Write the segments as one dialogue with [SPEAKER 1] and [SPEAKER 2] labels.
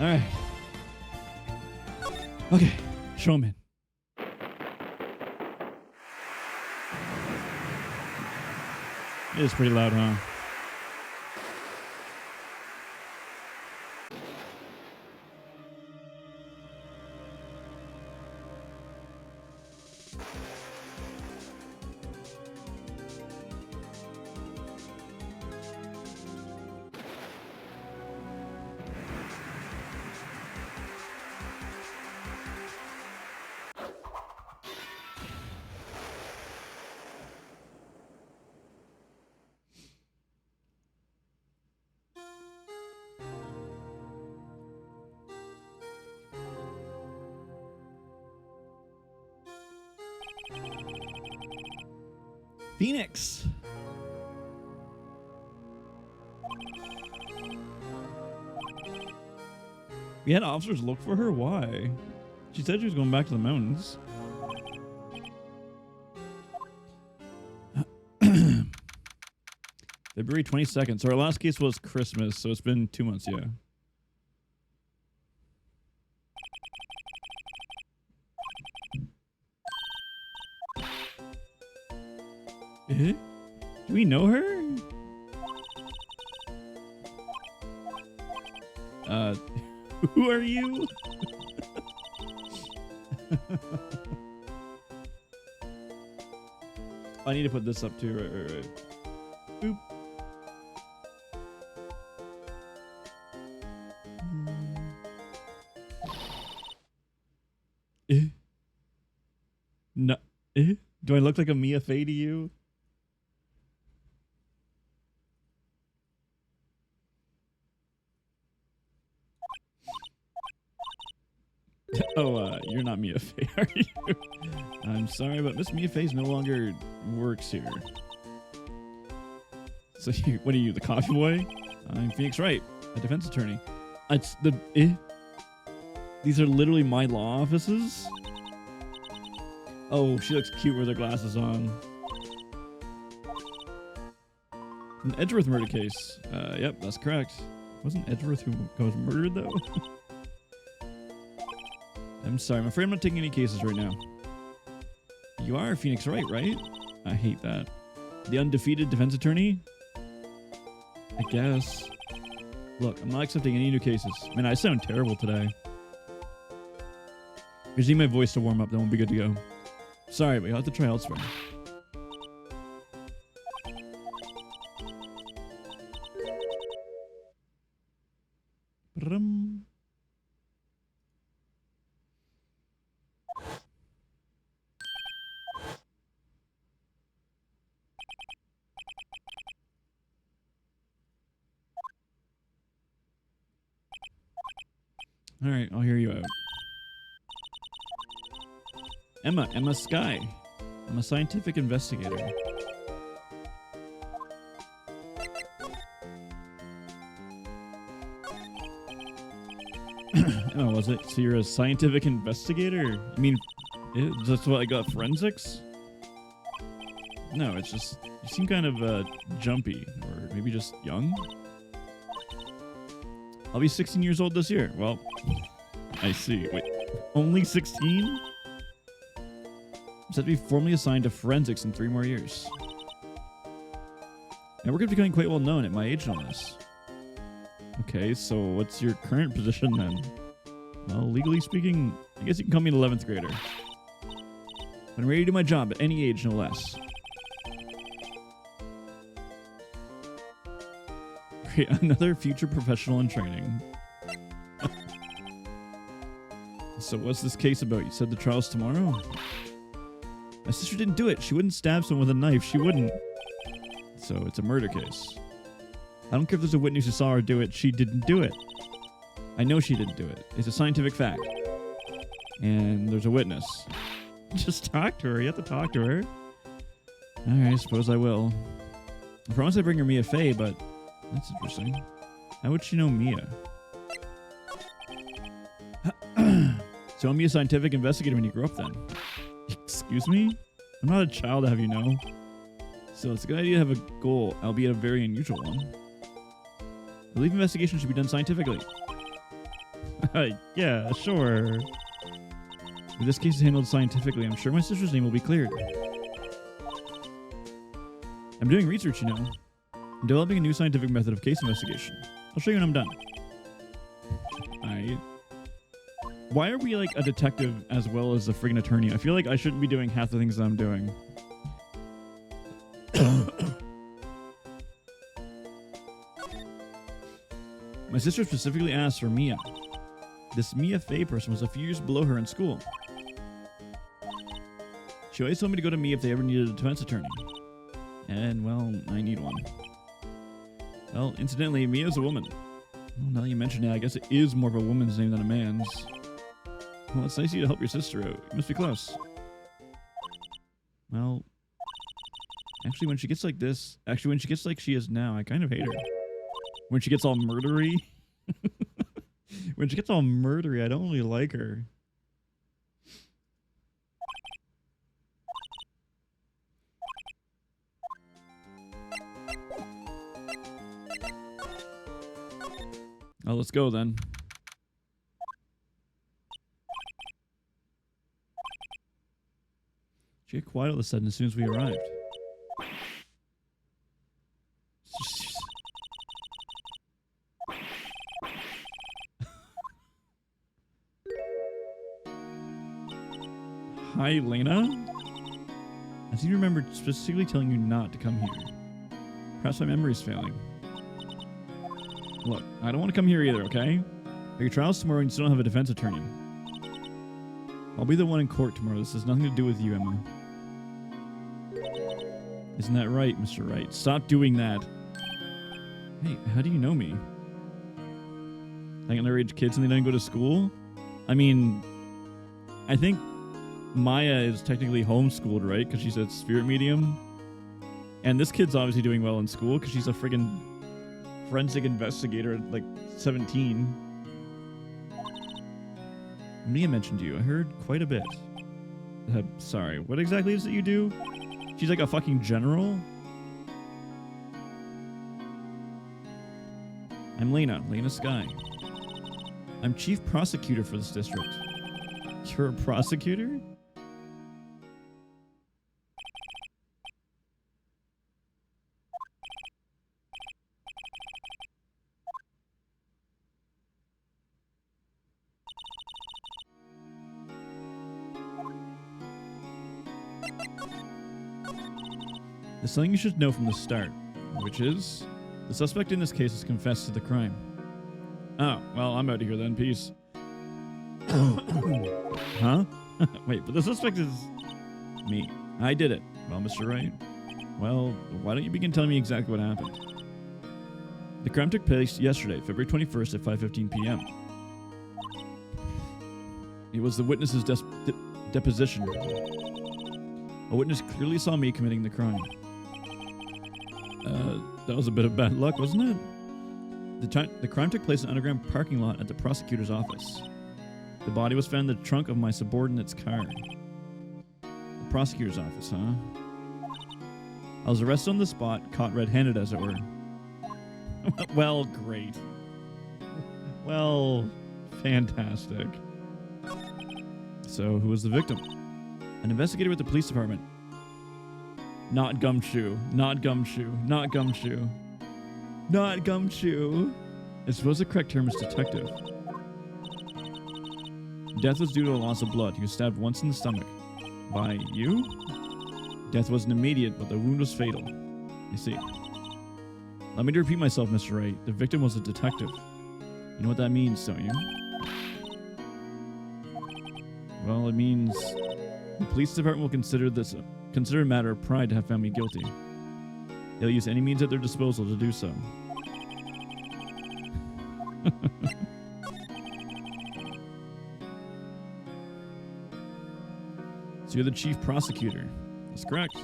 [SPEAKER 1] Alright. Okay. Showman. It is pretty loud, huh? Phoenix. We had officers look for her? Why? She said she was going back to the mountains. February 22nd. So our last case was Christmas, so it's been 2 months, yeah. Eh? Do we know her? Who are you? I need to put this up too. Right. Boop. No. Do I look like a Mia Fey to you? Oh, you're not Mia Fey, are you? I'm sorry, but Miss Mia Fey no longer works here. So, what are you, the coffee boy? I'm Phoenix Wright, a defense attorney. It's the... These are literally my law offices? Oh, she looks cute with her glasses on. An Edgeworth murder case. Yep, that's correct. Wasn't Edgeworth who was murdered, though? I'm sorry, I'm afraid I'm not taking any cases right now. You are Phoenix Wright, right? I hate that. The undefeated defense attorney? I guess. Look, I'm not accepting any new cases. Man, I sound terrible today. I just need my voice to warm up, then we'll be good to go. Sorry, but you'll have to try elsewhere. All right, I'll hear you out. Emma Sky. I'm a scientific investigator. Emma, was it? So you're a scientific investigator? I mean, that's what I got, forensics? No, it's just, you seem kind of jumpy, or maybe just young? I'll be 16 years old this year. Well, I see. Wait, only 16? I'm set to be formally assigned to forensics in 3 more years. Now, we're going to be becoming quite well known at my age and all this. Okay, so what's your current position then? Well, legally speaking, I guess you can call me an 11th grader. I'm ready to do my job at any age, no less. Great, another future professional in training. So what's this case about? You said the trial's tomorrow? My sister didn't do it. She wouldn't stab someone with a knife. She wouldn't. So it's a murder case. I don't care if there's a witness who saw her do it. She didn't do it. I know she didn't do it. It's a scientific fact. And there's a witness. Just talk to her. You have to talk to her. Alright, I suppose I will. I promise I'd bring her Mia Fey, but that's interesting. How would she know Mia? So I'll be a scientific investigator when you grow up then. Excuse me? I'm not a child, to have you know. So it's a good idea to have a goal, albeit a very unusual one. I believe investigations should be done scientifically. Yeah, sure. If this case is handled scientifically, I'm sure my sister's name will be cleared. I'm doing research, you know. I'm developing a new scientific method of case investigation. I'll show you when I'm done. Why are we like a detective as well as a friggin' attorney? I feel like I shouldn't be doing half the things that I'm doing. My sister specifically asked for Mia. This Mia Fey person was a few years below her in school. She always told me to go to me if they ever needed a defense attorney. And, well, I need one. Well, incidentally, Mia's a woman. Well, now that you mention it, I guess it is more of a woman's name than a man's. Well, it's nice of you to help your sister out. You must be close. Well, actually, when she gets like this... Actually, when she gets like she is now, I kind of hate her. When she gets all murdery... When she gets all murdery, I don't really like her. Oh, let's go then. She got quiet all of a sudden as soon as we arrived. Hi, Lena? I seem to remember specifically telling you not to come here. Perhaps my memory's failing. Look, I don't want to come here either, okay? Your trial's tomorrow and you still don't have a defense attorney. I'll be the one in court tomorrow. This has nothing to do with you, Emma. Isn't that right, Mr. Wright? Stop doing that. Hey, how do you know me? Like underage kids and they don't go to school? I mean, I think Maya is technically homeschooled, right? Because she's a spirit medium. And this kid's obviously doing well in school because she's a friggin' forensic investigator at like 17. Mia mentioned you. I heard quite a bit. Sorry, what exactly is it you do? She's like a fucking general? I'm Lena Sky. I'm chief prosecutor for this district. You're a prosecutor? There's something you should know from the start, which is the suspect in this case has confessed to the crime. Oh, well, I'm out of here then. Peace. Huh? Wait, but the suspect is me. I did it. Well, Mr. Wright. Well, why don't you begin telling me exactly what happened? The crime took place yesterday, February 21st at 5:15 p.m. It was the witness's deposition. A witness clearly saw me committing the crime. That was a bit of bad luck, wasn't it? The crime took place in an underground parking lot at the prosecutor's office. The body was found in the trunk of my subordinate's car. The prosecutor's office, huh? I was arrested on the spot, caught red-handed, as it were. Well, great. Well, fantastic. So, who was the victim? An investigator with the police department. Not Gumshoe. Not Gumshoe. Not Gumshoe. Not Gumshoe. I suppose the correct term is detective. Death was due to a loss of blood. He was stabbed once in the stomach. By you? Death wasn't immediate, but the wound was fatal. I see. Let me repeat myself, Mr. Wright. The victim was a detective. You know what that means, don't you? Well, it means the police department will consider a matter of pride to have found me guilty. They'll use any means at their disposal to do so. So you're the chief prosecutor. That's correct.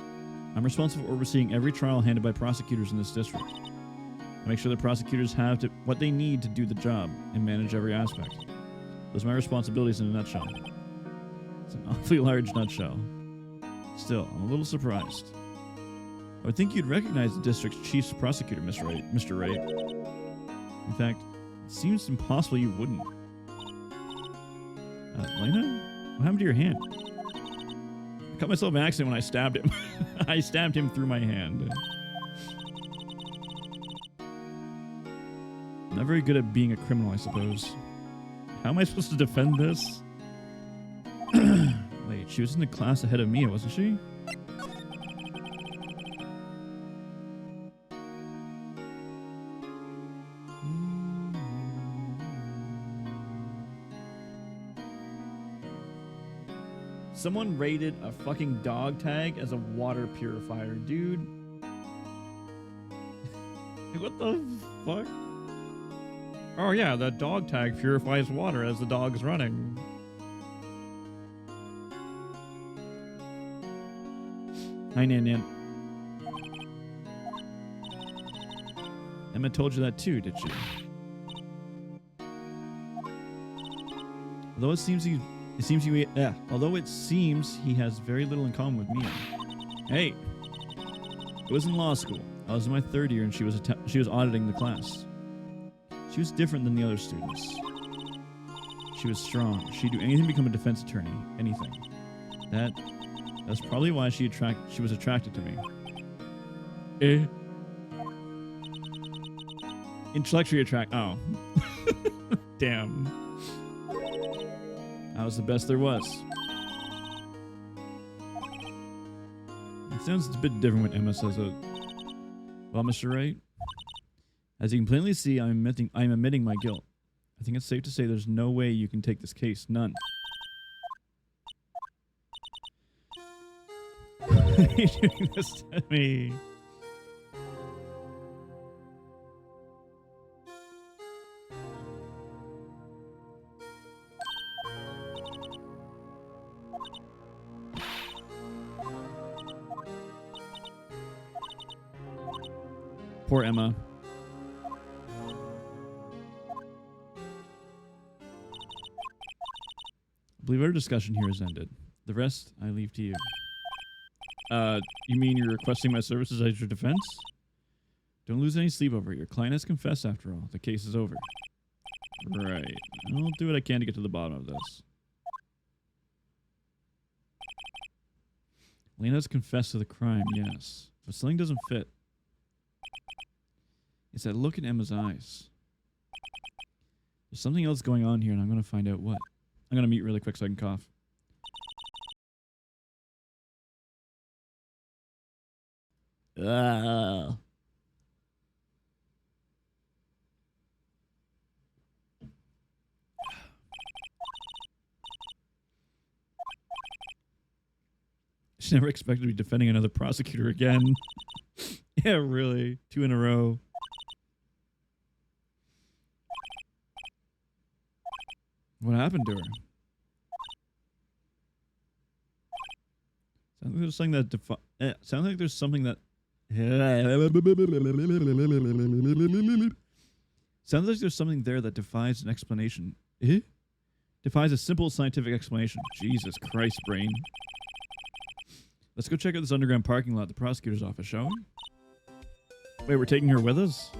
[SPEAKER 1] I'm responsible for overseeing every trial handled by prosecutors in this district. I make sure the prosecutors have what they need to do the job and manage every aspect. Those are my responsibilities in a nutshell. It's an awfully large nutshell. Still, I'm a little surprised. I would think you'd recognize the district's chief prosecutor, Mr. Wright. In fact, it seems impossible you wouldn't. Lena? What happened to your hand? I cut myself in accident when I stabbed him. I stabbed him through my hand. Not very good at being a criminal, I suppose. How am I supposed to defend this? Wait, she was in the class ahead of me, wasn't she? Someone rated a fucking dog tag as a water purifier, dude. What the fuck? Oh yeah, the dog tag purifies water as the dog's running. Hi, Nan Nan. Emma told you that too, did she? Although it seems he has very little in common with Mia. Hey, it was in law school. I was in my third year, and she was auditing the class. She was different than the other students. She was strong. She'd do anything to become a defense attorney. Anything. That's probably why she was attracted to me. Intellectually attract. Oh, damn. I was the best there was. It sounds a bit different when Emma says it. Well, Mr. Wright, as you can plainly see, I'm admitting my guilt. I think it's safe to say there's no way you can take this case. None. Why are you doing this to me? Poor Emma. I believe our discussion here is ended. The rest, I leave to you. You mean you're requesting my services as your defense? Don't lose any sleep over it. Your client has confessed after all. The case is over. Right. I'll do what I can to get to the bottom of this. Lena's confessed to the crime, yes. But something doesn't fit. It's that look in Emma's eyes. There's something else going on here, and I'm going to find out what. I'm going to mute really quick so I can cough. She never expected to be defending another prosecutor again. Yeah, really. 2 in a row. What happened to her? Sounds like there's something that sounds like there's something that sounds like there's something there that defies an explanation. Defies a simple scientific explanation. Jesus Christ, brain. Let's go check out this underground parking lot at the prosecutor's office, shall we? Wait, we're taking her with us?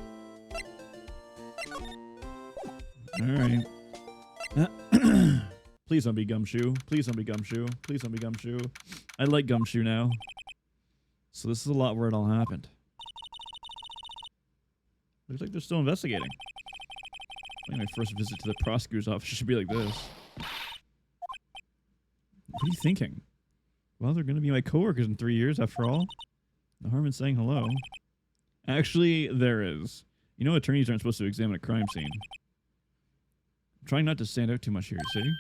[SPEAKER 1] Alright. Please don't be Gumshoe. Please don't be Gumshoe. Please don't be Gumshoe. I like Gumshoe now. So this is a lot where it all happened. Looks like they're still investigating. I think my first visit to the prosecutor's office should be like this. What are you thinking? Well, they're going to be my coworkers in 3 years after all. No harm in saying hello. Actually, there is. You know attorneys aren't supposed to examine a crime scene. I'm trying not to stand out too much here, you see?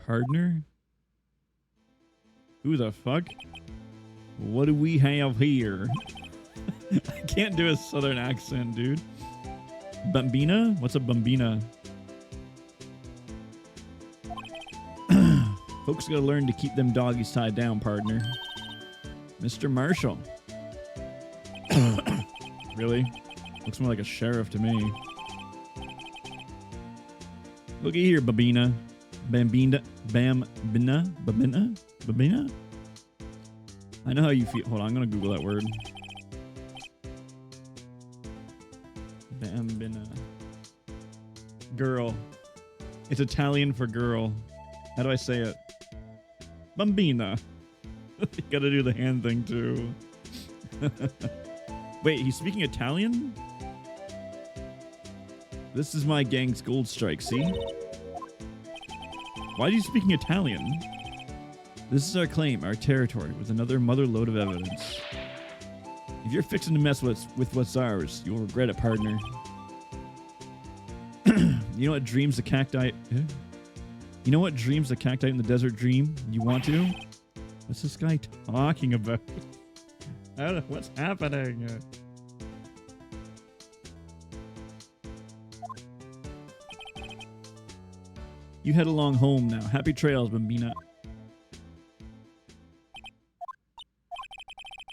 [SPEAKER 1] Partner? Who the fuck? What do we have here? I can't do a southern accent, dude. Bambina? What's a bambina? Folks gotta learn to keep them doggies tied down, partner. Mr. Marshall. Really? Looks more like a sheriff to me. Looky here, Babina. Bambina. Bambina? Babina? Babina? I know how you feel. Hold on, I'm gonna Google that word. Bambina. Girl. It's Italian for girl. How do I say it? Bambina. You gotta do the hand thing too. Wait, he's speaking Italian? This is my gang's gold strike, see? Why are you speaking Italian? This is our claim, our territory, with another mother load of evidence. If you're fixing to mess with what's ours, you'll regret it, partner. You know what dreams the cacti... You know what dreams the cacti in the desert dream? You want to? What's this guy talking about? What's happening? You head along home now. Happy trails, Bambina.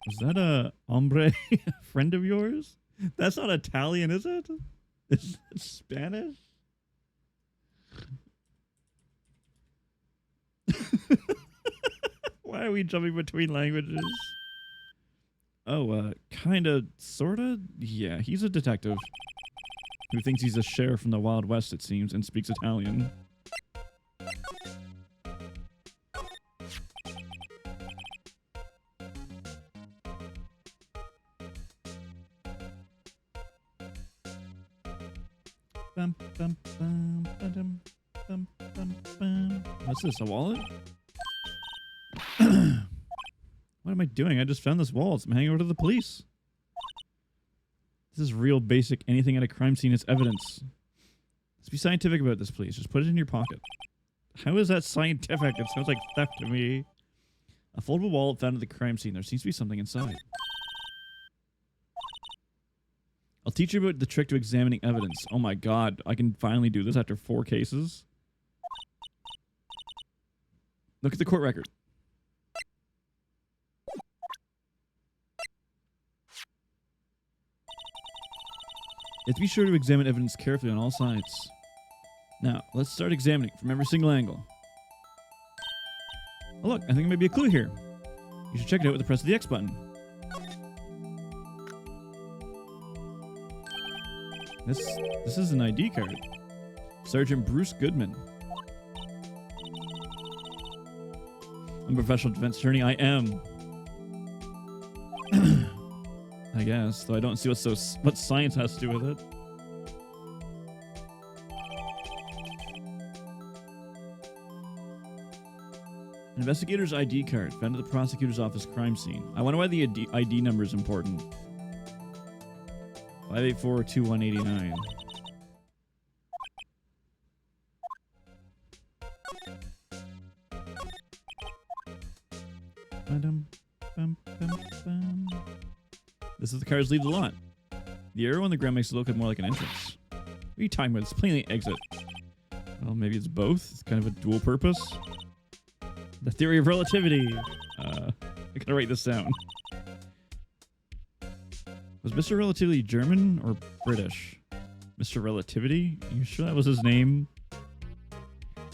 [SPEAKER 1] Is that a hombre friend of yours? That's not Italian, is it? Is it Spanish? Why are we jumping between languages? Oh, kinda, sorta? Yeah, he's a detective who thinks he's a sheriff from the Wild West, it seems, and speaks Italian. Bum, bum, bum, ba-dum, bum, bum, bum. What's this, a wallet? What am I doing? I just found this wallet. I'm handing over to the police. This is real basic. Anything at a crime scene is evidence. Let's be scientific about this, please. Just put it in your pocket. How is that scientific? It sounds like theft to me. A foldable wallet found at the crime scene. There seems to be something inside. I'll teach you about the trick to examining evidence. Oh my god, I can finally do this after 4 cases. Look at the court record. You have to be sure to examine evidence carefully on all sides. Now, let's start examining from every single angle. Oh look, I think there may be a clue here. You should check it out with the press of the X button. This is an ID card. Sergeant Bruce Goodman. I'm a professional defense attorney. I am. I guess, though I don't see what science has to do with it. An investigator's ID card found at the prosecutor's office crime scene. I wonder why the ID number is important. 5842189. This is the cars leave the lot. The arrow on the ground makes it look more like an entrance. What are you talking about? It's plainly exit. Well, maybe it's both. It's kind of a dual purpose. The theory of relativity. I gotta write this down. Was Mr. Relativity German or British? Mr. Relativity? Are you sure that was his name?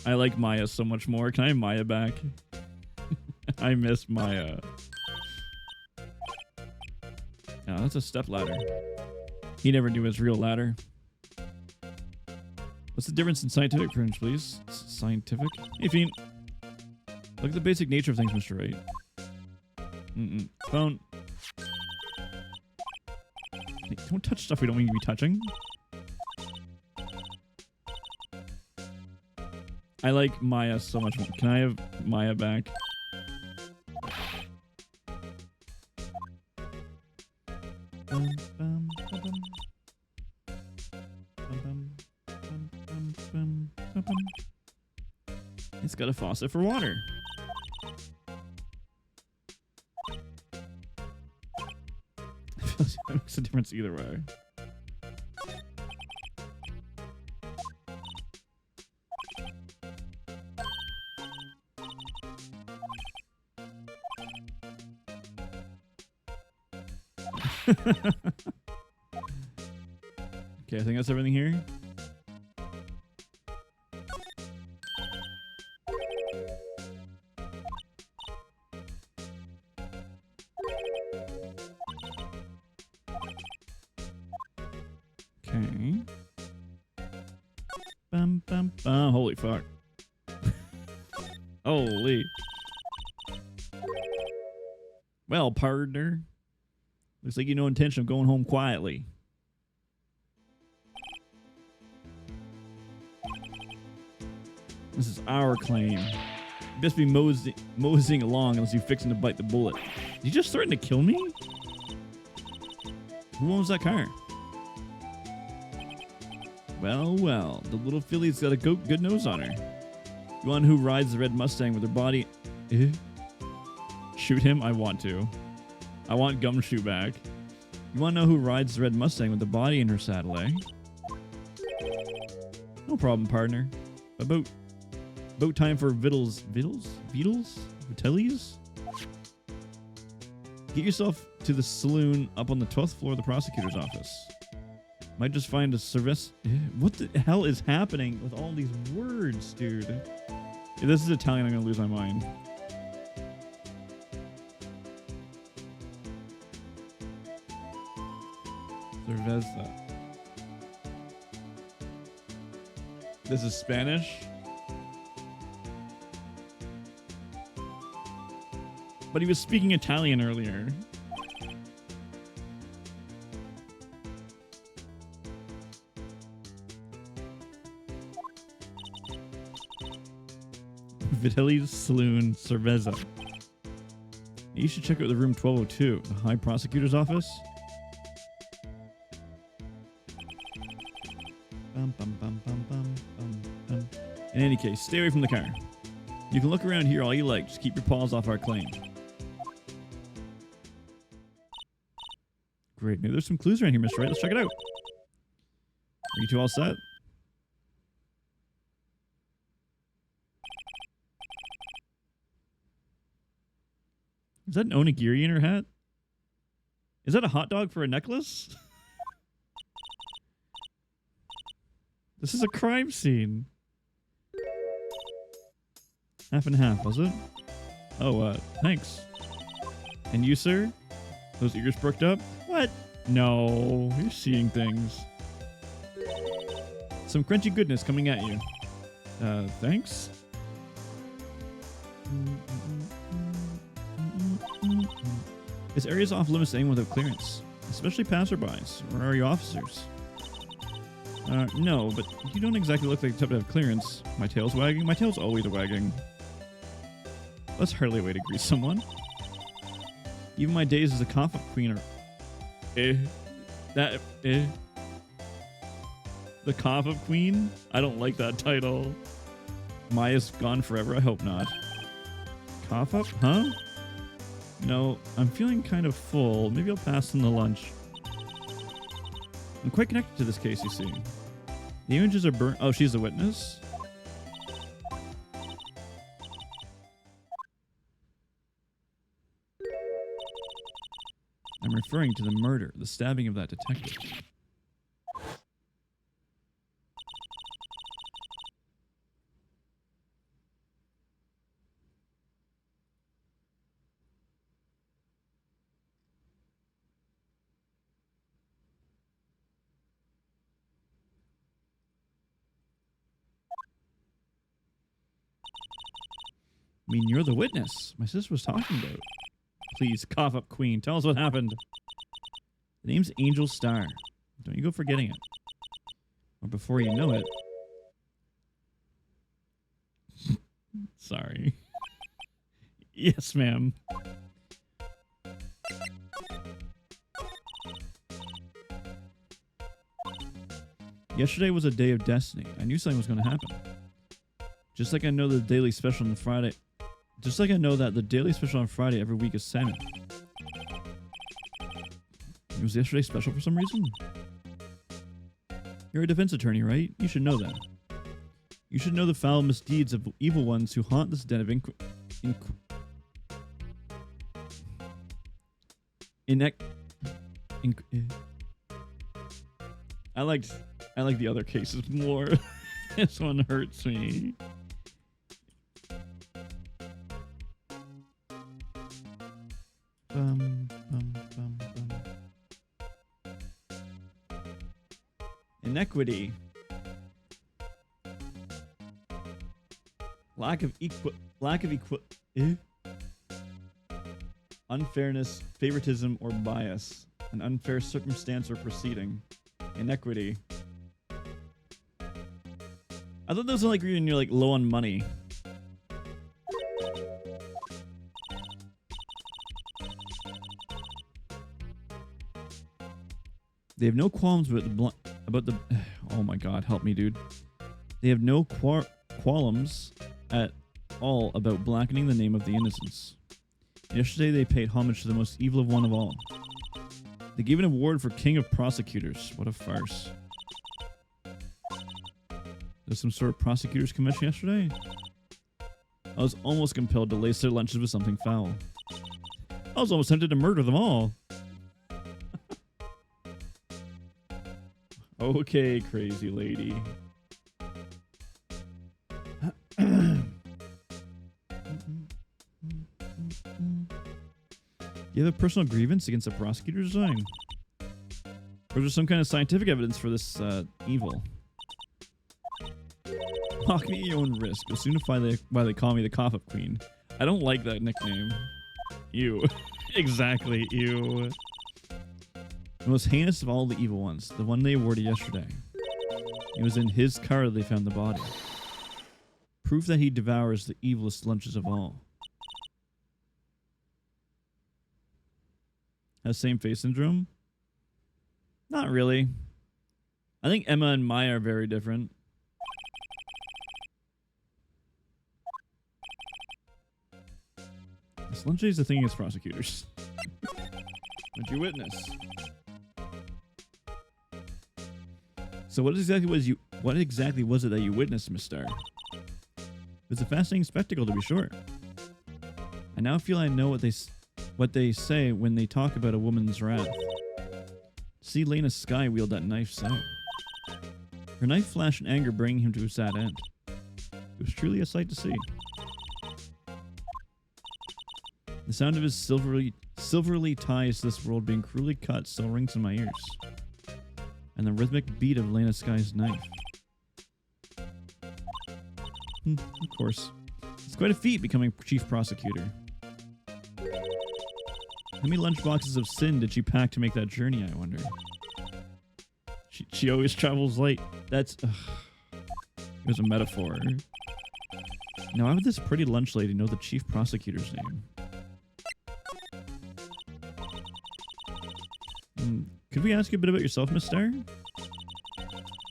[SPEAKER 1] I like Maya so much more. Can I have Maya back? I miss Maya. Oh, that's a step ladder. He never knew his real ladder. What's the difference in scientific terms, please? Scientific? Hey, Fiend. Look at the basic nature of things, Mr. Wright. Phone. Hey, don't touch stuff we don't need to be touching. I like Maya so much more. Can I have Maya back? It's got a faucet for water. It makes a difference either way. Okay, I think that's everything here. Okay. bum, bum, bum. Holy fuck. Holy. Well, partner. Looks like you no intention of going home quietly. This is our claim. You best be moseying along unless you're fixing to bite the bullet. Did you just threaten to kill me? Who owns that car? Well, well. The little filly's got a good nose on her. The one who rides the red Mustang with her body... Shoot him? I want to. I want Gumshoe back. You want to know who rides the red Mustang with the body in her saddle, eh? No problem, partner. About time for Vittles. Vitellies? Get yourself to the saloon up on the 12th floor of the prosecutor's office. Might just find a service. What the hell is happening with all these words, dude? If this is Italian, I'm gonna lose my mind. Cerveza. This is Spanish? But he was speaking Italian earlier. Vitelli's Saloon Cerveza. You should check out the room 1202, the High Prosecutor's Office. In any case, stay away from the car. You can look around here all you like, just keep your paws off our claim. Great, maybe there's some clues around here, Mr. Wright. Let's check it out. Are you two all set? Is that an onigiri in her hat? Is that a hot dog for a necklace? This is a crime scene. Half and half, was it? Oh, thanks. And you, sir? Those ears perked up? What? No, you're seeing things. Some crunchy goodness coming at you. Thanks? This area's off limits to anyone without clearance, especially passerbys. Where are you officers? No, but you don't exactly look like the type to have clearance. My tail's wagging? My tail's always wagging. That's hardly a way to greet someone. Even my days as a coffin queen are... The coffin queen? I don't like that title. Maya's gone forever? I hope not. Cough up? Huh? No, I'm feeling kind of full. Maybe I'll pass on the lunch. I'm quite connected to this case, you see. The images are burnt. Oh, she's a witness? I'm referring to the murder, the stabbing of that detective. I mean, you're the witness my sister was talking about. Please, cough up, Queen. Tell us what happened. The name's Angel Star. Don't you go forgetting it. Or before you know it... Sorry. Yes, ma'am. Yesterday was a day of destiny. I knew something was going to happen. Just like I know the daily special on Friday... Just like I know that the daily special on Friday every week is salmon. It was yesterday special for some reason? You're a defense attorney, right? You should know that. You should know the foul misdeeds of evil ones who haunt this den of I like the other cases more. This one hurts me. Inequity. Lack of unfairness, favoritism, or bias. An unfair circumstance or proceeding. Inequity. I thought those are like when you're like low on money. They have no qualms about the oh my god, help me, dude. They have no qualms at all about blackening the name of the innocents. Yesterday they paid homage to the most evil of one of all. They gave an award for King of Prosecutors. What a farce. There's some sort of prosecutors commission yesterday? I was almost compelled to lace their lunches with something foul. I was almost tempted to murder them all. Okay, crazy lady. You have a personal grievance against the prosecutor's design? Or is there some kind of scientific evidence for this evil? Mock me at your own risk. You'll soon find why they call me the Cough-Up Queen. I don't like that nickname. Ew. Exactly, ew. The most heinous of all the evil ones. The one they awarded yesterday. It was in his car that they found the body. Proof that he devours the evilest lunches of all. Has same face syndrome? Not really. I think Emma and Maya are very different. This lunch is the thing against prosecutors. What'd you witness? So what exactly was it that you witnessed, Miss Star? It was a fascinating spectacle, to be sure. I now feel I know what they say when they talk about a woman's wrath. See Lena Sky wield that knife so. Her knife flashed in anger, bringing him to a sad end. It was truly a sight to see. The sound of his silverly ties to this world being cruelly cut still rings in my ears. And the rhythmic beat of Lena Sky's knife. Of course. It's quite a feat becoming chief prosecutor. How many lunchboxes of sin did she pack to make that journey, I wonder? She always travels late. That's... it was a metaphor. Now, how would this pretty lunch lady know the chief prosecutor's name? Could we ask you a bit about yourself, Miss Star?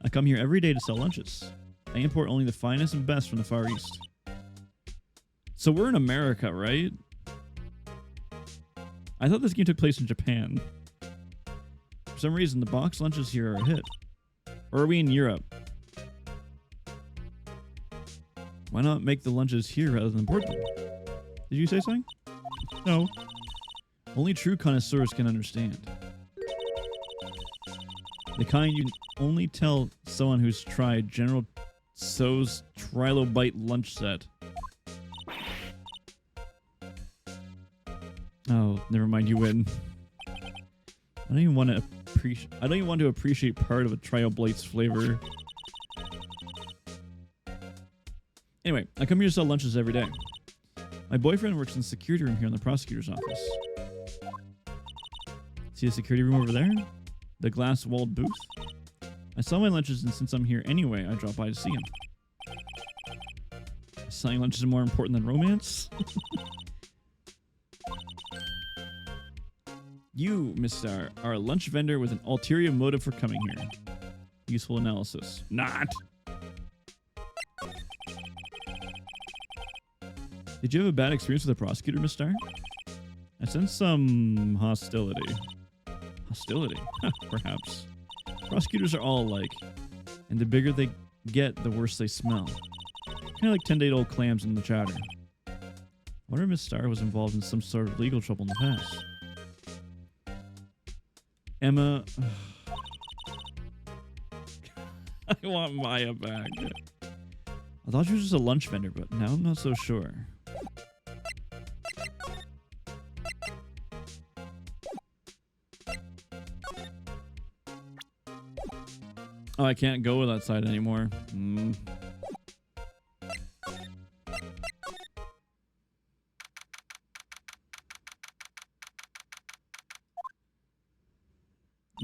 [SPEAKER 1] I come here every day to sell lunches. I import only the finest and best from the Far East. So we're in America, right? I thought this game took place in Japan. For some reason, the box lunches here are a hit. Or are we in Europe? Why not make the lunches here rather than import them? Did you say something? No. Only true connoisseurs can understand. The kind you only tell someone who's tried General Tso's Trilobite lunch set. Oh, never mind, you win. I don't even want to appreciate part of a Trilobite's flavor. Anyway, I come here to sell lunches every day. My boyfriend works in the security room here in the prosecutor's office. See the security room over there? The glass-walled booth? I sell my lunches, and since I'm here anyway, I drop by to see him. Selling lunches is more important than romance? You, Miss Star, are a lunch vendor with an ulterior motive for coming here. Useful analysis. Not! Did you have a bad experience with a prosecutor, Miss Star? I sense some hostility. Hostility? Perhaps. Prosecutors are all alike, and the bigger they get, the worse they smell. Kind of like 10-day-old clams in the chowder. I wonder if Miss Star was involved in some sort of legal trouble in the past. Emma... I want Maya back. I thought she was just a lunch vendor, but now I'm not so sure. Oh, I can't go with that side anymore.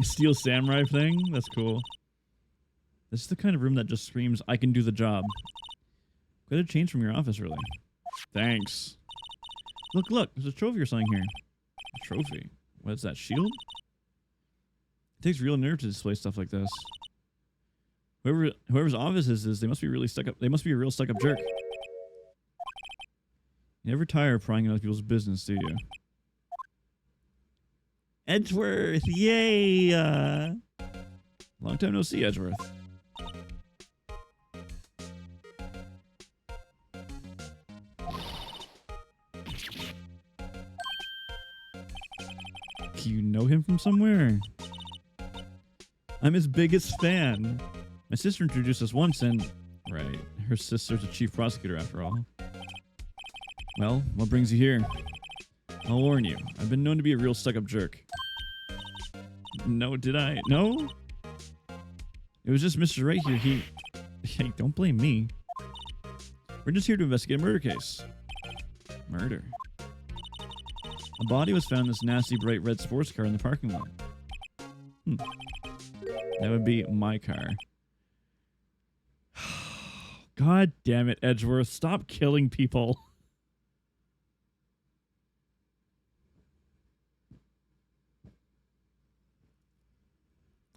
[SPEAKER 1] Steel samurai thing? That's cool. This is the kind of room that just screams, I can do the job. Quite a change from your office, really. Thanks. Look, look, there's a trophy or something here. A trophy? What is that, shield? It takes real nerve to display stuff like this. Whoever's office is, they must be really stuck up. They must be a real stuck-up jerk. You never tire of prying into other people's business, do you? Edgeworth! Yay! Long time no see, Edgeworth. You know him from somewhere? I'm his biggest fan. My sister introduced us once and... Right. Her sister's a chief prosecutor after all. Well, what brings you here? I'll warn you. I've been known to be a real stuck-up jerk. No, did I? No? It was just Mr. Wright here. Hey, don't blame me. We're just here to investigate a murder case. Murder? A body was found in this nasty bright red sports car in the parking lot. That would be my car. God damn it, Edgeworth. Stop killing people.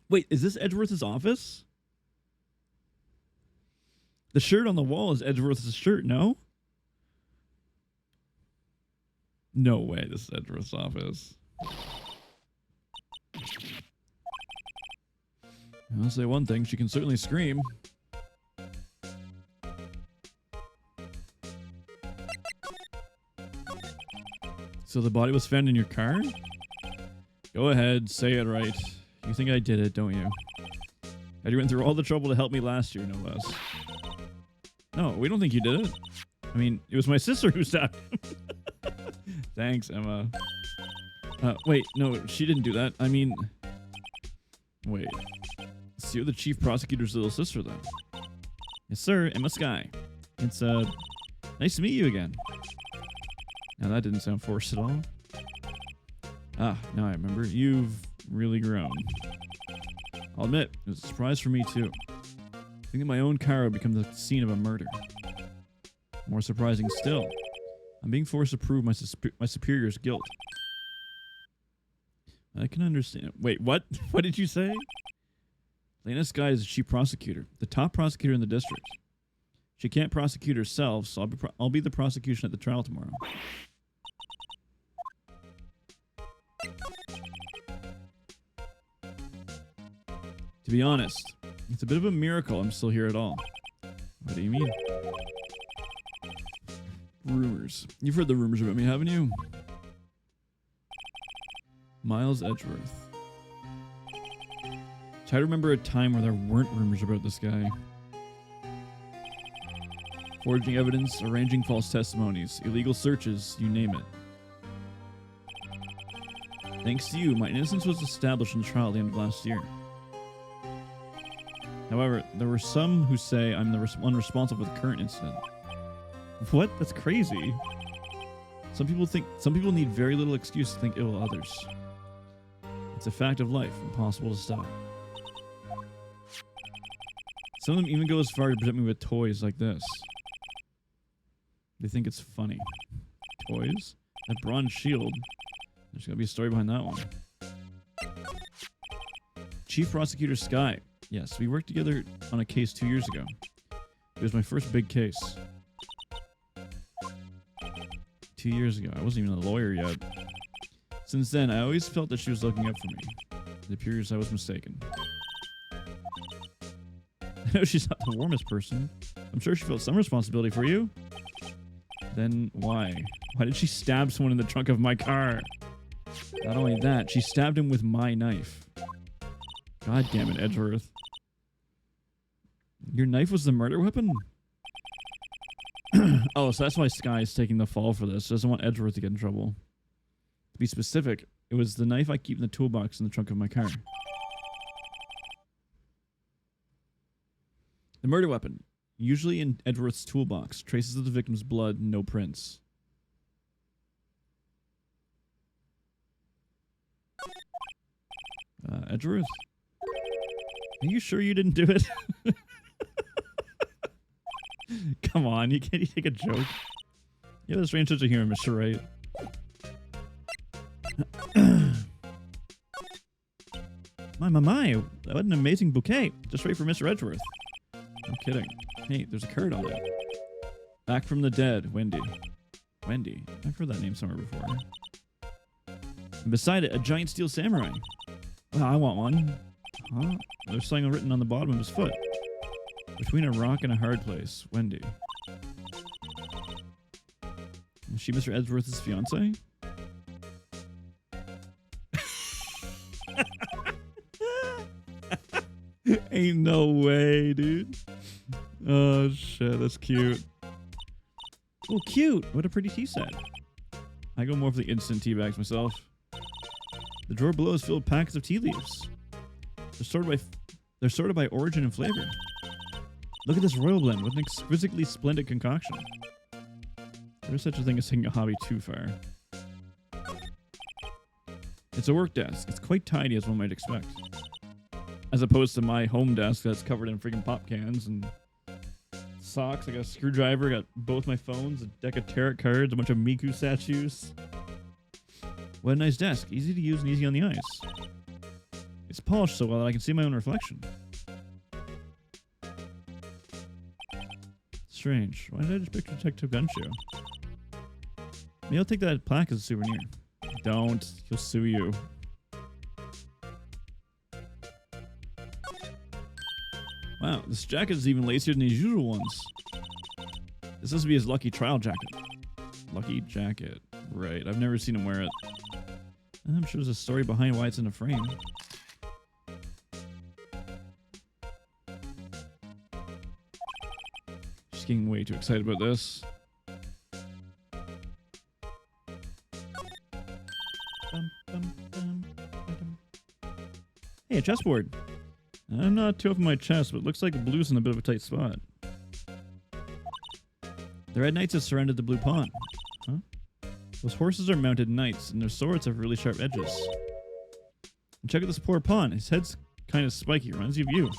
[SPEAKER 1] Wait, is this Edgeworth's office? The shirt on the wall is Edgeworth's shirt, no? No way, this is Edgeworth's office. I'll say one thing, she can certainly scream. So the body was found in your car? Go ahead, say it right. You think I did it, don't you? And you went through all the trouble to help me last year, no less. No, we don't think you did it. I mean, it was my sister who stabbed him. Thanks, Emma. Wait, no, she didn't do that. I mean... Wait. So you're the chief prosecutor's little sister, then? Yes, sir, Emma Skye. It's, nice to meet you again. Now, that didn't sound forced at all. Ah, now I remember. You've really grown. I'll admit, it was a surprise for me, too. Thinking my own car would become the scene of a murder. More surprising still, I'm being forced to prove my superior's guilt. I can understand. Wait, what? What did you say? Lena Skye is the chief prosecutor, the top prosecutor in the district. She can't prosecute herself, so I'll be the prosecution at the trial tomorrow. To be honest, it's a bit of a miracle I'm still here at all. What do you mean? Rumors. You've heard the rumors about me, haven't you? Miles Edgeworth. Try to remember a time where there weren't rumors about this guy. Forging evidence, arranging false testimonies, illegal searches, you name it. Thanks to you, my innocence was established in the trial at the end of last year. However, there were some who say I'm the one responsible for the current incident. What? That's crazy. Some people need very little excuse to think ill of others. It's a fact of life, impossible to stop. Some of them even go as far to present me with toys like this. They think it's funny. Toys? That bronze shield. There's gotta be a story behind that one. Chief Prosecutor Skye. Yes, we worked together on a case 2 years ago. It was my first big case. 2 years ago. I wasn't even a lawyer yet. Since then, I always felt that she was looking up for me. It appears I was mistaken. I know she's not the warmest person. I'm sure she felt some responsibility for you. Then why? Why did she stab someone in the trunk of my car? Not only that, she stabbed him with my knife. God damn it, Edgeworth. Your knife was the murder weapon? Oh, so that's why Skye is taking the fall for this. She doesn't want Edgeworth to get in trouble. To be specific, it was the knife I keep in the toolbox in the trunk of my car. The murder weapon, usually in Edgeworth's toolbox, traces of the victim's blood, no prints. Edgeworth? Are you sure you didn't do it? Come on, you can't take a joke. You have a strange sense of humor, Mr. Wright. My, what an amazing bouquet. Just right for Mr. Edgeworth. No kidding. Hey, there's a card on it. Back from the dead, Wendy. Wendy? I've heard that name somewhere before. And beside it, a giant steel samurai. Oh, I want one. Huh? There's something written on the bottom of his foot. Between a rock and a hard place, Wendy. Is she Mr. Edgeworth's fiance? Ain't no way, dude. Oh shit, that's cute. Oh, cute. What a pretty tea set. I go more for the instant tea bags myself. The drawer below is filled with packets of tea leaves. They're sorted by origin and flavor. Look at this royal blend. What an exquisitely splendid concoction. There's such a thing as taking a hobby too far. It's a work desk. It's quite tidy as one might expect. As opposed to my home desk that's covered in freaking pop cans and socks. I got a screwdriver, got both my phones, a deck of tarot cards, a bunch of Miku statues. What a nice desk. Easy to use and easy on the eyes. It's polished so well that I can see my own reflection. Strange. Why did I just pick Detective Gumshoe? Maybe I'll take that plaque as a souvenir. Don't. He'll sue you. Wow, this jacket is even lacier than the usual ones. This has to be his lucky trial jacket. Lucky jacket. Right, I've never seen him wear it. I'm sure there's a story behind why it's in a frame. Just getting way too excited about this. Hey, a chessboard. I'm not too up on my chest, but it looks like the blue's in a bit of a tight spot. The red knights have surrounded the blue pawn. Huh? Those horses are mounted knights, and their swords have really sharp edges. And check out this poor pawn. His head's kind of spiky. Reminds you of you.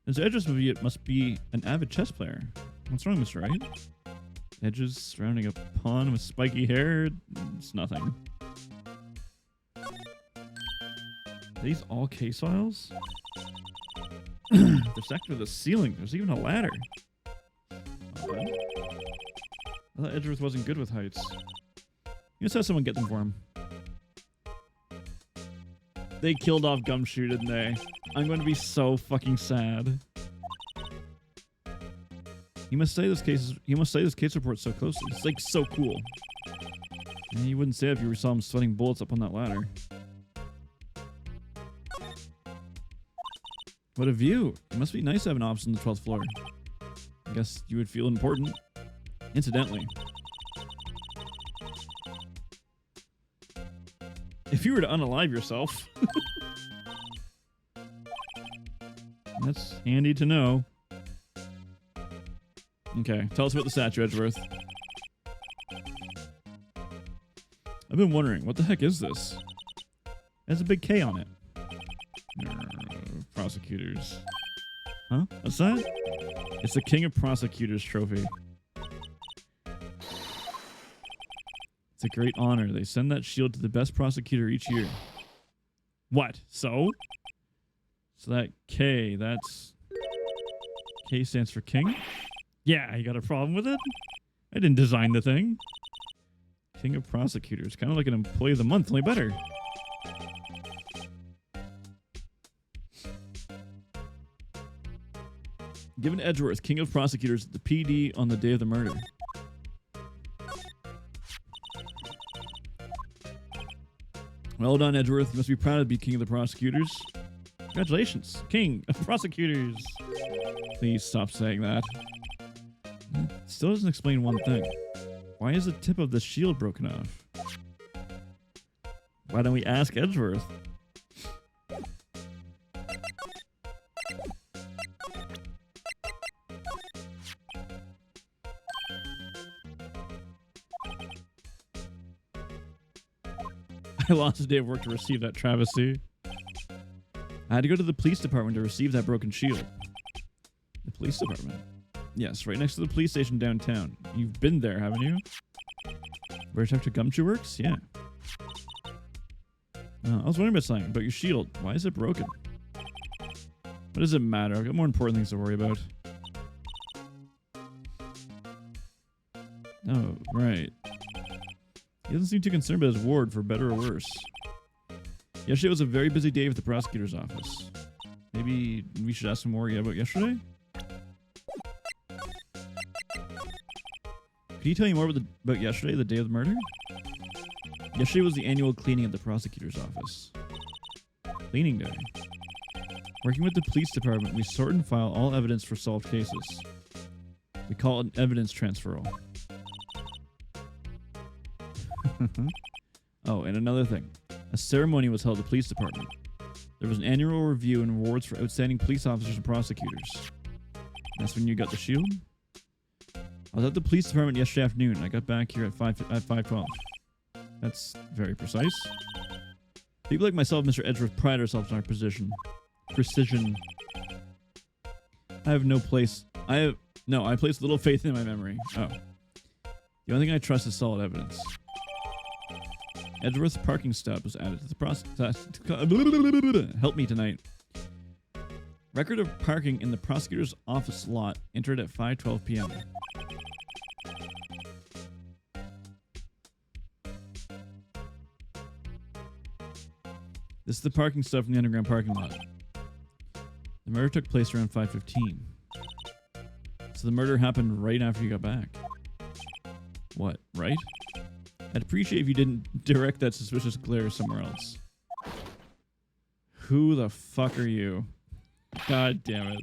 [SPEAKER 1] His edges must be an avid chess player. What's wrong, Mr. Wright? Edges surrounding a pawn with spiky hair? It's nothing. Are these all case files? They're stacked to the ceiling. There's even a ladder. Okay. I thought Edgeworth wasn't good with heights. You just have someone get them for him. They killed off Gumshoe, didn't they? I'm going to be so fucking sad. He must say this case report so closely. It's like so cool. And you wouldn't say it if you saw him sweating bullets up on that ladder. What a view. It must be nice to have an office on the 12th floor. I guess you would feel important. Incidentally, if you were to unalive yourself, that's handy to know. Okay, tell us about the statue, Edgeworth. I've been wondering, what the heck is this? It has a big K on it. Prosecutors. Huh? What's that? It's the King of Prosecutors trophy. It's a great honor. They send that shield to the best prosecutor each year. What? So? So that K, that's... K stands for king? Yeah, you got a problem with it? I didn't design the thing. King of Prosecutors. Kind of like an employee of the month, only better. Given Edgeworth, King of Prosecutors, the PD on the day of the murder. Well done, Edgeworth. You must be proud to be King of the Prosecutors. Congratulations, King of Prosecutors. Please stop saying that. Still doesn't explain one thing. Why is the tip of the shield broken off? Why don't we ask Edgeworth? I lost a day of work to receive that travesty. I had to go to the police department to receive that broken shield. The police department? Yes, right next to the police station downtown. You've been there, haven't you? Where Detective Gumshoe works? Yeah. I was wondering about something, about your shield. Why is it broken? What does it matter? I've got more important things to worry about. Oh, right. He doesn't seem too concerned about his ward, for better or worse. Yesterday was a very busy day with the prosecutor's office. Maybe we should ask him more about yesterday? Can you tell me more about yesterday, the day of the murder? Yesterday was the annual cleaning at the prosecutor's office. Cleaning day. Working with the police department, we sort and file all evidence for solved cases. We call it an evidence transferal. Oh, and another thing. A ceremony was held at the police department. There was an annual review and awards for outstanding police officers and prosecutors. That's when you got the shield? I was at the police department yesterday afternoon. I got back here at 5:12. That's very precise. People like myself, Mr. Edgeworth, pride ourselves on our precision. I have no place. I place little faith in my memory. Oh. The only thing I trust is solid evidence. Edgeworth's parking stop was added to the process. Help me tonight. Record of parking in the prosecutor's office lot entered at 5:12 p.m. This is the parking stuff in the underground parking lot. The murder took place around 5:15. So the murder happened right after you got back. What, right? I'd appreciate if you didn't direct that suspicious glare somewhere else. Who the fuck are you? God damn it.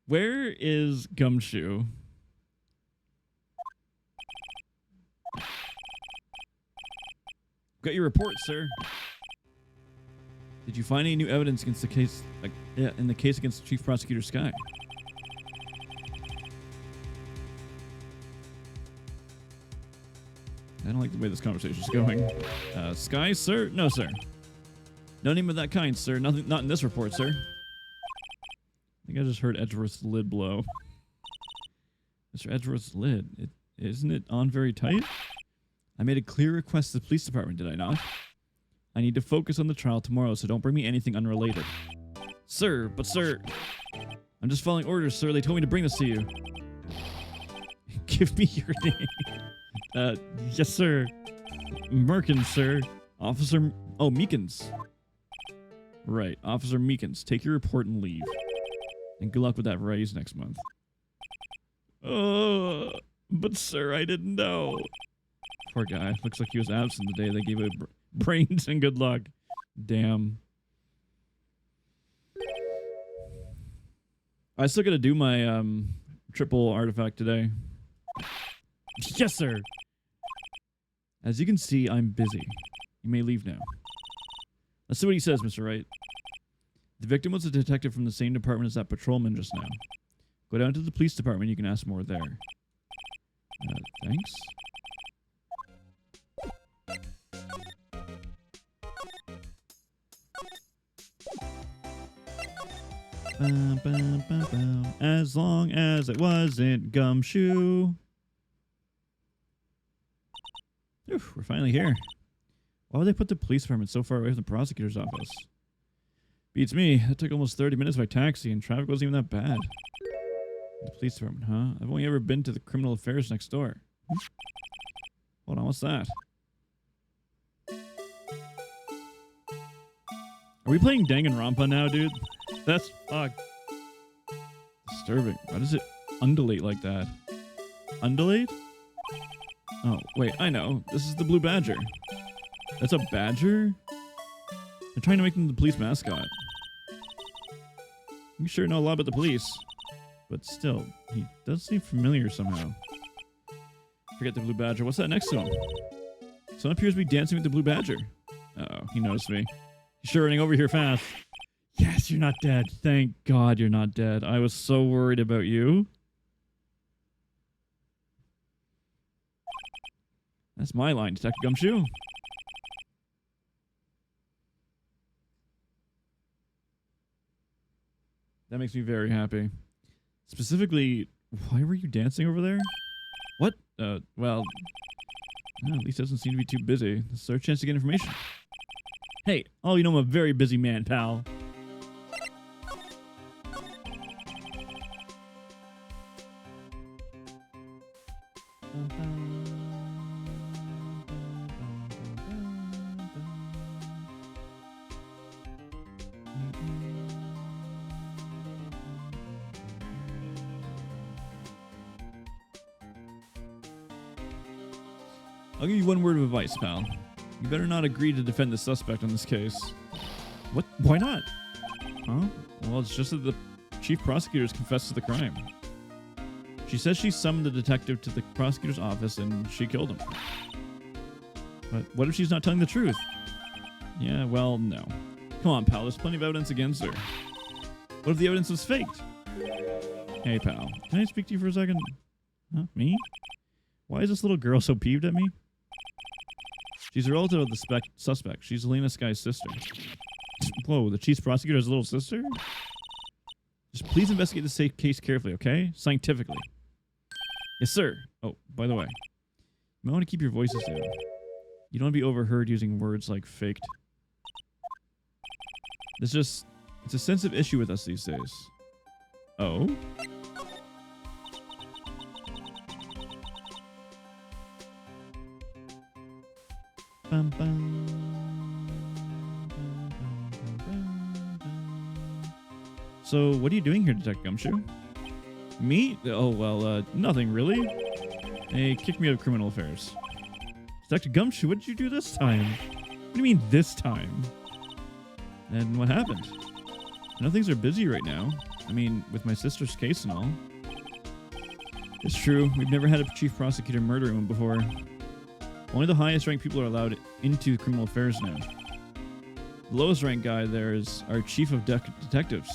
[SPEAKER 1] Where is Gumshoe? Got your report, sir. Did you find any new evidence against the case, in the case against Chief Prosecutor Sky? I don't like the way this conversation is going. Sky, sir? No, sir. No name of that kind, sir. Nothing. Not in this report, sir. I think I just heard Edgeworth's lid blow. Mr. Edgeworth's lid. Isn't it on very tight? I made a clear request to the police department, did I not? I need to focus on the trial tomorrow, so don't bring me anything unrelated. Sir, but sir... I'm just following orders, sir. They told me to bring this to you. Give me your name. Yes, sir. Merkins, sir. Officer... Oh, Meekins. Right, Officer Meekins. Take your report and leave. And good luck with that raise next month. Oh, but sir, I didn't know. Poor guy. Looks like he was absent the day they gave it brains and good luck. Damn. I still gotta do my triple artifact today. Yes, sir. As you can see, I'm busy. You may leave now. Let's see what he says, Mr. Wright. The victim was a detective from the same department as that patrolman just now. Go down to the police department. You can ask more there. Thanks. As long as it wasn't Gumshoe. Oof, we're finally here. Why would they put the police department so far away from the prosecutor's office? Beats me. That took almost 30 minutes by taxi, and traffic wasn't even that bad. The police department, huh? I've only ever been to the criminal affairs next door. Hold on, what's that? Are we playing Danganronpa now, dude? That's fucked. Disturbing. Why does it undulate like that? Undulate? Oh, wait, I know. This is the blue badger. That's a badger? They're trying to make him the police mascot. You sure know a lot about the police. But still, he does seem familiar somehow. Forget the blue badger. What's that next to him? Someone appears to be dancing with the blue badger. Uh-oh, he noticed me. He's sure running over here fast. Yes, you're not dead. Thank God you're not dead. I was so worried about you. That's my line, Detective Gumshoe. That makes me very happy. Specifically, why were you dancing over there? What? Well, at least it doesn't seem to be too busy. This is our chance to get information. Hey, oh, you know I'm a very busy man, pal. I'll give you one word of advice, pal. You better not agree to defend the suspect on this case. What? Why not? Huh? Well, it's just that the chief prosecutor's confessed to the crime. She says she summoned the detective to the prosecutor's office and she killed him. But what if she's not telling the truth? Yeah, well, no. Come on, pal. There's plenty of evidence against her. What if the evidence was faked? Hey, pal. Can I speak to you for a second? Huh? Me? Why is this little girl so peeved at me? She's a relative of the suspect. She's Elena Sky's sister. Whoa, the chief prosecutor has a little sister? Just please investigate this case carefully, okay? Scientifically. Yes, sir. Oh, by the way, you might want to keep your voices down. You don't want to be overheard using words like faked. It's a sensitive issue with us these days. Oh? Bum, bum. So, what are you doing here, Detective Gumshoe? Me? Oh, well, nothing really. They kicked me out of criminal affairs. Detective Gumshoe, what did you do this time? What do you mean, this time? And what happened? I know things are busy right now. I mean, with my sister's case and all. It's true, we've never had a chief prosecutor murder one before. Only the highest ranked people are allowed into criminal affairs now. The lowest ranked guy there is our chief of detectives.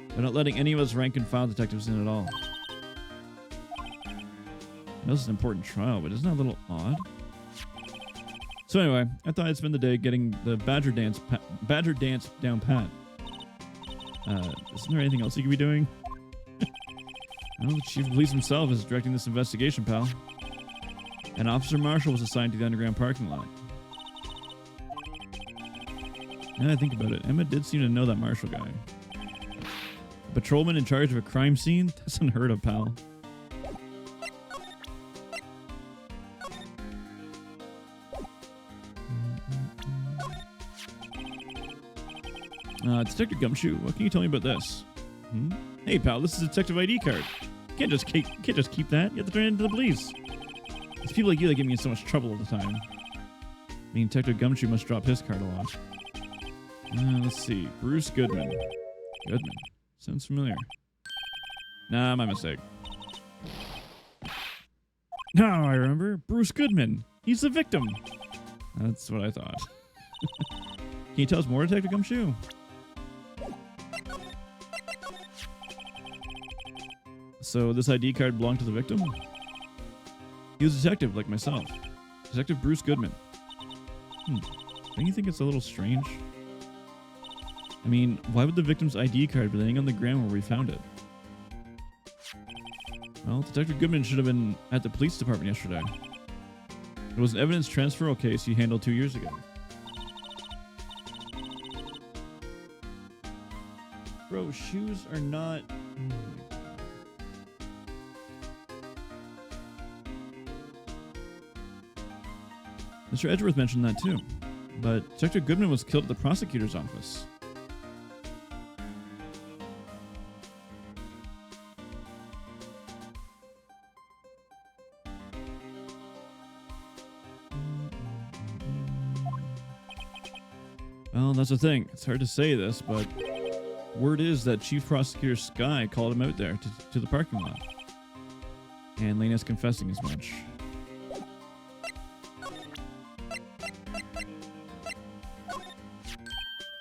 [SPEAKER 1] They're not letting any of us rank and file detectives in at all. I know this is an important trial, but isn't that a little odd? So anyway, I thought I'd spend the day getting the Badger dance down pat. Isn't there anything else you could be doing? I know the chief of police himself is directing this investigation, pal. An officer marshal was assigned to the underground parking lot. Now that I think about it, Emma did seem to know that marshal guy. A patrolman in charge of a crime scene? That's unheard of, pal. Detective Gumshoe, what can you tell me about this? Hey, pal, this is a detective ID card. You can't just keep that. You have to turn it into the police. It's people like you that get me in so much trouble all the time. I mean, Detective Gumshoe must drop his card a lot. Let's see. Bruce Goodman. Goodman. Sounds familiar. Nah, my mistake. Now I remember. Bruce Goodman. He's the victim. That's what I thought. Can you tell us more, Detective Gumshoe? So this ID card belonged to the victim? He was a detective like myself. Detective Bruce Goodman. Don't you think it's a little strange? I mean, why would the victim's ID card be laying on the ground where we found it? Well, Detective Goodman should have been at the police department yesterday. It was an evidence transferal case he handled 2 years ago. Bro, shoes are not... Mr. Edgeworth mentioned that too, but Detective Goodman was killed at the prosecutor's office. Well, that's the thing. It's hard to say this, but word is that Chief Prosecutor Sky called him out there to the parking lot. And Lena's confessing as much.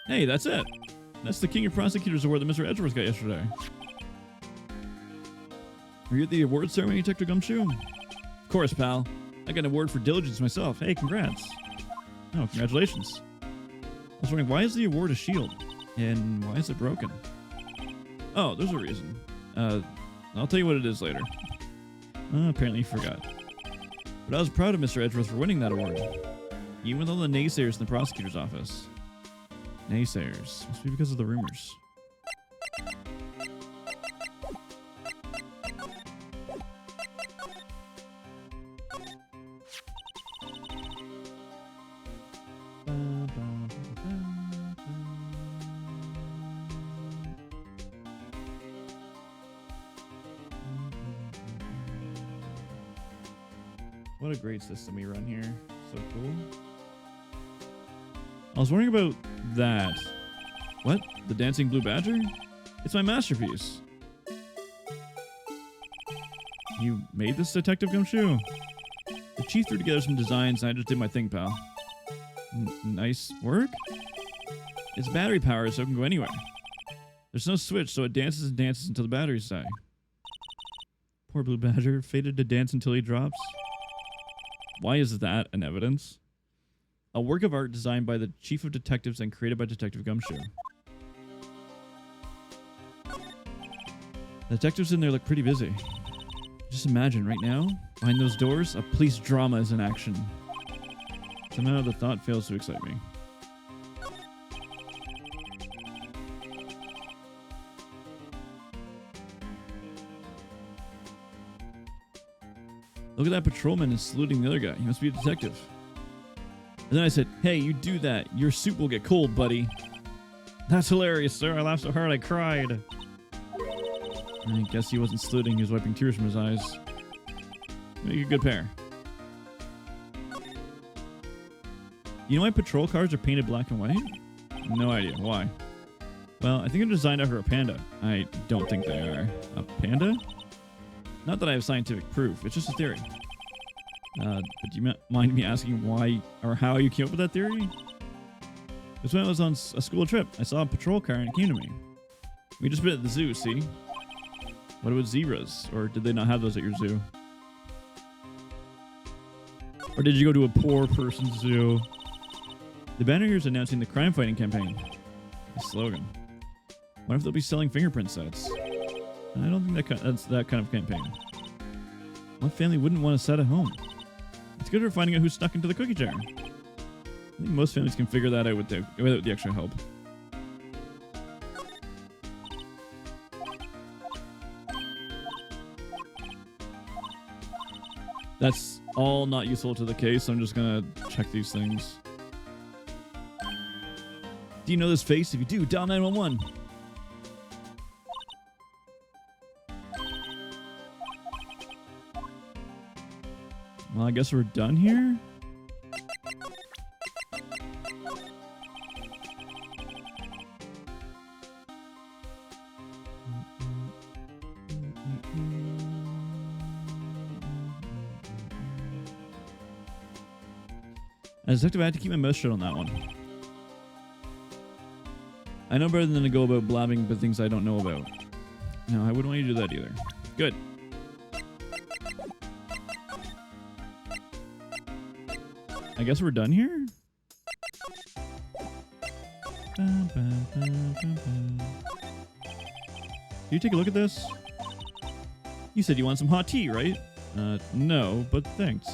[SPEAKER 1] Hey, that's it. That's the King of Prosecutors Award that Mr. Edgeworth got yesterday. Were you at the award ceremony, Detective Gumshoe? Of course, pal. I got an award for diligence myself. Hey, congrats. Oh, congratulations. I was wondering, why is the award a shield? And why is it broken? Oh, there's a reason. I'll tell you what it is later. Apparently you forgot. But I was proud of Mr. Edgeworth for winning that award. Even with all the naysayers in the prosecutor's office. Naysayers. Must be because of the rumors. What a great system we run here. So cool. I was wondering about that. What? The dancing blue badger? It's my masterpiece. You made this, Detective Gumshoe? The chief threw together some designs and I just did my thing, pal. Nice work? It's battery powered, so it can go anywhere. There's no switch, so it dances and dances until the batteries die. Poor blue badger, fated to dance until he drops. Why is that an evidence? A work of art designed by the chief of detectives and created by Detective Gumshoe. The detectives in there look pretty busy. Just imagine right now, behind those doors, a police drama is in action. Somehow the thought fails to excite me. Look at that patrolman is saluting the other guy. He must be a detective. And then I said, hey, you do that. Your soup will get cold, buddy. That's hilarious, sir. I laughed so hard I cried. I guess he wasn't saluting. He was wiping tears from his eyes. Make a good pair. You know why patrol cars are painted black and white? No idea. Why? Well, I think they're designed after a panda. I don't think they are. A panda? Not that I have scientific proof. It's just a theory. But do you mind me asking why or how you came up with that theory? Because when I was on a school trip, I saw a patrol car and it came to me. We just been at the zoo, see? What about zebras? Or did they not have those at your zoo? Or did you go to a poor person's zoo? The banner here is announcing the crime fighting campaign. The slogan. What if they'll be selling fingerprint sets? I don't think that's that kind of campaign. What family wouldn't want a set at home? It's good for finding out who's stuck into the cookie jar. I think most families can figure that out without the extra help. That's all not useful to the case. I'm just gonna check these things. Do you know this face? If you do, dial 911. Well, I guess we're done here. As a detective, I had to keep my mouth shut on that one. I know better than to go about blabbing about things I don't know about. No, I wouldn't want you to do that either. Good. I guess we're done here? You take a look at this? You said you want some hot tea, right? No, but thanks.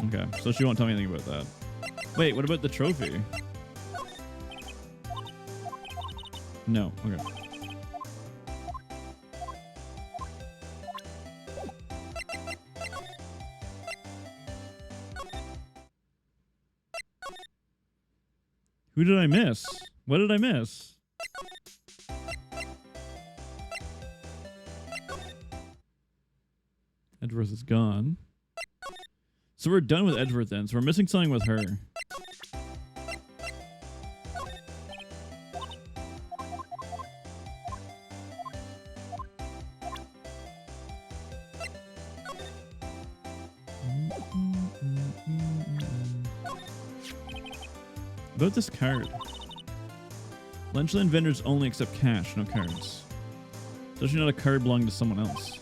[SPEAKER 1] Okay, so she won't tell me anything about that. Wait, what about the trophy? No, okay. Who did I miss? What did I miss? Edgeworth is gone. So we're done with Edgeworth then. So we're missing something with her. About this card. Lunchland vendors only accept cash, no cards. Especially not a card belonging to someone else.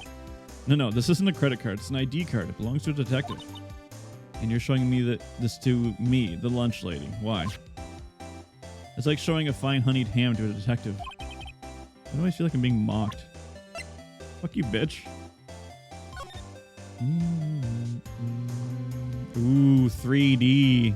[SPEAKER 1] No, this isn't a credit card. It's an ID card. It belongs to a detective. And you're showing me this to me, the lunch lady. Why? It's like showing a fine honeyed ham to a detective. Why do I feel like I'm being mocked? Fuck you, bitch. Ooh, 3D.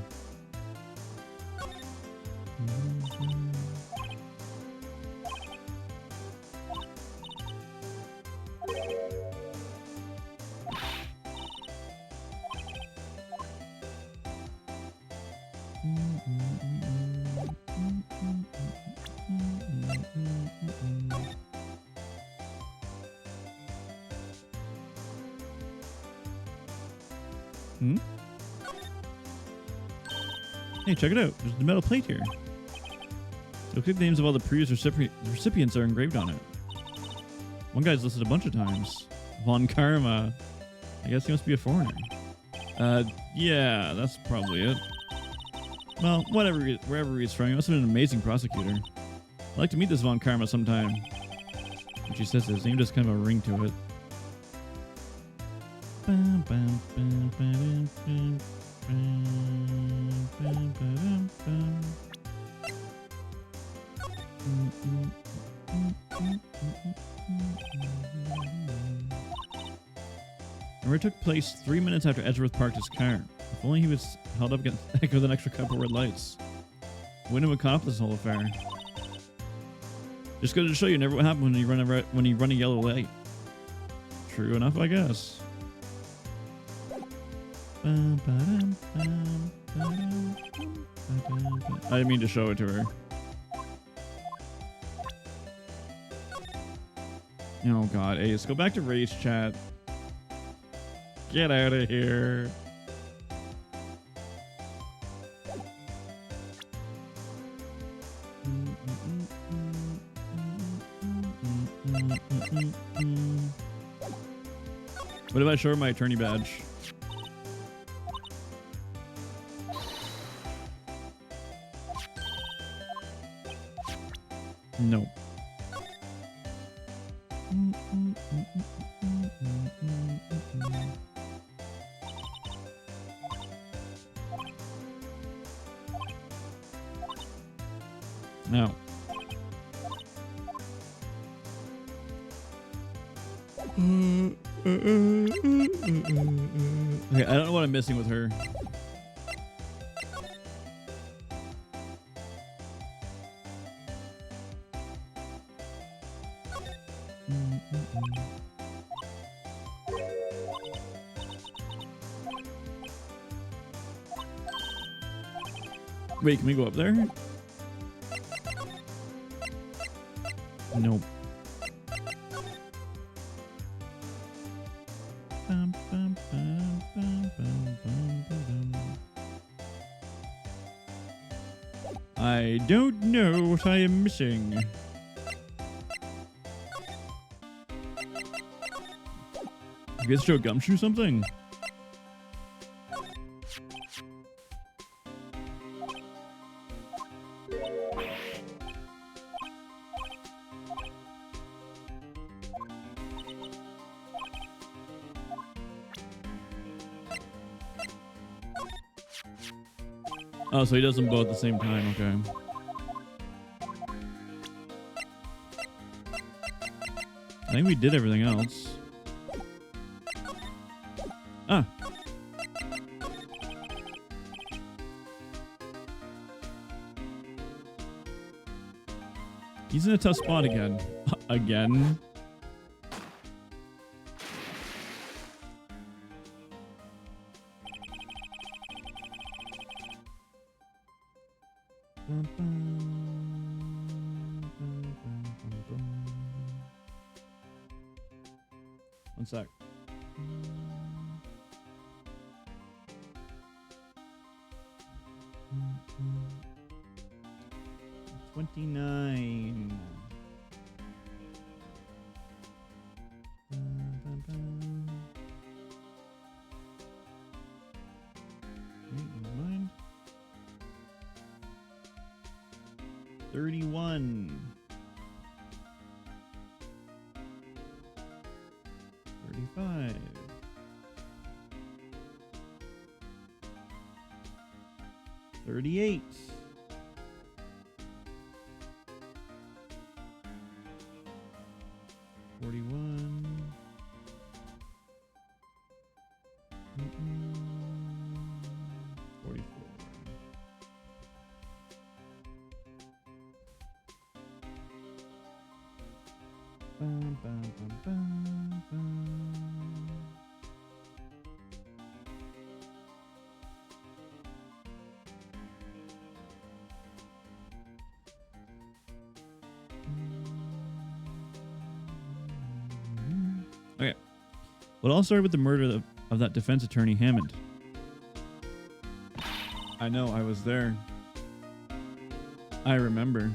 [SPEAKER 1] Hey, check it out. There's a metal plate here. It looks like the names of all the previous recipients are engraved on it. One guy's listed a bunch of times. Von Karma. I guess he must be a foreigner. Yeah, that's probably it. Well, wherever he's from, he must have been an amazing prosecutor. I'd like to meet this Von Karma sometime. And she says his name just kind of a ring to it. The murder took place 3 minutes after Edgeworth parked his car. If only he was held up against the heck with an extra couple red lights. Wouldn't have accomplished this whole affair. Just goes to show you never what happened when you run a yellow light. True enough, I guess. I didn't mean to show it to her. Oh god, Ace, go back to race chat. Get out of here. What if I show her my attorney badge? No. No. Okay, I don't know what I'm missing with her. Wait, can we go up there? Nope. I don't know what I am missing. You guys show Gumshoe something? Oh, so he does them both at the same time, okay. I think we did everything else. Ah. He's in a tough spot again. Again? One sec. $29. Never mind. 31. 35. 38. Okay. Well, it all started with the murder of that defense attorney, Hammond. I know, I was there. I remember.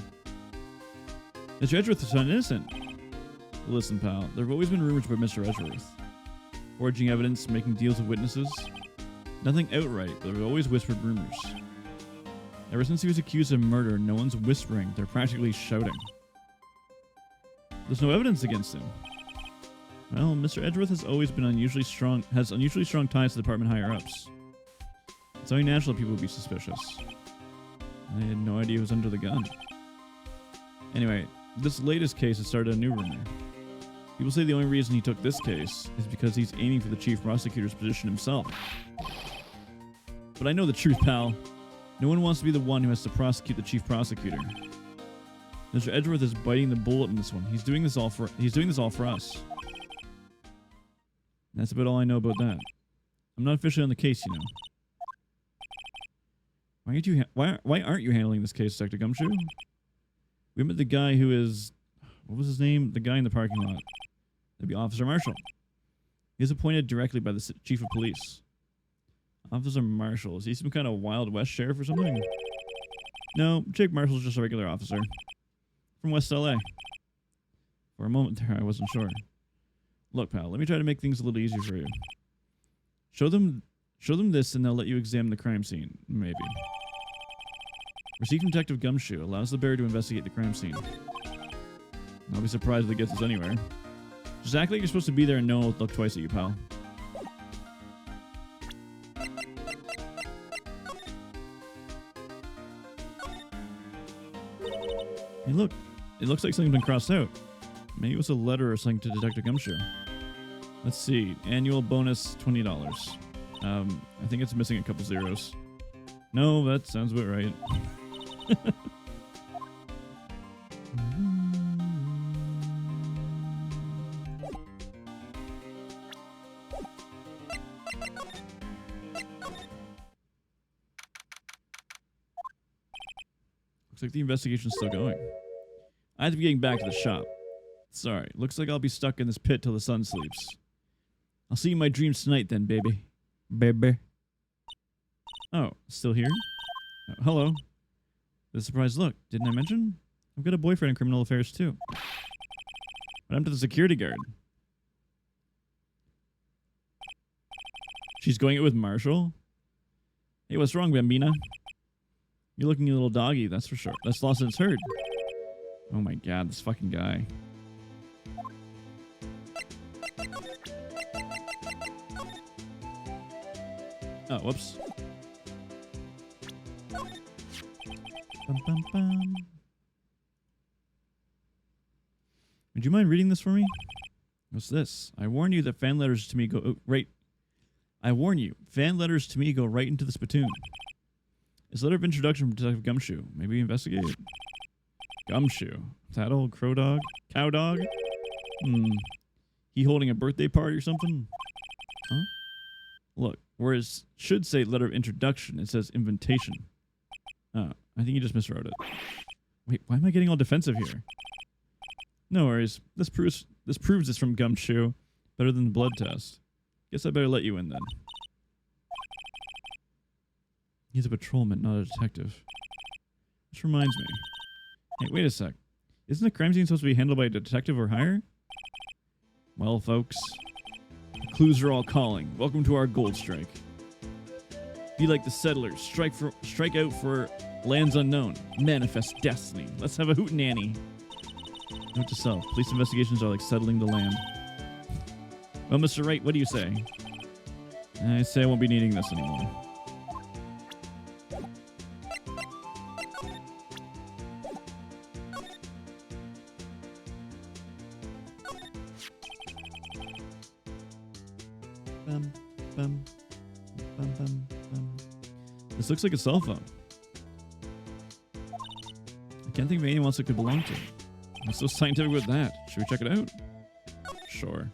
[SPEAKER 1] Mr. Edgeworth is found innocent. Listen, pal, there have always been rumors about Mr. Edgeworth. Forging evidence, making deals with witnesses. Nothing outright, but there are always whispered rumors. Ever since he was accused of murder, no one's whispering, they're practically shouting. There's no evidence against him. Well, Mr. Edgeworth has always been unusually strong ties to department higher-ups. It's only natural that people would be suspicious. I had no idea he was under the gun. Anyway, this latest case has started a new rumor. People say the only reason he took this case is because he's aiming for the chief prosecutor's position himself. But I know the truth, pal. No one wants to be the one who has to prosecute the chief prosecutor. Mr. Edgeworth is biting the bullet in this one. He's doing this all for us. That's about all I know about that. I'm not officially on the case, you know. Why aren't you handling this case, Detective Gumshoe? We met the guy who is... What was his name? The guy in the parking lot. That'd be Officer Marshall. He is appointed directly by the chief of police. Officer Marshall. Is he some kind of Wild West sheriff or something? No, Jake Marshall's just a regular officer. From West LA. For a moment there, I wasn't sure. Look, pal, let me try to make things a little easier for you. Show them this and they'll let you examine the crime scene. Maybe. Receive from Detective Gumshoe allows the bearer to investigate the crime scene. I'll be surprised if it gets us anywhere. Just act like you're supposed to be there and no one will look twice at you, pal. Hey, look. It looks like something's been crossed out. Maybe it was a letter or something to Detective Gumshoe. Let's see. Annual bonus, $20. I think it's missing a couple zeros. No, that sounds about right. Looks like the investigation's still going. I have to be getting back to the shop. Sorry, looks like I'll be stuck in this pit till the sun sleeps. I'll see you in my dreams tonight then, baby. Baby. Oh, still here? Oh, hello. The surprise look. Didn't I mention? I've got a boyfriend in criminal affairs too. What happened to the security guard? She's going it with Marshall? Hey, what's wrong, Bambina? You're looking a little doggy, that's for sure. That's lost its herd. Oh my god, this fucking guy. Oh, whoops. Bum, bum, bum. Would you mind reading this for me? What's this? I warn you that fan letters to me go... Oh, right. I warn you, fan letters to me go right into the spittoon. It's a letter of introduction from Detective Gumshoe. Maybe investigate it. Gumshoe. Is that old crow dog? Cow dog? He holding a birthday party or something? Huh? Look, whereas should say letter of introduction, it says invitation. Oh, I think you just miswrote it. Wait, why am I getting all defensive here? No worries. This proves it's from Gumshoe. Better than the blood test. Guess I better let you in then. He's a patrolman, not a detective. Which reminds me. Hey, wait a sec. Isn't the crime scene supposed to be handled by a detective or higher? Well, folks, the clues are all calling. Welcome to our gold strike. Be like the settlers. Strike out for lands unknown. Manifest destiny. Let's have a hootenanny. Note to self. Police investigations are like settling the land. Well, Mr. Wright, what do you say? I say I won't be needing this anymore. Bum, bum, bum, bum, bum. This looks like a cell phone. I can't think of anyone else it could belong to. What's so scientific with that? Should we check it out? Sure.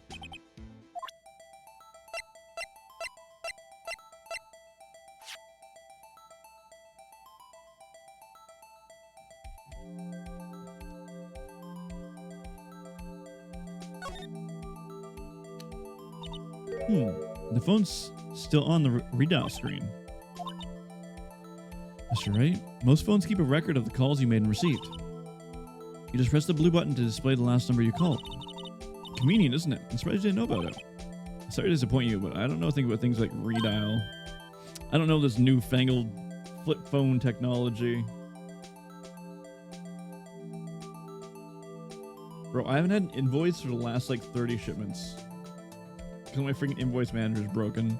[SPEAKER 1] The phone's still on the redial screen. Mr. Wright, most phones keep a record of the calls you made and received. You just press the blue button to display the last number you called. Convenient, isn't it? I'm surprised you didn't know about it. Sorry to disappoint you, but I don't know anything about things like redial. I don't know this newfangled flip phone technology. Bro, I haven't had an invoice for the last like 30 shipments. Because my freaking invoice manager is broken.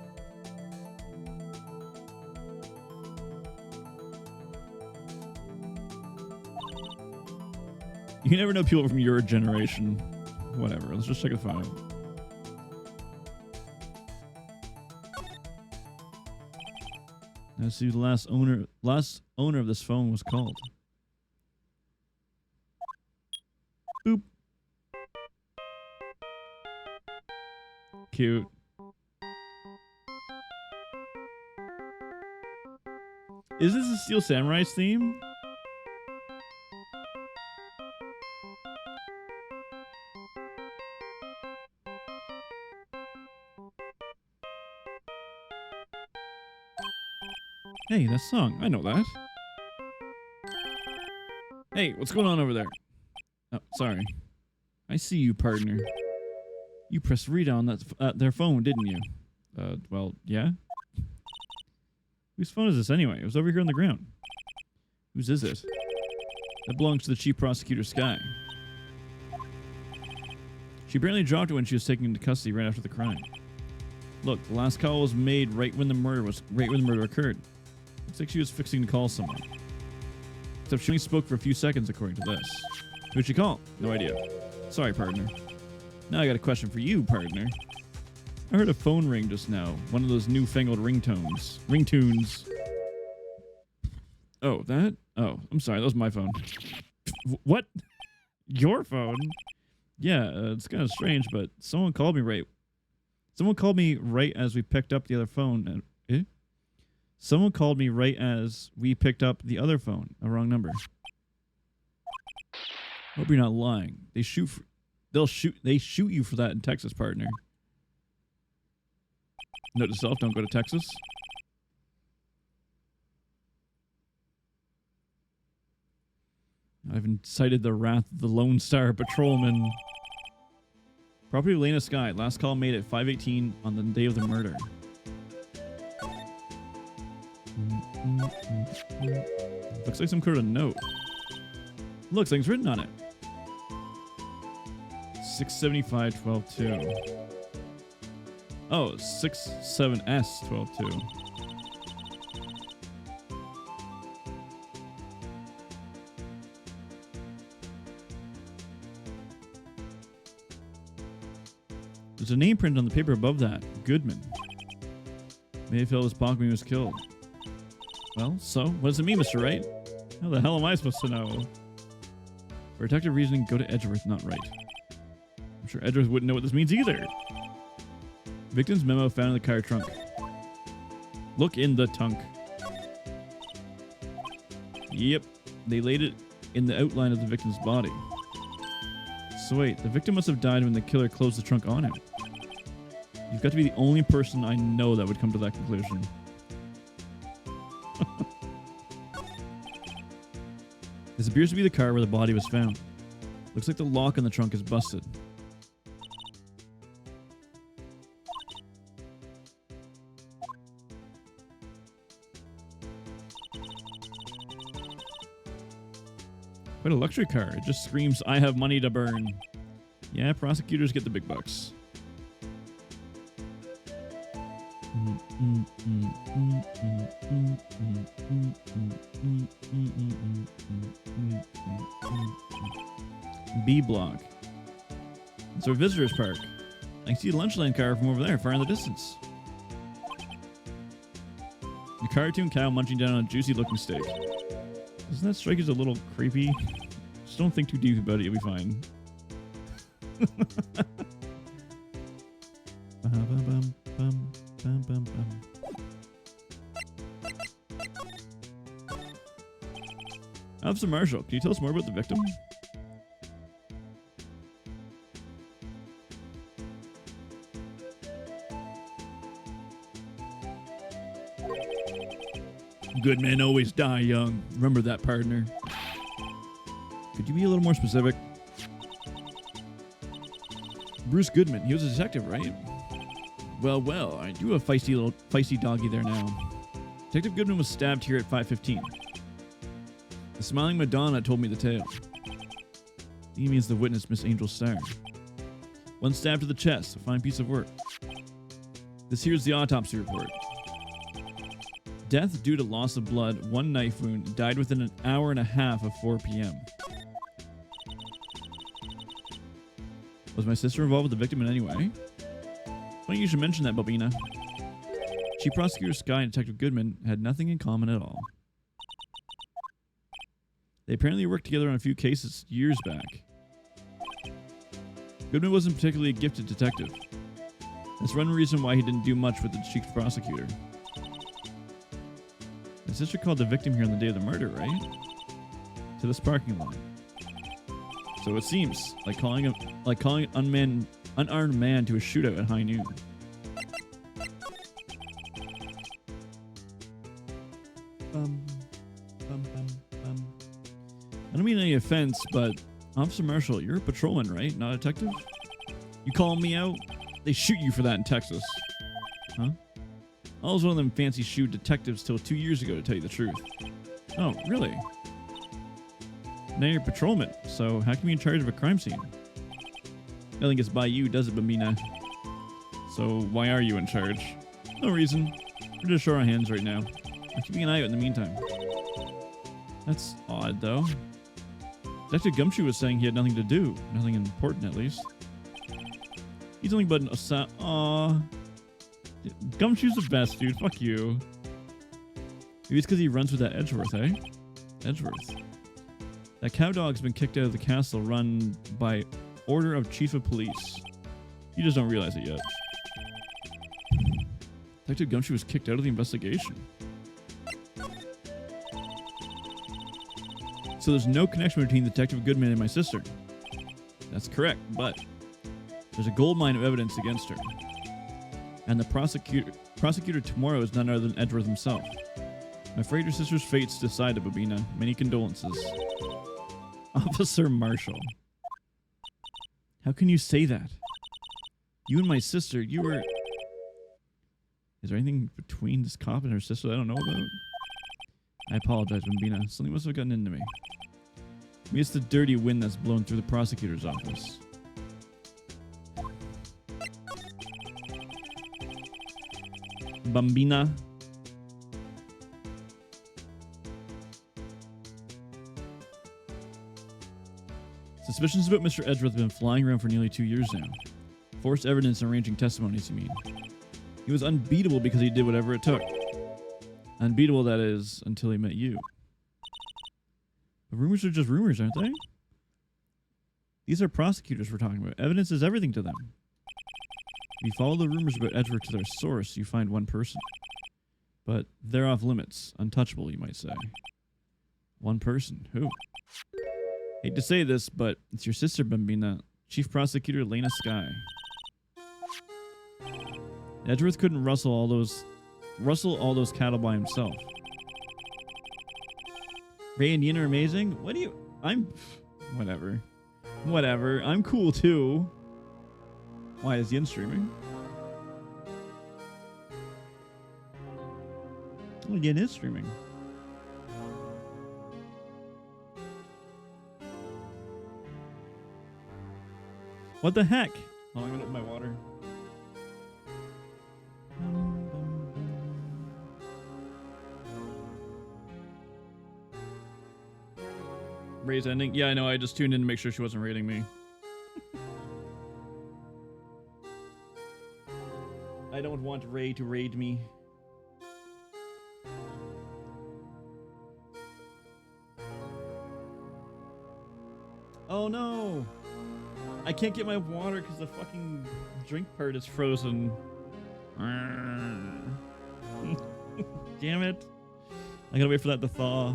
[SPEAKER 1] You never know people from your generation. Whatever, let's just check the file. Let's see who the last owner of this phone was called. Boop. Cute. Is this a Steel Samurai's theme? Hey, that song. I know that. Hey, what's going on over there? Oh, sorry. I see you, partner. You pressed read on that their phone, didn't you? Well, yeah. Whose phone is this anyway? It was over here on the ground. Whose is it? That belongs to the chief prosecutor, Sky. She apparently dropped it when she was taken into custody right after the crime. Look, the last call was made right when the murder occurred. Looks like she was fixing to call someone. Except she only spoke for a few seconds, according to this. Who'd she call? No idea. Sorry, partner. Now I got a question for you, partner. I heard a phone ring just now. One of those newfangled ringtunes. Oh, that? Oh, I'm sorry. That was my phone. What? Your phone? Yeah, it's kind of strange, but someone called me right. Someone called me right as we picked up the other phone. Someone called me right as we picked up the other phone. A wrong number. Hope you're not lying. They shoot you for that in Texas, partner. Note to self, don't go to Texas. I've incited the wrath of the Lone Star Patrolman. Property of Lena Sky. Last call made at 5:18 on the day of the murder. Looks like some kind of note. Look, something's written on it. 675-12-2. Oh, 67S-12-2. There's a name printed on the paper above that. Goodman. Mayfield was Bonk when he was killed. Well, so, what does it mean, Mr. Wright? How the hell am I supposed to know? For detective reasoning, go to Edgeworth, not Wright. I'm sure Edgeworth wouldn't know what this means either. Victim's memo found in the car trunk. Look in the trunk. Yep, they laid it in the outline of the victim's body. So wait, the victim must have died when the killer closed the trunk on him. You've got to be the only person I know that would come to that conclusion. This appears to be the car where the body was found. Looks like the lock on the trunk is busted. Quite a luxury car. It just screams, I have money to burn. Yeah, prosecutors get the big bucks. B block. It's our visitor's park. I can see the lunch line car from over there, far in the distance. cartoon cow munching down on a juicy looking steak. Doesn't that strike you as a little creepy? Just don't think too deep about it, you'll be fine. Officer Marshall, can you tell us more about the victim? Good men always die young. Remember that, partner. Could you be a little more specific? Bruce Goodman. He was a detective, right? Well, I do have a feisty doggy there now. Detective Goodman was stabbed here at 5:15. The smiling Madonna told me the tale. He means the witness, Miss Angel Starr. One stab to the chest. A fine piece of work. This here's the autopsy report. Death due to loss of blood, one knife wound, died within an hour and a half of 4 p.m. Was my sister involved with the victim in any way? Funny you should mention that, Bobina. Chief Prosecutor Sky and Detective Goodman had nothing in common at all. They apparently worked together on a few cases years back. Goodman wasn't particularly a gifted detective. That's one reason why he didn't do much with the chief prosecutor. My sister called the victim here on the day of the murder, right? To this parking lot. So it seems like calling an unarmed man to a shootout at high noon. I don't mean any offense, but Officer Marshall, you're a patrolman, right? Not a detective? You call me out? They shoot you for that in Texas. Huh? I was one of them fancy shoe detectives till 2 years ago, to tell you the truth. Oh, really? Now you're a patrolman, so how come you're in charge of a crime scene? Nothing gets by you, does it, Bambina? So why are you in charge? No reason. We're just short on hands right now. I'm keeping an eye out in the meantime. That's odd, though. Detective Gumshoe was saying he had nothing to do. Nothing important, at least. He's only but an Aww. Gumshoe's the best, dude. Fuck you. Maybe it's because he runs with that Edgeworth, eh? Edgeworth. That cow dog's been kicked out of the castle run by order of Chief of Police. You just don't realize it yet. Detective Gumshoe was kicked out of the investigation. So there's no connection between Detective Goodman and my sister. That's correct, but there's a goldmine of evidence against her. And the prosecutor tomorrow is none other than Edgeworth himself. I'm afraid your sister's fate's decided, Babina. Many condolences. Officer Marshall. How can you say that? You and my sister, you were... Is there anything between this cop and her sister that I don't know about? I apologize, Bambina. Something must have gotten into me. Maybe it's the dirty wind that's blown through the prosecutor's office. Bambina. Suspicions about Mr. Edgeworth have been flying around for nearly 2 years now. Forced evidence and arranging testimonies, you mean. He was unbeatable because he did whatever it took. Unbeatable, that is, until he met you. But rumors are just rumors, aren't they? These are prosecutors we're talking about. Evidence is everything to them. If you follow the rumors about Edgeworth to their source, you find one person. But they're off limits. Untouchable, you might say. One person. Who? Hate to say this, but it's your sister, Bambina. Chief Prosecutor Lena Sky. Edgeworth couldn't rustle all those cattle by himself. Ray and Yin are amazing? What do you... Whatever. Whatever. I'm cool too. Why, is Yin streaming? Well, Yin is streaming. What the heck? Oh, I'm gonna open my water. Ray's ending? Yeah, I know. I just tuned in to make sure she wasn't raiding me. I don't want Ray to raid me. Oh no! I can't get my water because the fucking drink part is frozen. Damn it. I gotta wait for that to thaw.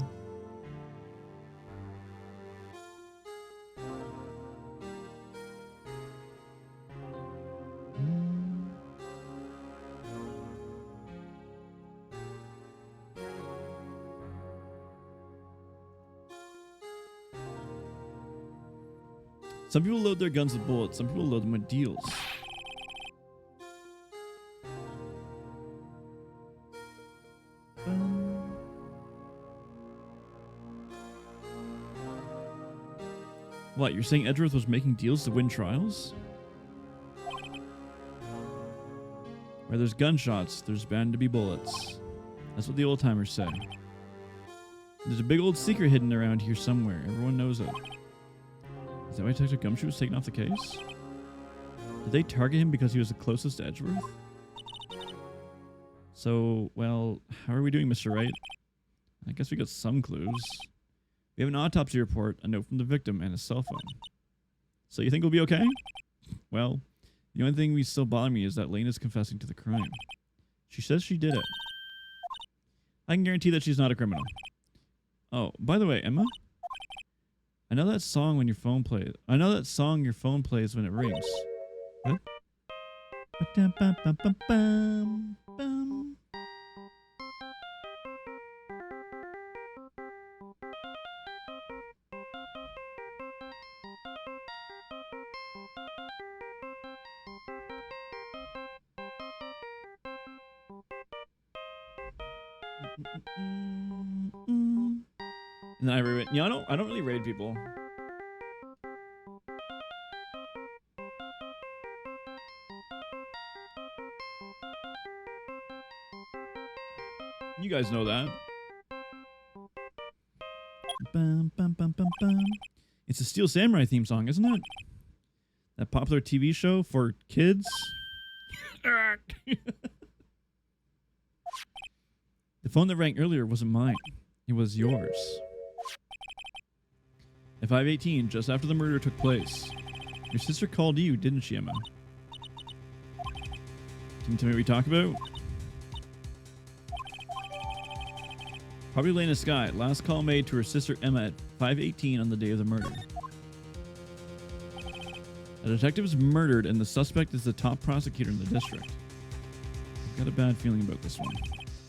[SPEAKER 1] Some people load their guns with bullets, some people load them with deals. What, you're saying Edgeworth was making deals to win trials? Where there's gunshots, there's bound to be bullets. That's what the old timers say. There's a big old secret hidden around here somewhere. Everyone knows it. Is that why Detective Gumshoe was taken off the case? Did they target him because he was the closest to Edgeworth? So, well, how are we doing, Mr. Wright? I guess we got some clues. We have an autopsy report, a note from the victim, and a cell phone. So you think we'll be okay? Well, the only thing still bothering me is that Lane is confessing to the crime. She says she did it. I can guarantee that she's not a criminal. Oh, by the way, Emma? I know that song when your phone plays. I know that song your phone plays when it rings. What? And then I raid. Yeah, I don't really raid people. You guys know that. Bum, bum, bum, bum, bum. It's a Steel Samurai theme song, isn't it? That popular TV show for kids. The phone that rang earlier wasn't mine. It was yours. At 5:18, just after the murder took place, your sister called you, didn't she, Emma? Can you tell me what we talked about? Probably Lena Sky. Last call made to her sister Emma at 5:18 on the day of the murder. A detective is murdered and the suspect is the top prosecutor in the district. I've got a bad feeling about this one.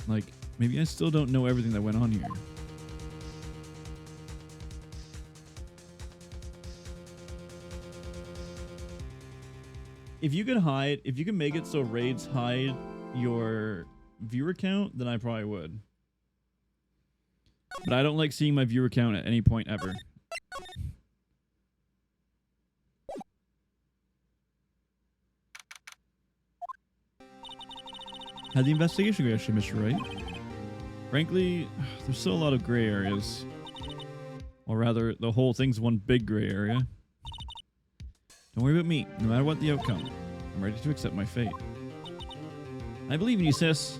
[SPEAKER 1] Like, maybe I still don't know everything that went on here. If you can make it so raids hide your viewer count, then I probably would. But I don't like seeing my viewer count at any point ever. How'd the investigation go, actually, Mr. Wright? Frankly, there's still a lot of gray areas. Or rather, the whole thing's one big gray area. Don't worry about me. No matter what the outcome, I'm ready to accept my fate. I believe in you, sis.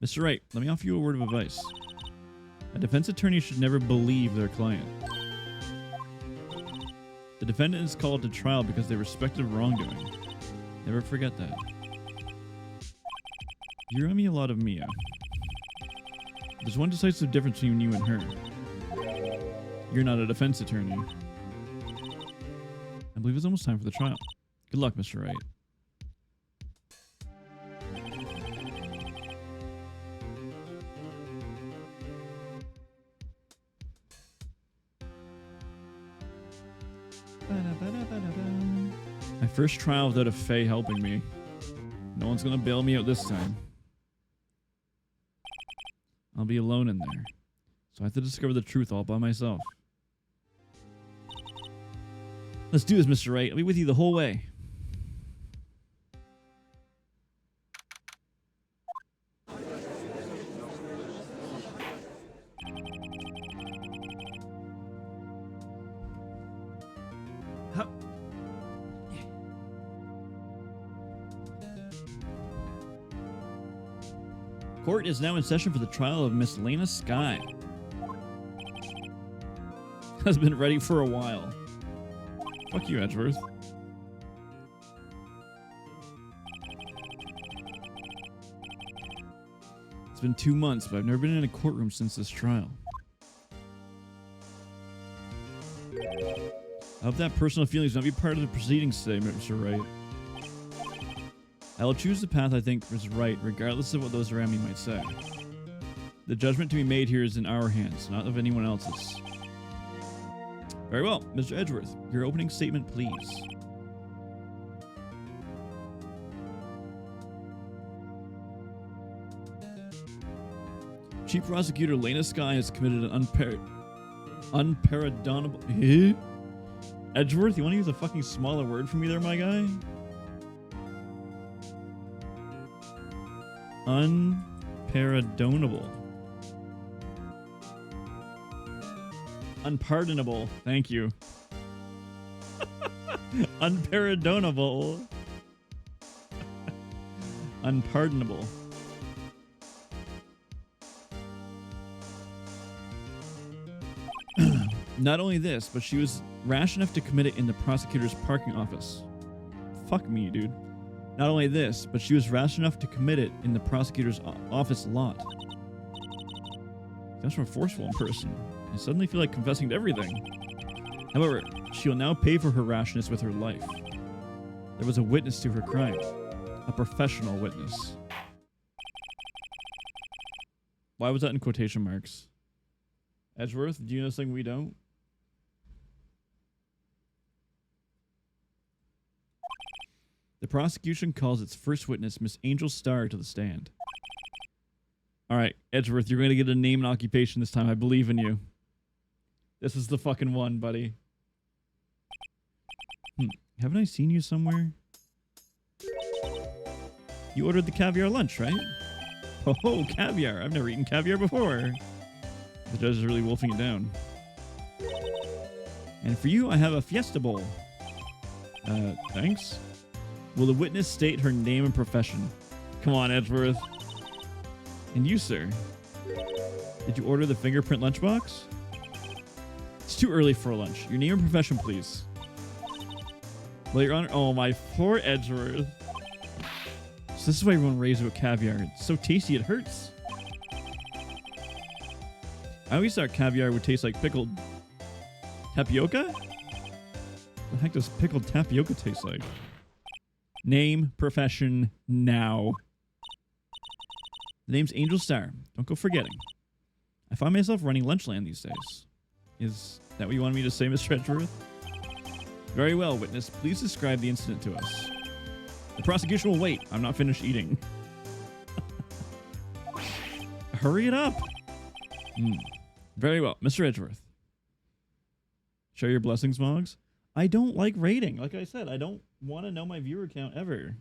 [SPEAKER 1] Mr. Wright, let me offer you a word of advice. A defense attorney should never believe their client. The defendant is called to trial because they respected wrongdoing. Never forget that. You remind me a lot of Mia. There's one decisive difference between you and her. You're not a defense attorney. I believe it's almost time for the trial. Good luck, Mr. Wright. My first trial without a Fae helping me. No one's gonna bail me out this time. I'll be alone in there. So I have to discover the truth all by myself. Let's do this, Mr. Wright. I'll be with you the whole way. How? Court is now in session for the trial of Miss Lena Sky. Has been ready for a while. Fuck you, Edgeworth. It's been 2 months, but I've never been in a courtroom since this trial. I hope that personal feelings not be part of the proceedings today, Mr. Wright. I will choose the path I think is right, regardless of what those around me might say. The judgment to be made here is in our hands, not of anyone else's. Very well, Mr. Edgeworth, your opening statement, please. Chief Prosecutor Lena Skye has committed an unpardonable... Edgeworth, you want to use a fucking smaller word for me there, my guy? Unpardonable. Unpardonable. Thank you. Unpardonable. Unpardonable. Not only this, but she was rash enough to commit it in the prosecutor's parking office. Fuck me, dude. Not only this, but she was rash enough to commit it in the prosecutor's office lot. That's from a forceful in person. I suddenly feel like confessing to everything. However, she will now pay for her rashness with her life. There was a witness to her crime. A professional witness. Why was that in quotation marks? Edgeworth, do you know something we don't? The prosecution calls its first witness, Miss Angel Starr, to the stand. All right, Edgeworth, you're going to get a name and occupation this time. I believe in you. This is the fucking one, buddy. Haven't I seen you somewhere? You ordered the caviar lunch, right? Oh, caviar. I've never eaten caviar before. The judge is really wolfing it down. And for you, I have a fiesta bowl. Thanks. Will the witness state her name and profession? Come on, Edgeworth. And you, sir? Did you order the fingerprint lunchbox? It's too early for a lunch. Your name and profession, please. Well, Your Honor... Oh, my poor Edgeworth. So this is why everyone raised with caviar. It's so tasty, it hurts. I always thought caviar would taste like pickled... tapioca? What the heck does pickled tapioca taste like? Name, profession, now. The name's Angel Starr. Don't go forgetting. I find myself running Lunchland these days. Is that what you wanted me to say, Mr. Edgeworth? Very well, witness. Please describe the incident to us. The prosecution will wait. I'm not finished eating. Hurry it up. Very well. Mr. Edgeworth. Share your blessings, Moggs. I don't like rating. Like I said, I don't want to know my viewer count ever.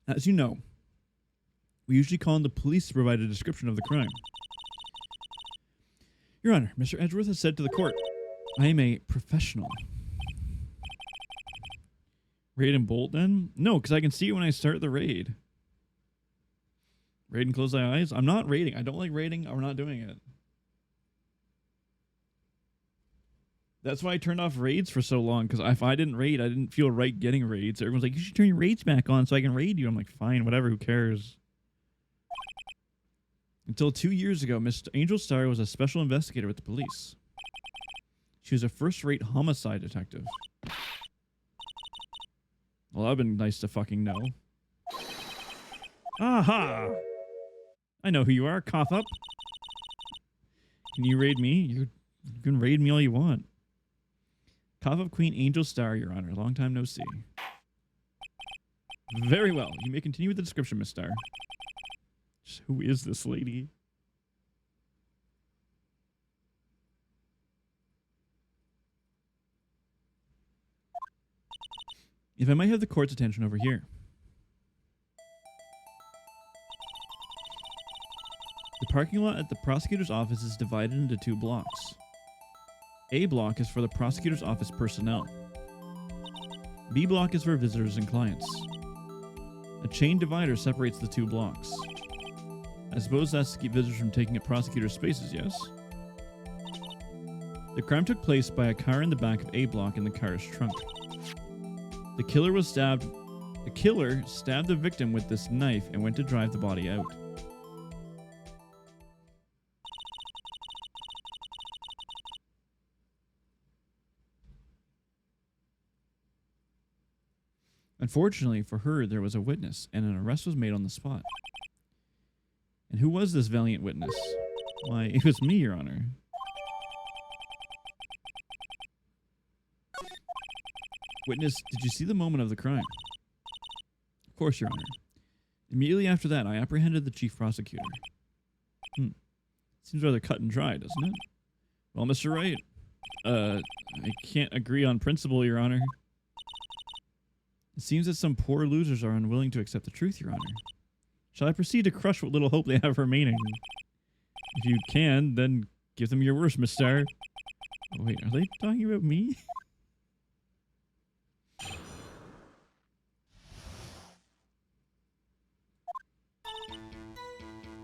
[SPEAKER 1] As you know, we usually call on the police to provide a description of the crime. Your Honor, Mr. Edgeworth has said to the court, I am a professional. Raid and bolt then? No, because I can see it when I start the raid. Raid and close my eyes? I'm not raiding. I don't like raiding. We're not doing it. That's why I turned off raids for so long, because if I didn't raid, I didn't feel right getting raids. Everyone's like, you should turn your raids back on so I can raid you. I'm like, fine, whatever, who cares? Until 2 years ago, Miss Angel Starr was a special investigator with the police. She was a first-rate homicide detective. Well, that would have been nice to fucking know. Aha! I know who you are. Cough up. Can you raid me? You can raid me all you want. Cough up Queen Angel Starr, Your Honor. Long time no see. Very well. You may continue with the description, Miss Starr. Who is this lady? If I might have the court's attention over here. The parking lot at the prosecutor's office is divided into 2 blocks. A block is for the prosecutor's office personnel. B block is for visitors and clients. A chain divider separates the two blocks. I suppose that's to keep visitors from taking up prosecutor's spaces, yes? The crime took place by a car in the back of A block in the car's trunk. The killer stabbed the victim with this knife and went to drive the body out. Unfortunately for her, there was a witness, and an arrest was made on the spot. And who was this valiant witness? Why, it was me, Your Honor. Witness, did you see the moment of the crime? Of course, Your Honor. Immediately after that, I apprehended the chief prosecutor. Seems rather cut and dry, doesn't it? Well, Mr. Wright, I can't agree on principle, Your Honor. It seems that some poor losers are unwilling to accept the truth, Your Honor. Shall I proceed to crush what little hope they have remaining? If you can, then give them your worst, mister. Oh, wait, are they talking about me?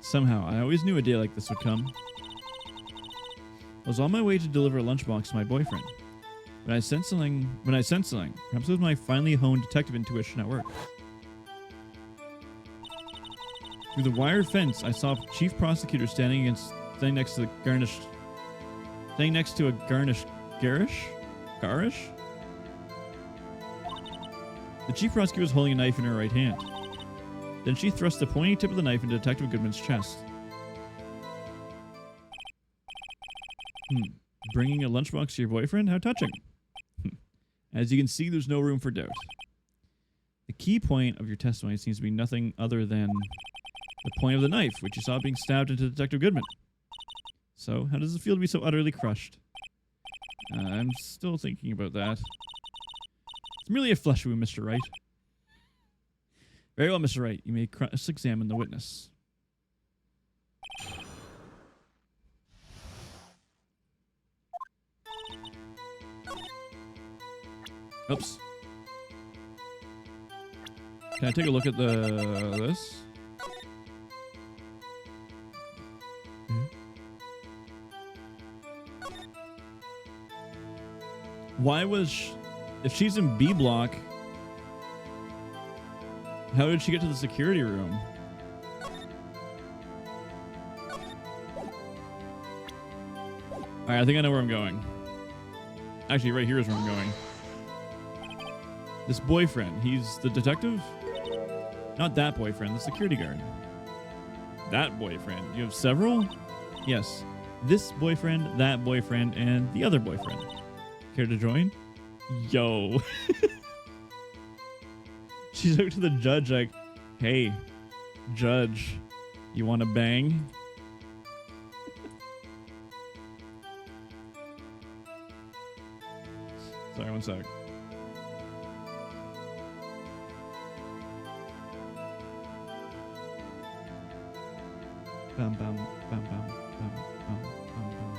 [SPEAKER 1] Somehow, I always knew a day like this would come. I was on my way to deliver a lunchbox to my boyfriend. When I sensed something, perhaps it was my finely honed detective intuition at work. Through the wire fence, I saw chief prosecutor standing next to a garnish. Garish? The chief prosecutor was holding a knife in her right hand. Then she thrust the pointy tip of the knife into Detective Goodman's chest. Bringing a lunchbox to your boyfriend? How touching. As you can see, there's no room for doubt. The key point of your testimony seems to be nothing other than the point of the knife, which you saw being stabbed into Detective Goodman. So, how does it feel to be so utterly crushed? I'm still thinking about that. It's merely a flesh wound, Mr. Wright. Very well, Mr. Wright. You may cross-examine the witness. Oops. Can I take a look at this? Why was if she's in B block, how did she get to the security room? Alright, I think I know where I'm going. Actually, right here is where I'm going. This boyfriend, he's the detective? Not that boyfriend, the security guard. That boyfriend. You have several? Yes. This boyfriend, that boyfriend, and the other boyfriend. Care to join? Yo. She's out to the judge like, hey, judge, you want to bang? Sorry, one sec. Bam, bam, bam, bam, bam, bam, bam, bam, bam.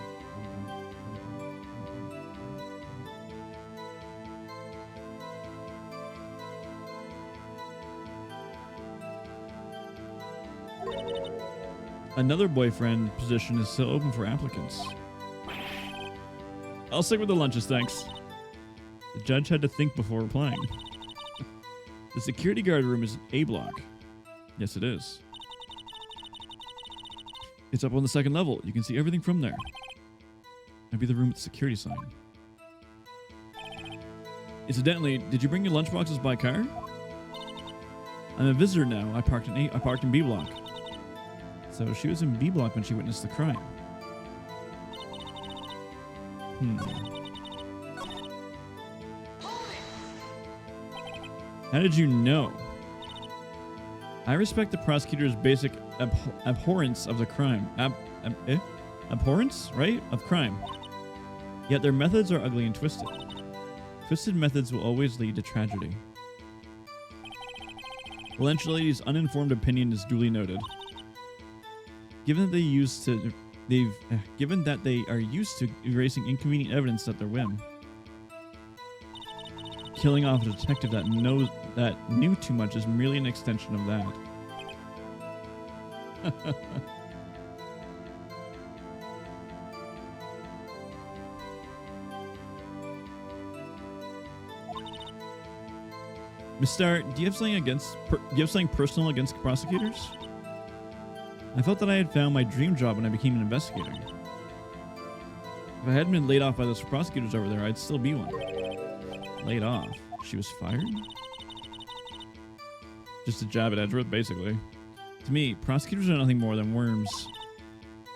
[SPEAKER 1] Another boyfriend position is still open for applicants. I'll stick with the lunches, thanks. The judge had to think before replying. The security guard room is A block. Yes, it is. It's up on the second level. You can see everything from there. Might be the room with the security sign. Incidentally, did you bring your lunchboxes by car? I'm a visitor now. I parked in B block. So she was in B block when she witnessed the crime. How did you know? I respect the prosecutor's basic abhorrence of the crime. Abhorrence, right? Of crime. Yet their methods are ugly and twisted. Twisted methods will always lead to tragedy. The lunch lady's uninformed opinion is duly noted. Given that they used to They've given that they are used to erasing inconvenient evidence at their whim. Killing off a detective that knew too much is merely an extension of that. Miss Star, do you have something personal against prosecutors? I felt that I had found my dream job when I became an investigator. If I hadn't been laid off by those prosecutors over there, I'd still be one. Laid off? She was fired? Just a jab at Edgeworth, basically. To me, prosecutors are nothing more than worms.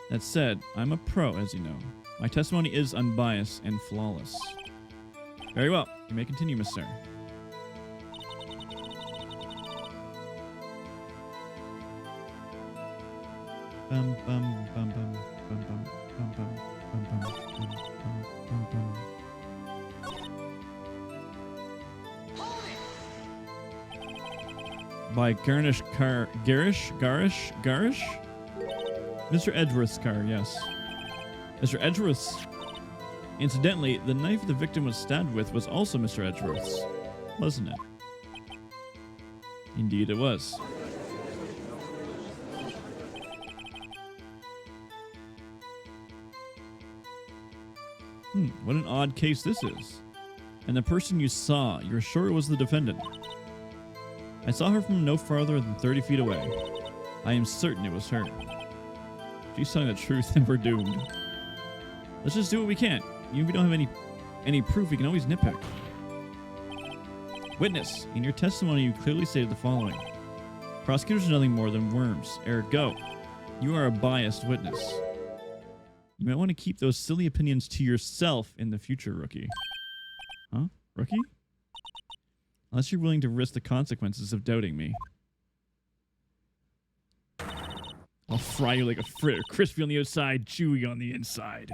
[SPEAKER 1] That said, I'm a pro, as you know. My testimony is unbiased and flawless. Very well. You may continue, Miss Sir. Bum bum bum bum bum bum bum bum bum bum bum bum bum. By Garish? Mr. Edgeworth's car, yes. Mr. Edgeworth's. Incidentally, the knife the victim was stabbed with was also Mr. Edgeworth's, wasn't it? Indeed it was. What an odd case this is. And the person you saw, you're sure it was the defendant? I saw her from no farther than 30 feet away. I am certain it was her. If she's telling the truth, then we're doomed. Let's just do what we can. Even if we don't have any proof, we can always nitpick. Witness, in your testimony you clearly stated the following. Prosecutors are nothing more than worms. Ergo, you are a biased witness. You might want to keep those silly opinions to yourself in the future, rookie. Huh? Rookie? Unless you're willing to risk the consequences of doubting me. I'll fry you like a fritter, crispy on the outside, chewy on the inside.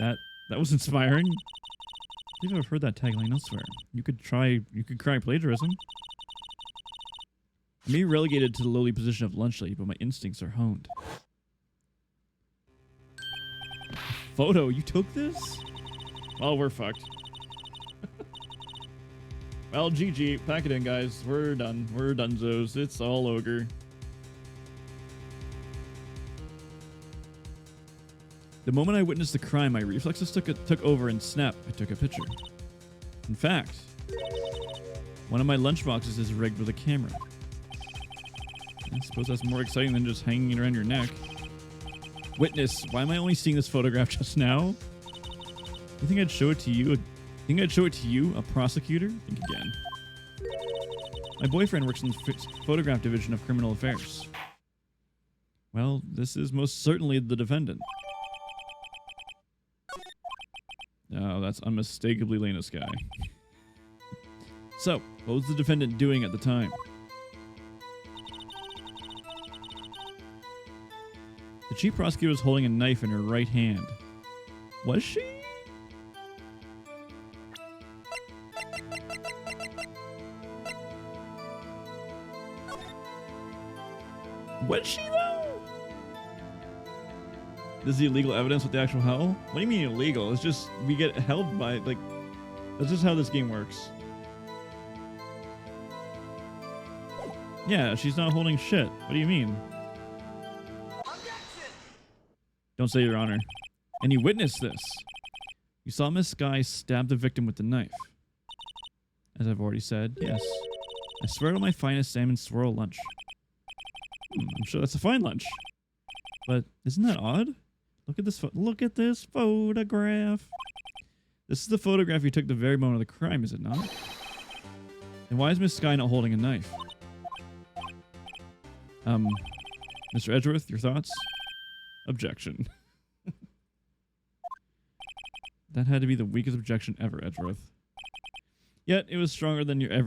[SPEAKER 1] That was inspiring. I think I've heard that tagline elsewhere. You could cry plagiarism. I may be relegated to the lowly position of lunch lady, but my instincts are honed. Photo, you took this? Well, we're fucked. Well, GG. Pack it in, guys. We're done. We're dunzos. It's all ogre. The moment I witnessed the crime, my reflexes took over and snap, I took a picture. In fact, one of my lunchboxes is rigged with a camera. I suppose that's more exciting than just hanging it around your neck. Witness, why am I only seeing this photograph just now? You think I'd show it to you? A prosecutor? Think again. My boyfriend works in the photograph division of criminal affairs. Well, this is most certainly the defendant. Oh, that's unmistakably Lena Sky. So, what was the defendant doing at the time? The chief prosecutor was holding a knife in her right hand. Was she? Was she though? This is the illegal evidence with the actual hell? What do you mean illegal? It's just we get held by like that's just how this game works. Yeah, she's not holding shit. What do you mean? Don't say, Your Honor. And you witnessed this. You saw Miss Sky stab the victim with the knife. As I've already said, yes. I swear on my finest salmon swirl lunch. I'm sure that's a fine lunch. But isn't that odd? Look at this photograph. This is the photograph you took the very moment of the crime, is it not? And why is Miss Sky not holding a knife? Mr. Edgeworth, your thoughts? Objection. That had to be the weakest objection ever, Edgeworth. Yet it was stronger than your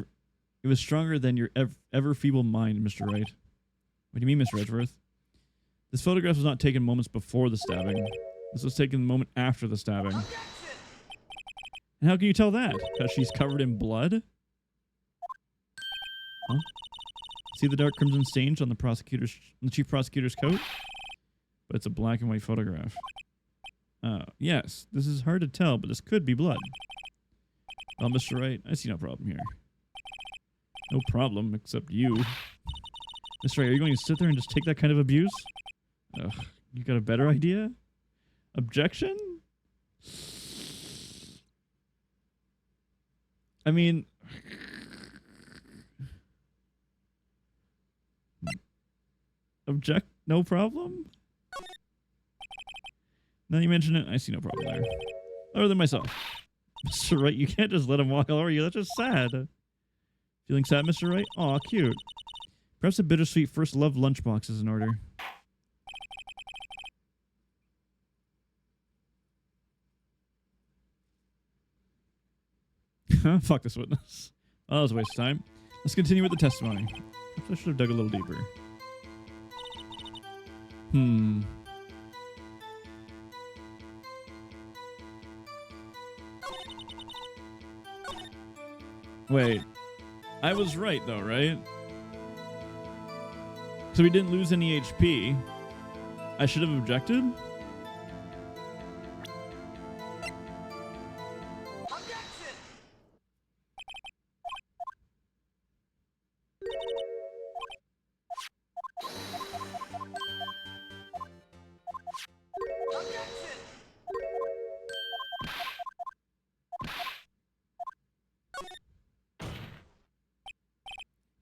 [SPEAKER 1] ever feeble mind, Mr. Wright. What do you mean, Mr. Edgeworth? This photograph was not taken moments before the stabbing. This was taken the moment after the stabbing. And how can you tell that? Because she's covered in blood? Huh? See the dark crimson stains on the chief prosecutor's coat? but it's a black and white photograph. Yes, this is hard to tell, but this could be blood. Well, Mr. Wright, I see no problem here. No problem, except you. Mr. Wright, are you going to sit there and just take that kind of abuse? Ugh, you got a better idea? Objection? I mean... Object? No problem? Now you mention it, I see no problem there. Other than myself. Mr. Wright, you can't just let him walk all over you. That's just sad. Feeling sad, Mr. Wright? Aw, cute. Perhaps a bittersweet first love lunchbox is in order. Fuck this witness. Oh, that was a waste of time. Let's continue with the testimony. I should have dug a little deeper. Wait. I was right, though, right? So we didn't lose any HP. I should have objected?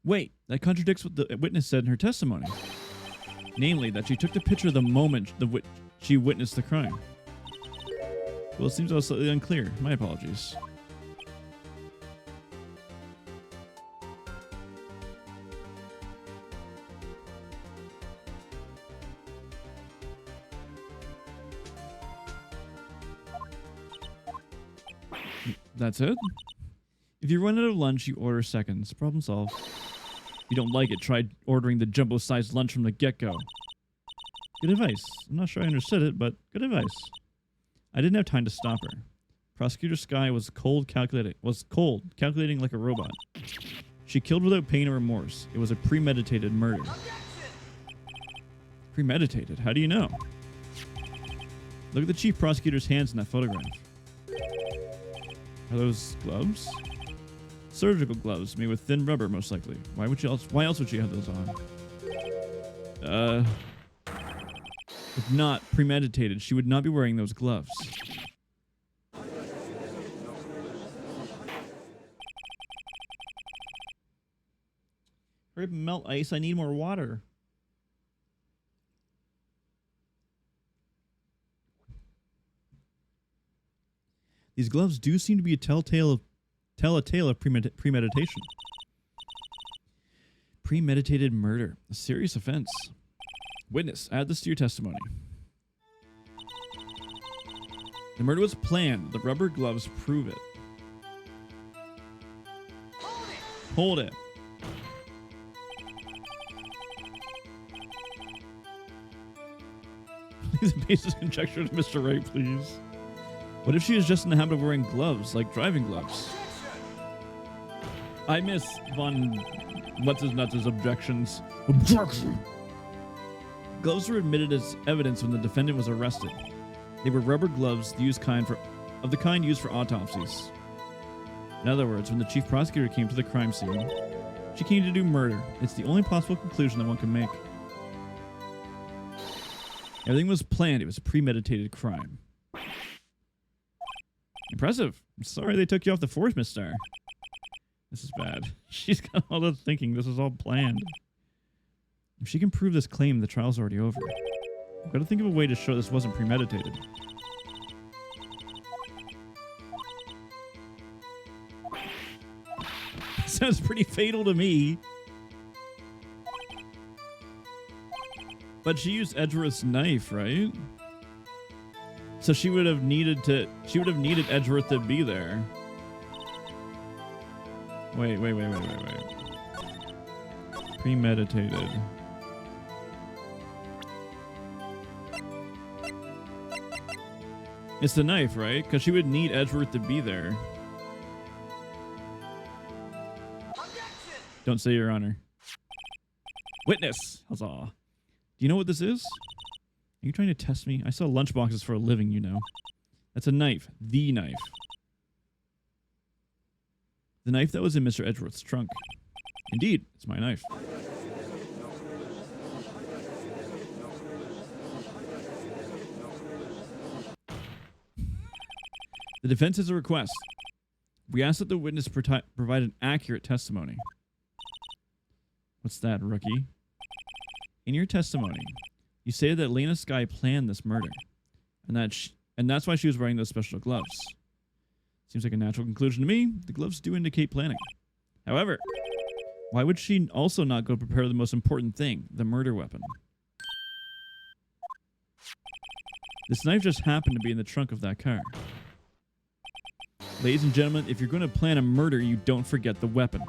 [SPEAKER 1] Wait, that contradicts what the witness said in her testimony. Namely, that she took the picture the moment she witnessed the crime. Well, it seems I was slightly unclear. My apologies. That's it? If you run out of lunch, you order seconds. Problem solved. If you don't like it, try ordering the jumbo-sized lunch from the get-go. Good advice. I'm not sure I understood it, but good advice. I didn't have time to stop her. Prosecutor Sky was cold, calculating like a robot. She killed without pain or remorse. It was a premeditated murder. Premeditated? How do you know? Look at the chief prosecutor's hands in that photograph. Are those gloves? Surgical gloves made with thin rubber, most likely. Why else would she have those on? If not premeditated, she would not be wearing those gloves. Hurry up and melt ice. I need more water. These gloves do seem to be tell a tale of premeditation. Premeditated murder. A serious offense. Witness, add this to your testimony. The murder was planned. The rubber gloves prove it. Hold it. Please basis conjecture to Mr. Wright, please. What if she was just in the habit of wearing gloves, like driving gloves? I miss Von What's-His-Nuts' objections. Objection! Gloves were admitted as evidence when the defendant was arrested. They were rubber gloves of the kind used for autopsies. In other words, when the chief prosecutor came to the crime scene, she came to do murder. It's the only possible conclusion that one can make. Everything was planned. It was a premeditated crime. Impressive. I'm sorry they took you off the force, Miss Star. This is bad. She's got all the thinking. This is all planned. If she can prove this claim, the trial's already over. I've got to think of a way to show this wasn't premeditated. Sounds pretty fatal to me. But she used Edgeworth's knife, right? So she would have needed Edgeworth to be there. Wait. Premeditated. It's the knife, right? Because she would need Edgeworth to be there. Don't say Your Honor. Witness! Huzzah. Do you know what this is? Are you trying to test me? I sell lunchboxes for a living, you know. That's a knife. The knife. The knife that was in Mr. Edgeworth's trunk. Indeed, it's my knife. The defense has a request. We ask that the witness provide an accurate testimony. What's that, rookie? In your testimony, you say that Lena Skye planned this murder, and that's why she was wearing those special gloves. Seems like a natural conclusion to me. The gloves do indicate planning. However, why would she also not go prepare the most important thing, the murder weapon? This knife just happened to be in the trunk of that car. Ladies and gentlemen, if you're going to plan a murder, you don't forget the weapon.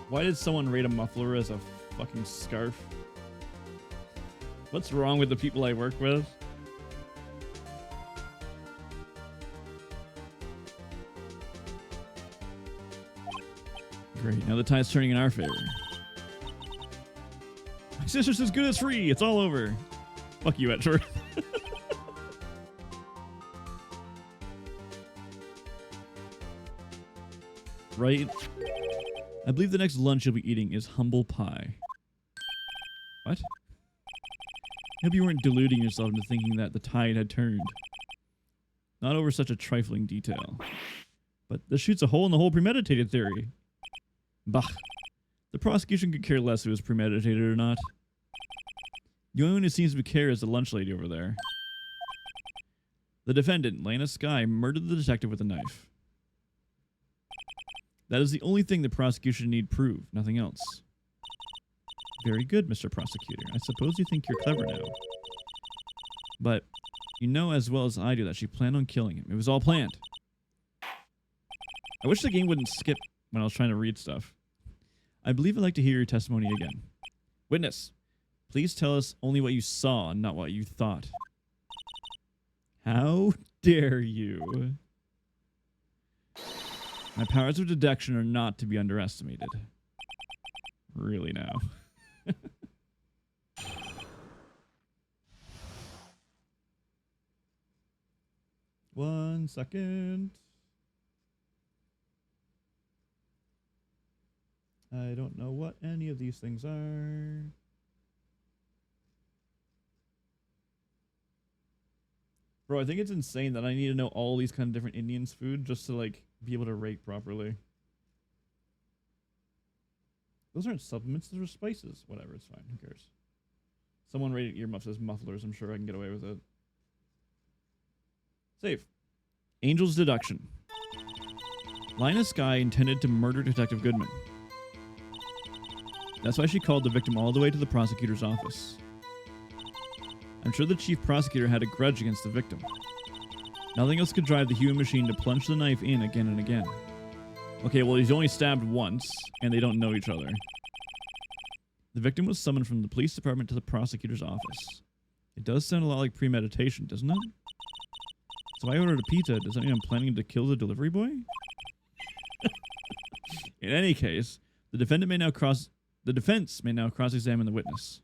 [SPEAKER 1] Why did someone rate a muffler as a fucking scarf? What's wrong with the people I work with? Great, now the tide's turning in our favor. My sister's as good as free. It's all over. Fuck you, Edgeworth. Right? I believe the next lunch you'll be eating is humble pie. What? I hope you weren't deluding yourself into thinking that the tide had turned. Not over such a trifling detail. But this shoots a hole in the whole premeditated theory. Bah. The prosecution could care less if it was premeditated or not. The only one who seems to care is the lunch lady over there. The defendant, Lena Skye, murdered the detective with a knife. That is the only thing the prosecution need prove, nothing else. Very good, Mr. Prosecutor. I suppose you think you're clever now. But you know as well as I do that she planned on killing him. It was all planned. I wish the game wouldn't skip when I was trying to read stuff. I believe I'd like to hear your testimony again. Witness, please tell us only what you saw, not what you thought. How dare you? My powers of deduction are not to be underestimated. Really now. 1 second. I don't know what any of these things are. Bro, I think it's insane that I need to know all these kind of different Indians' food just to, like, be able to rate properly. Those aren't supplements, those are spices. Whatever, it's fine. Who cares? Someone rated earmuffs as mufflers. I'm sure I can get away with it. Save. Angel's deduction. Lena Skye intended to murder Detective Goodman. That's why she called the victim all the way to the prosecutor's office. I'm sure the chief prosecutor had a grudge against the victim. Nothing else could drive the human machine to plunge the knife in again and again. Okay, well, he's only stabbed once, and they don't know each other. The victim was summoned from the police department to the prosecutor's office. It does sound a lot like premeditation, doesn't it? So I ordered a pizza. Does that mean I'm planning to kill the delivery boy? In any case, the defense may now cross-examine the witness.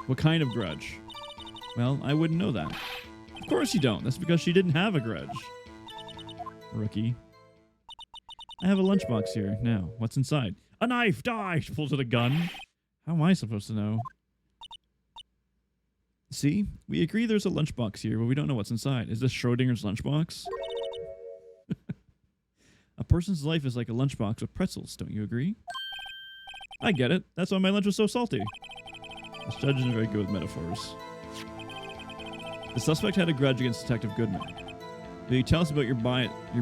[SPEAKER 1] What kind of grudge? Well, I wouldn't know that. Of course you don't. That's because she didn't have a grudge. Rookie. I have a lunchbox here. Now, what's inside? A knife! Die! She pulls out a gun. How am I supposed to know? See? We agree there's a lunchbox here, but we don't know what's inside. Is this Schrodinger's lunchbox? A person's life is like a lunchbox with pretzels, don't you agree? I get it. That's why my lunch was so salty. This judge isn't very good with metaphors. The suspect had a grudge against Detective Goodman. Will you tell us about your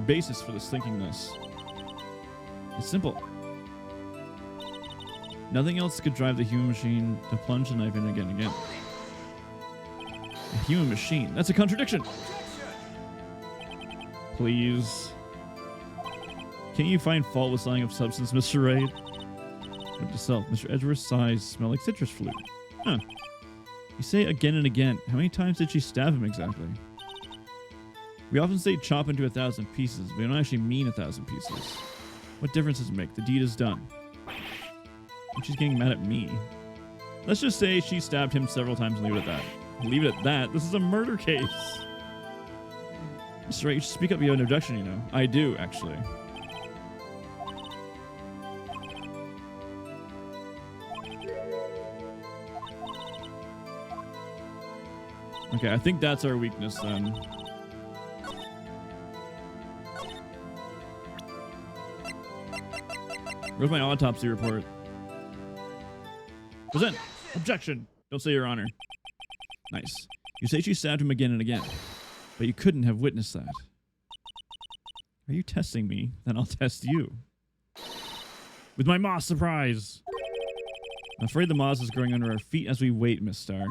[SPEAKER 1] basis for this thinking this? It's simple. Nothing else could drive the human machine to plunge the knife in again and again. A human machine? That's a contradiction! Please. Can't you find fault with selling of substance, Mr. Wright? Note to self, Mr. Edgeworth's sighs smell like citrus fruit. Huh. You say again and again. How many times did she stab him exactly? We often say chop into 1,000 pieces, but we don't actually mean 1,000 pieces. What difference does it make? The deed is done. And she's getting mad at me. Let's just say she stabbed him several times and leave it at that. Leave it at that. This is a murder case. Mr. Wright, you should speak up if you have an objection, you know. I do, actually. Okay, I think that's our weakness then. Where's my autopsy report? Present. Objection. Don't say your honor. Nice. You say she stabbed him again and again, but you couldn't have witnessed that. Are you testing me? Then I'll test you. With my moss surprise. I'm afraid the moss is growing under our feet as we wait, Miss Star.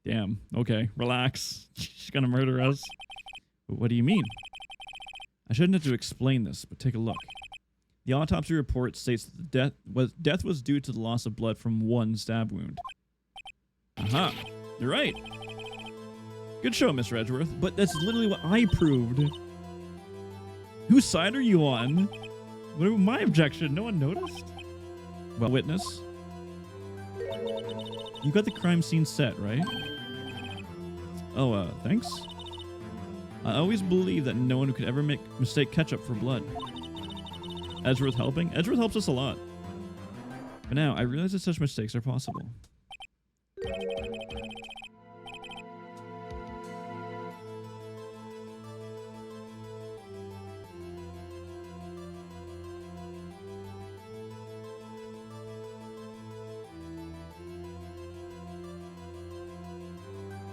[SPEAKER 1] Damn. Okay. Relax. She's gonna murder us. But what do you mean? I shouldn't have to explain this, but take a look. The autopsy report states that the death was due to the loss of blood from one stab wound. Aha. You're right. Good show, Mr. Edgeworth. But that's literally what I proved. Whose side are you on? What was my objection? No one noticed? Well, witness. You got the crime scene set, right? Oh, thanks. I always believed that no one could ever mistake ketchup for blood. Edgeworth helping? Edgeworth helps us a lot. But now, I realize that such mistakes are possible.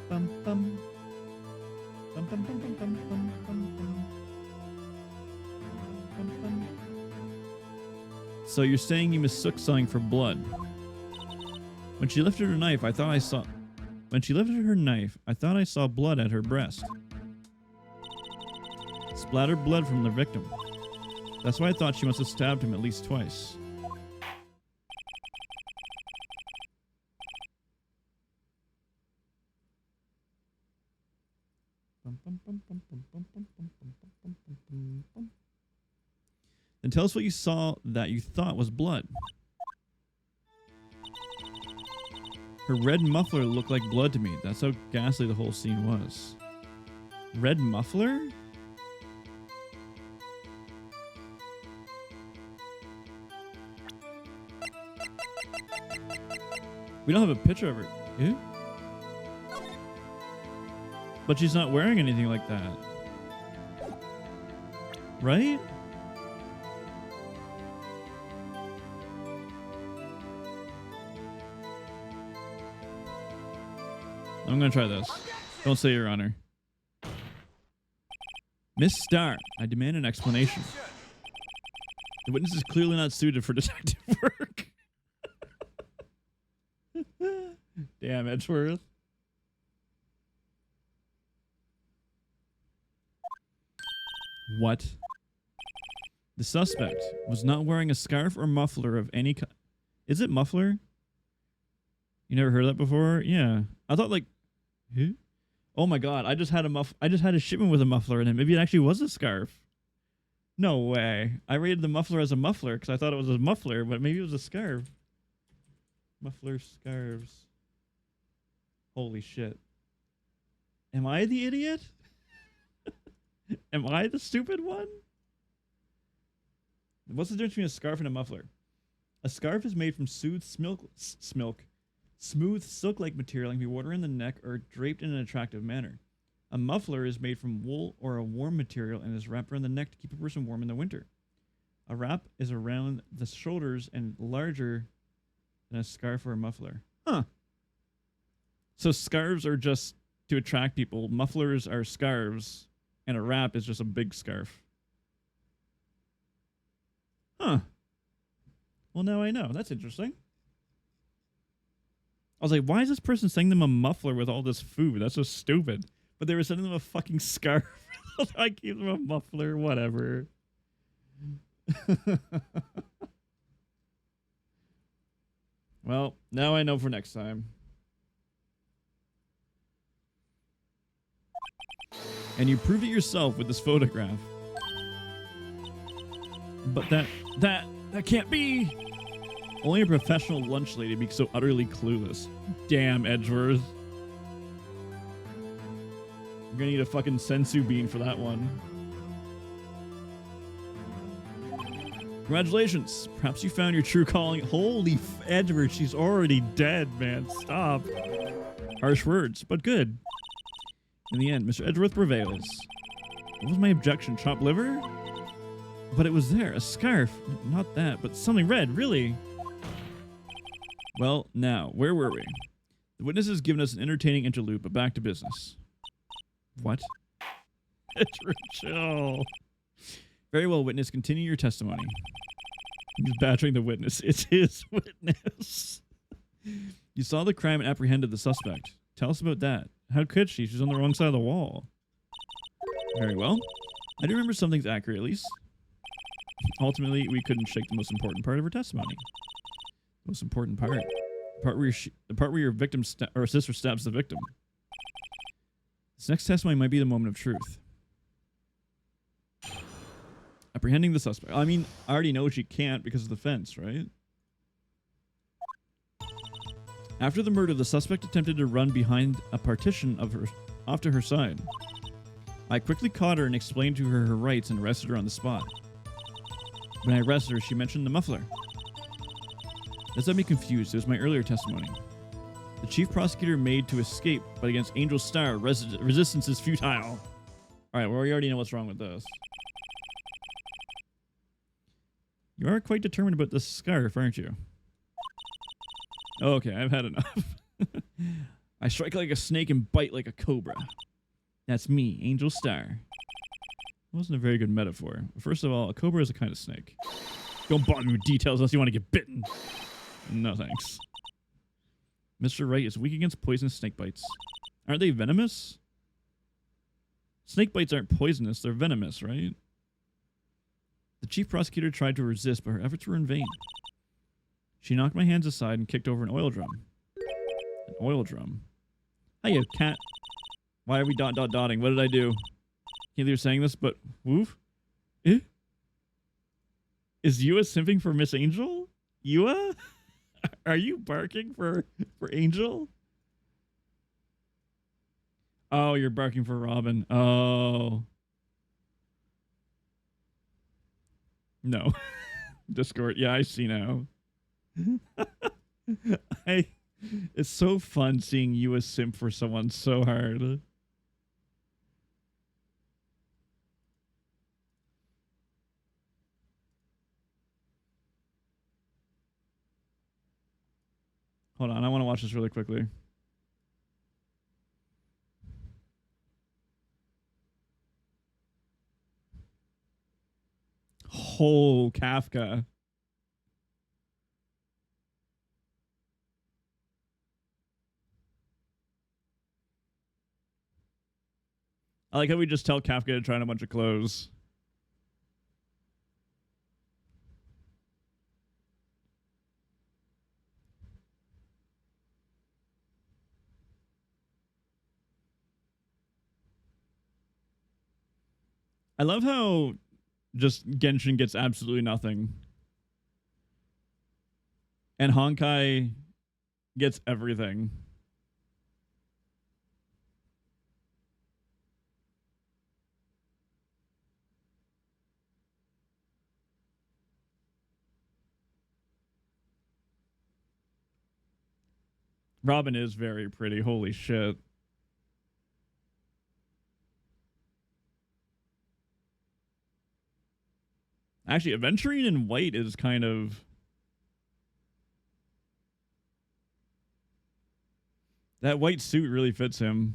[SPEAKER 1] Bum, bum. Bum, bum, bum, bum, bum, bum, bum, bum. Bum, bum. So you're saying you mistook something for blood? When she lifted her knife, I thought I saw... When she lifted her knife, I thought I saw blood at her breast. Splattered blood from the victim. That's why I thought she must have stabbed him at least twice. Then tell us what you saw that you thought was blood. Her red muffler looked like blood to me. That's how ghastly the whole scene was. Red muffler? We don't have a picture of her. Eh? But she's not wearing anything like that. Right? I'm gonna try this. Don't say your honor. Miss Starr, I demand an explanation. The witness is clearly not suited for detective work. Damn, Edgeworth. What? The suspect was not wearing a scarf or muffler of any kind. Is it muffler? You never heard that before? Yeah. I thought like... Huh? Oh my god, I just had a shipment with a muffler in it. Maybe it actually was a scarf. No way. I rated the muffler as a muffler because I thought it was a muffler, but maybe it was a scarf. Muffler scarves. Holy shit. Am I the idiot? Am I the stupid one? What's the difference between a scarf and a muffler? A scarf is made from smooth silk-like material and can be worn around the neck or draped in an attractive manner. A muffler is made from wool or a warm material and is wrapped around the neck to keep a person warm in the winter. A wrap is around the shoulders and larger than a scarf or a muffler. Huh. So scarves are just to attract people. Mufflers are scarves. And a wrap is just a big scarf. Huh. Well, now I know. That's interesting. I was like, why is this person sending them a muffler with all this food? That's so stupid. But they were sending them a fucking scarf. I gave them a muffler, whatever. Well, now I know for next time. And you proved it yourself with this photograph. But that can't be. Only a professional lunch lady be so utterly clueless. Damn, Edgeworth. You're gonna need a fucking sensu bean for that one. Congratulations. Perhaps you found your true calling. Holy Edgeworth, she's already dead, man. Stop. Harsh words, but good. In the end, Mr. Edgeworth prevails. What was my objection? Chopped liver? But it was there. A scarf. Not that, but something red, really. Well, now, where were we? The witness has given us an entertaining interlude, but back to business. What? Edgeworth, chill. Very well, witness. Continue your testimony. He's badgering the witness. It's his witness. You saw the crime and apprehended the suspect. Tell us about that. How could she? She's on the wrong side of the wall. Very well. I do remember some things accurately, at least. Ultimately, we couldn't shake the most important part of her testimony. The most important part. The part where your victim or sister stabs the victim. This next testimony might be the moment of truth. Apprehending the suspect. I mean, I already know she can't because of the fence, right? After the murder, the suspect attempted to run behind a partition off to her side. I quickly caught her and explained to her her rights and arrested her on the spot. When I arrested her, she mentioned the muffler. This had me confused. It was my earlier testimony. The chief prosecutor made to escape, but against Angel Star, resistance is futile. Alright, well, we already know what's wrong with this. You are quite determined about this scarf, aren't you? Okay, I've had enough. I strike like a snake and bite like a cobra. That's me, Angel Star. That wasn't a very good metaphor. First of all, a cobra is a kind of snake. Don't bother me with details unless you want to get bitten. No thanks. Mr. Wright is weak against poisonous snake bites. Aren't they venomous? Snake bites aren't poisonous, they're venomous, right? The chief prosecutor tried to resist, but her efforts were in vain. She knocked my hands aside and kicked over an oil drum. An oil drum? Hiya, cat. Why are we dotting? What did I do? Can't believe you're saying this, but woof? Eh? Is Yua simping for Miss Angel? Yua? Are you barking for Angel? Oh, you're barking for Robin. Oh. No. Discord. Yeah, I see now. It's so fun seeing you a simp for someone so hard. Hold on, I want to watch this really quickly. Oh, Kafka. I like how we just tell Kafka to try on a bunch of clothes. I love how just Genshin gets absolutely nothing. And Honkai gets everything. Robin is very pretty. Holy shit. Actually, Aventurine in white is kind of... That white suit really fits him.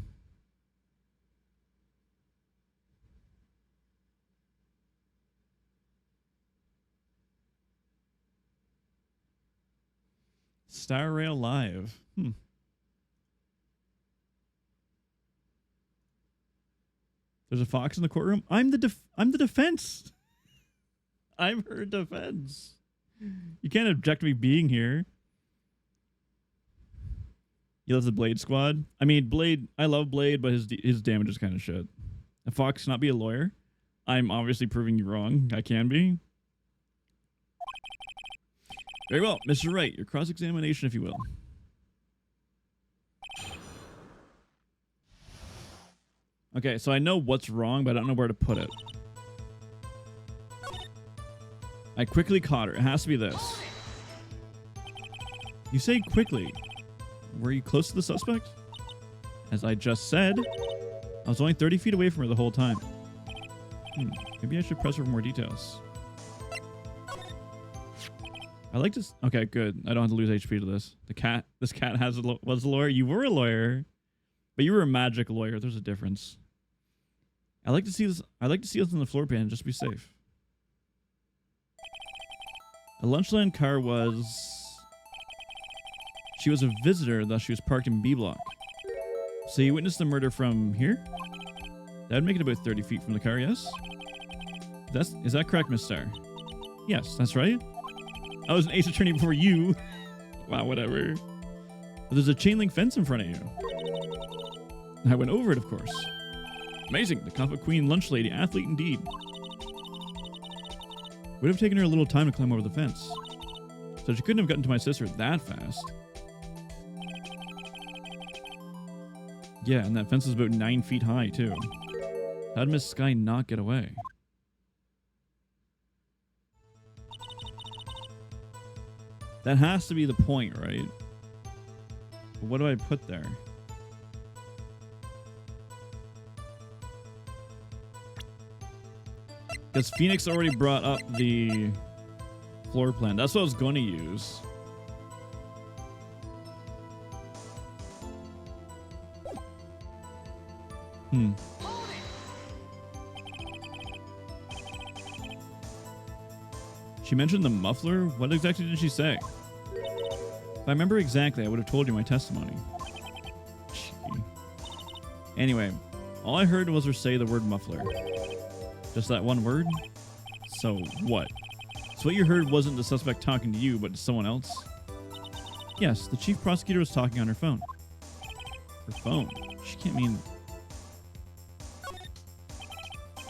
[SPEAKER 1] Star Rail Live. There's a fox in the courtroom. I'm the defense. I'm her defense. You can't object to me being here. You love the Blade squad. I mean, Blade. I love Blade, but his damage is kind of shit. A fox cannot be a lawyer. I'm obviously proving you wrong. I can be. Very well, Mr. Wright. Your cross-examination, if you will. Okay, so I know what's wrong, but I don't know where to put it. I quickly caught her. It has to be this. You say quickly. Were you close to the suspect? As I just said, I was only 30 feet away from her the whole time. Maybe I should press her for more details. I like to... Okay, good. I don't have to lose HP to this. This cat was a lawyer. You were a lawyer, but you were a magic lawyer. There's a difference. I like to see this. I like to see this on the floor plan just to be safe. A Lunchland car was... She was a visitor, thus she was parked in B block. So you witnessed the murder from here? That would make it about 30 feet from the car, yes? Is that correct, Miss Starr? Yes, that's right. I was an ace attorney before you. Wow, whatever. But there's a chain link fence in front of you. I went over it, of course. Amazing. The Comfort Queen lunch lady, athlete indeed. Would have taken her a little time to climb over the fence. So she couldn't have gotten to my sister that fast. Yeah, and that fence is about 9 feet high, too. How did Miss Sky not get away? That has to be the point, right? But what do I put there? Because Phoenix already brought up the floor plan. That's what I was going to use. She mentioned the muffler? What exactly did she say? If I remember exactly, I would have told you my testimony. Gee. Anyway, all I heard was her say the word muffler. Just that one word? So what? So what you heard wasn't the suspect talking to you, but to someone else? Yes, the chief prosecutor was talking on her phone. Her phone? She can't mean...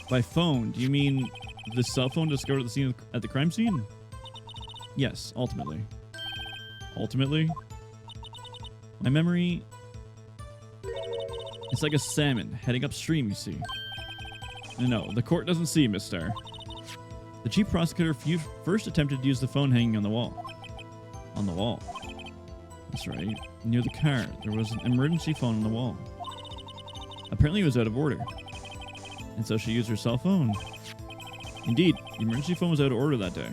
[SPEAKER 1] By phone, do you mean the cell phone discovered at the scene at the crime scene? Yes, ultimately. Ultimately? My memory... It's like a salmon heading upstream, you see. No, the court doesn't see, Miss Starr. The chief prosecutor first attempted to use the phone hanging on the wall. On the wall. That's right. Near the car, there was an emergency phone on the wall. Apparently it was out of order. And so she used her cell phone. Indeed, the emergency phone was out of order that day.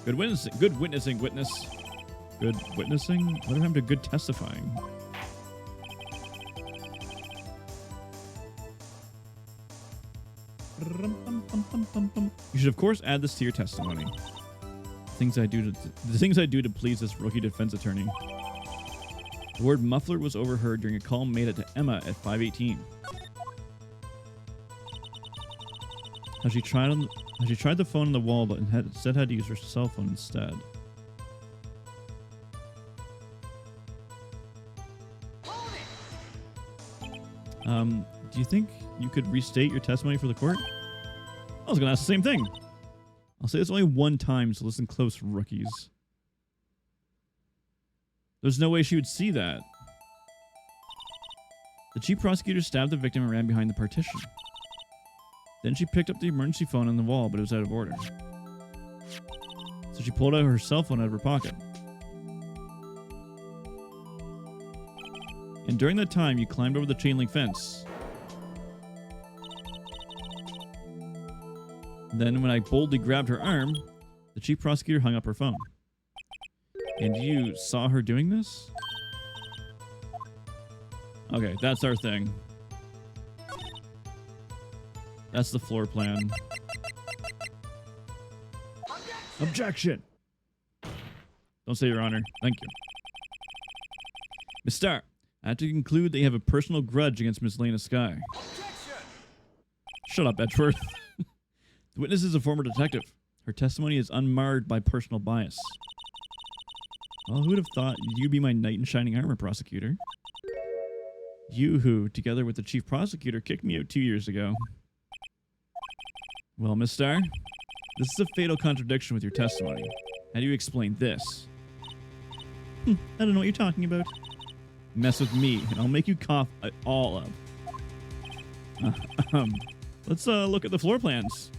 [SPEAKER 1] Good witnessing. Good witnessing, witness. Good witnessing? What happened to good testifying? You should, of course, add this to your testimony. The things I do to please this rookie defense attorney. The word muffler was overheard during a call made to Emma at 5:18. How she tried the phone on the wall, but instead had to use her cell phone instead. Do you think you could restate your testimony for the court? I was going to ask the same thing. I'll say this only one time, so listen close, rookies. There's no way she would see that. The chief prosecutor stabbed the victim and ran behind the partition. Then she picked up the emergency phone on the wall, but it was out of order. So she pulled out her cell phone out of her pocket. And during that time, you climbed over the chain link fence. Then when I boldly grabbed her arm, the chief prosecutor hung up her phone. And you saw her doing this? Okay, that's our thing. That's the floor plan. Objection! Don't say, Your Honor. Thank you. Miss Starr, I have to conclude that you have a personal grudge against Miss Lena Sky. Objection! Shut up, Edgeworth. The witness is a former detective. Her testimony is unmarred by personal bias. Well, who would have thought you'd be my knight in shining armor, prosecutor? You who, together with the chief prosecutor, kicked me out 2 years ago. Well, Miss Starr, this is a fatal contradiction with your testimony. How do you explain this? I don't know what you're talking about. Mess with me, and I'll make you cough it all up. Let's look at the floor plans.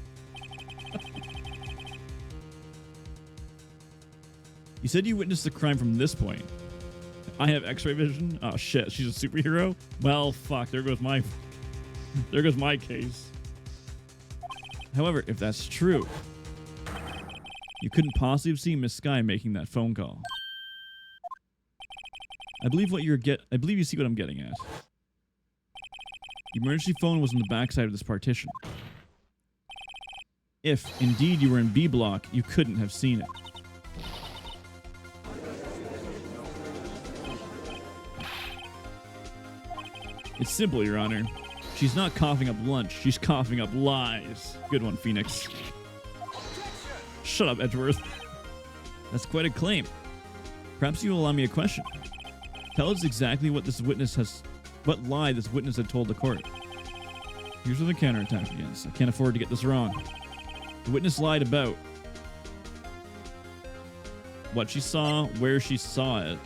[SPEAKER 1] You said you witnessed the crime from this point. I have X-ray vision. Oh shit, she's a superhero. Well, fuck. There goes my case. However, if that's true, you couldn't possibly have seen Miss Sky making that phone call. I believe you see what I'm getting at. The emergency phone was on the backside of this partition. If indeed you were in B block, you couldn't have seen it. It's simple, Your Honor. She's not coughing up lunch. She's coughing up lies. Good one, Phoenix. Shut up, Edgeworth. That's quite a claim. Perhaps you will allow me a question. Tell us exactly what lie this witness had told the court. Here's where the counterattack begins. I can't afford to get this wrong. The witness lied about what she saw, where she saw it,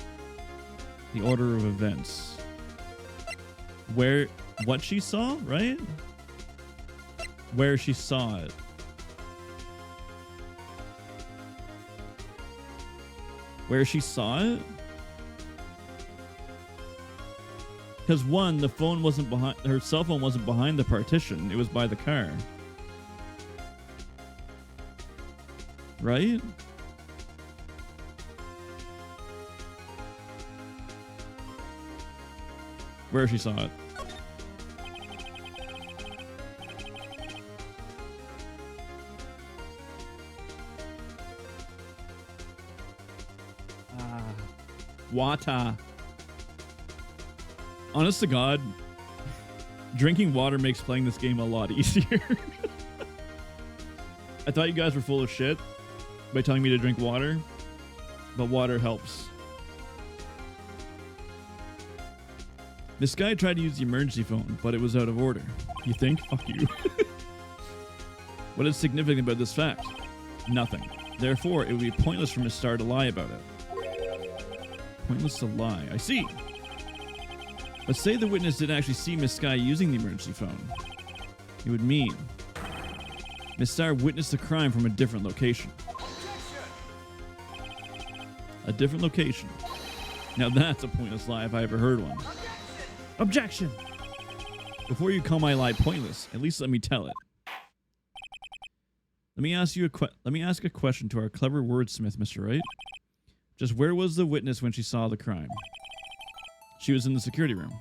[SPEAKER 1] the order of events. What she saw, right? Where she saw it. Where she saw it? Because one, the phone wasn't behind, her cell phone wasn't behind the partition. It was by the car. Right? Where she saw it. Water. Honest to God, drinking water makes playing this game a lot easier. I thought you guys were full of shit by telling me to drink water, but water helps. This guy tried to use the emergency phone, but it was out of order. You think? Fuck you. What is significant about this fact? Nothing. Therefore, it would be pointless for Miss Starr to lie about it. Pointless to lie. I see. But say the witness didn't actually see Miss Sky using the emergency phone. It would mean Miss Starr witnessed the crime from a different location. A different location. Now that's a pointless lie if I ever heard one. Objection! Before you call my lie pointless, at least let me tell it. Let me ask a question to our clever wordsmith, Mr. Wright. Just where was the witness when she saw the crime? She was in the security room.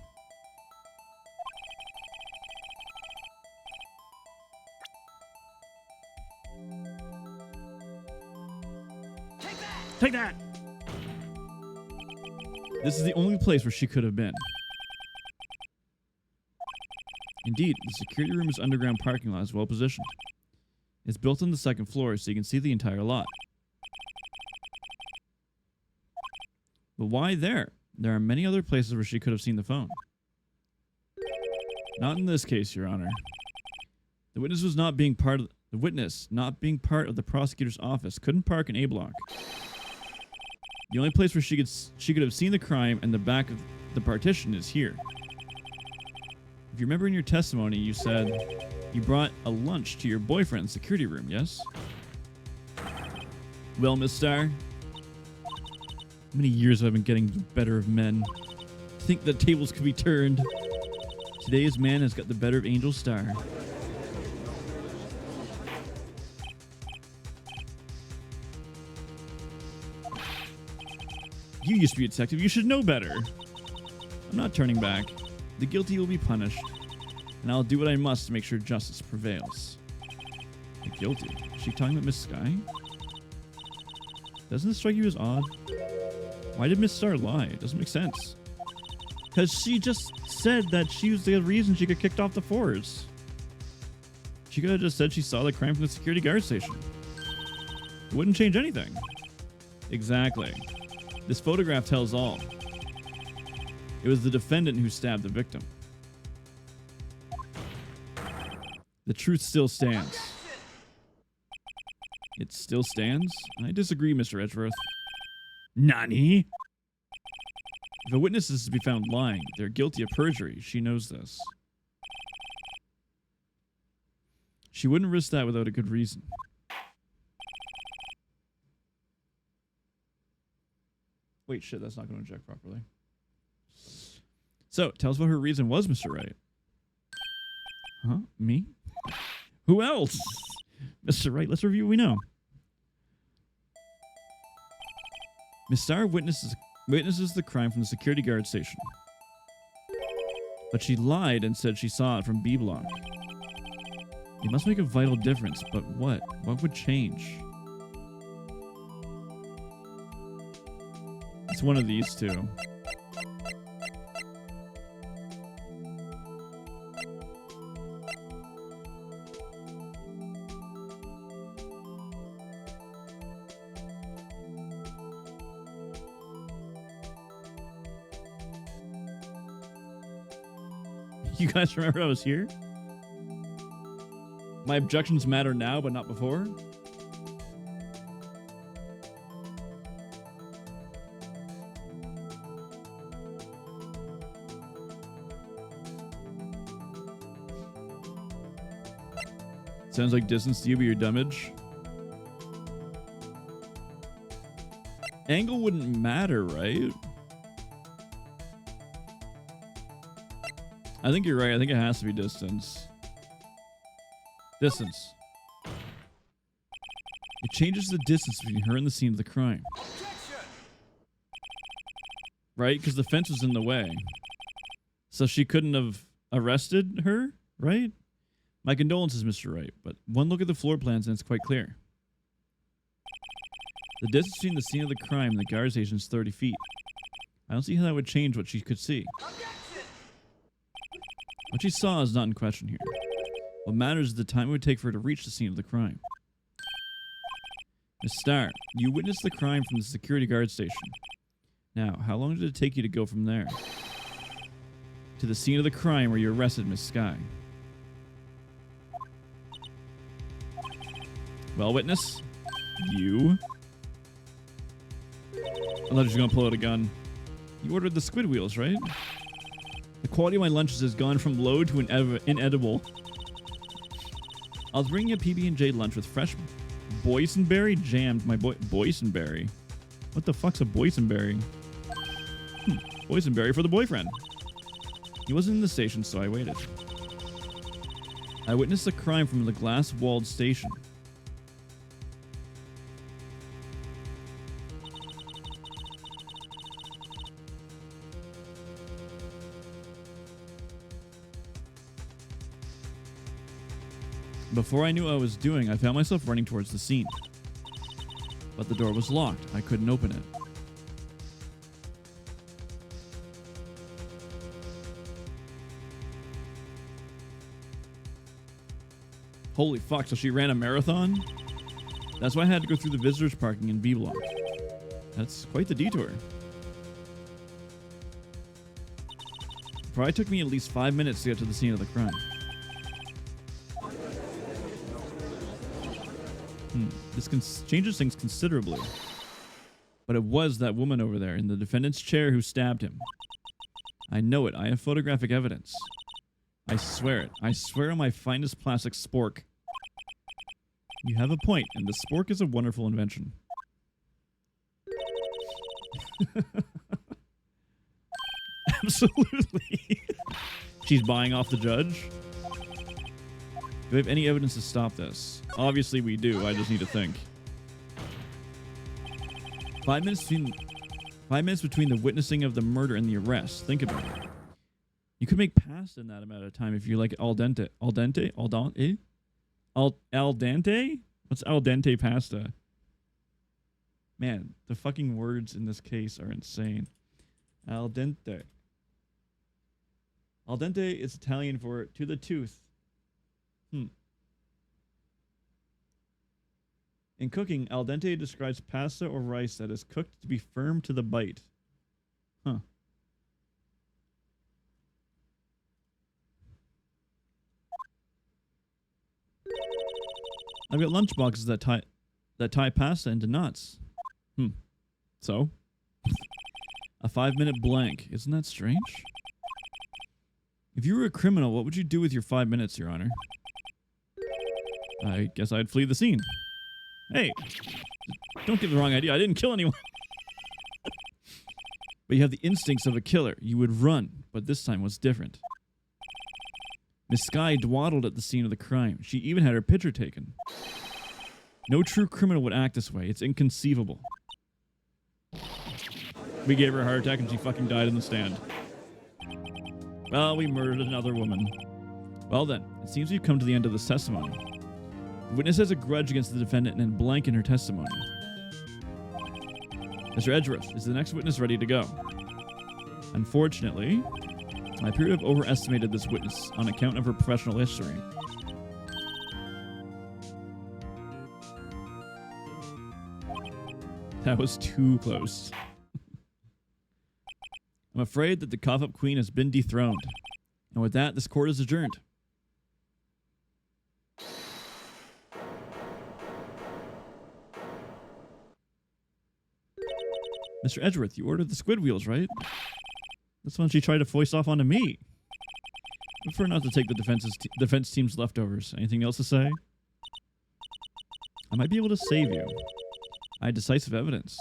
[SPEAKER 1] Take that! This is the only place where she could have been. Indeed, the security room's underground parking lot is well positioned. It's built on the second floor so you can see the entire lot. But why there? There are many other places where she could have seen the phone. Not in this case, Your Honor. The witness not being part of the prosecutor's office couldn't park in A block. The only place where she could have seen the crime and the back of the partition is here. If you remember in your testimony, you said you brought a lunch to your boyfriend's security room, yes? Well, Miss Starr, how many years have I been getting the better of men? Think the tables could be turned. Today's man has got the better of Angel Starr. You used to be a detective. You should know better. I'm not turning back. The guilty will be punished, and I'll do what I must to make sure justice prevails. The guilty? Is she talking about Miss Sky? Doesn't this strike you as odd? Why did Miss Starr lie? It doesn't make sense. Because she just said that she was the reason she got kicked off the force. She could have just said she saw the crime from the security guard station. It wouldn't change anything. Exactly. This photograph tells all. It was the defendant who stabbed the victim. The truth still stands. It still stands? I disagree, Mr. Edgeworth. Nani? If a witness is to be found lying, they're guilty of perjury. She knows this. She wouldn't risk that without a good reason. Wait, shit, that's not going to inject properly. So, tell us what her reason was, Mr. Wright. Huh? Me? Who else? Mr. Wright, let's review what we know. Miss Starr witnesses the crime from the security guard station. But she lied and said she saw it from B block. It must make a vital difference, but what? What would change? It's one of these two. You guys remember I was here? My objections matter now, but not before? Sounds like distance to you, but your damage. Angle wouldn't matter, right? I think you're right. I think it has to be distance. Distance. It changes the distance between her and the scene of the crime. Right? Because the fence was in the way. So she couldn't have arrested her, right? My condolences, Mr. Wright, but one look at the floor plans and it's quite clear. The distance between the scene of the crime and the guard station is 30 feet. I don't see how that would change what she could see. What she saw is not in question here. What matters is the time it would take for her to reach the scene of the crime. Miss Starr, you witnessed the crime from the security guard station. Now, how long did it take you to go from there to the scene of the crime where you arrested Miss Skye? Well, witness, you. I thought you were going to pull out a gun. You ordered the squid wheels, right? The quality of my lunches has gone from low to inedible. I was bringing a PB&J lunch with fresh boysenberry jammed. My boysenberry. What the fuck's a boysenberry? Boysenberry for the boyfriend. He wasn't in the station, so I waited. I witnessed the crime from the glass-walled station. Before I knew what I was doing, I found myself running towards the scene. But the door was locked. I couldn't open it. Holy fuck, so she ran a marathon? That's why I had to go through the visitors parking in B block. That's quite the detour. It probably took me at least 5 minutes to get to the scene of the crime. This changes things considerably. But it was that woman over there in the defendant's chair who stabbed him. I know it. I have photographic evidence. I swear it. I swear on my finest plastic spork. You have a point, and the spork is a wonderful invention. Absolutely. She's buying off the judge. Do we have any evidence to stop this? Obviously we do. I just need to think. 5 minutes between the witnessing of the murder and the arrest. Think about it. You could make pasta in that amount of time if you like al dente. Al dente? Al dente? Al dente? What's al dente pasta? Man, the fucking words in this case are insane. Al dente. Al dente is Italian for to the tooth. In cooking, al dente describes pasta or rice that is cooked to be firm to the bite. Huh. I've got lunch boxes that tie pasta into knots. So? A 5-minute blank. Isn't that strange? If you were a criminal, what would you do with your 5 minutes, Your Honor? I guess I'd flee the scene. Hey, don't give the wrong idea. I didn't kill anyone. But you have the instincts of a killer. You would run, but this time was different. Miss Skye dawdled at the scene of the crime. She even had her picture taken. No true criminal would act this way. It's inconceivable. We gave her a heart attack and she fucking died in the stand. Well, we murdered another woman. Well then, it seems we've come to the end of this testimony. The witness has a grudge against the defendant and blank in her testimony. Mr. Edgeworth, is the next witness ready to go? Unfortunately, I appear to have overestimated this witness on account of her professional history. That was too close. I'm afraid that the cough-up queen has been dethroned. And with that, this court is adjourned. Mr. Edgeworth, you ordered the squid wheels, right? This one she tried to foist off onto me. I prefer not to take the defense team's leftovers. Anything else to say? I might be able to save you. I had decisive evidence.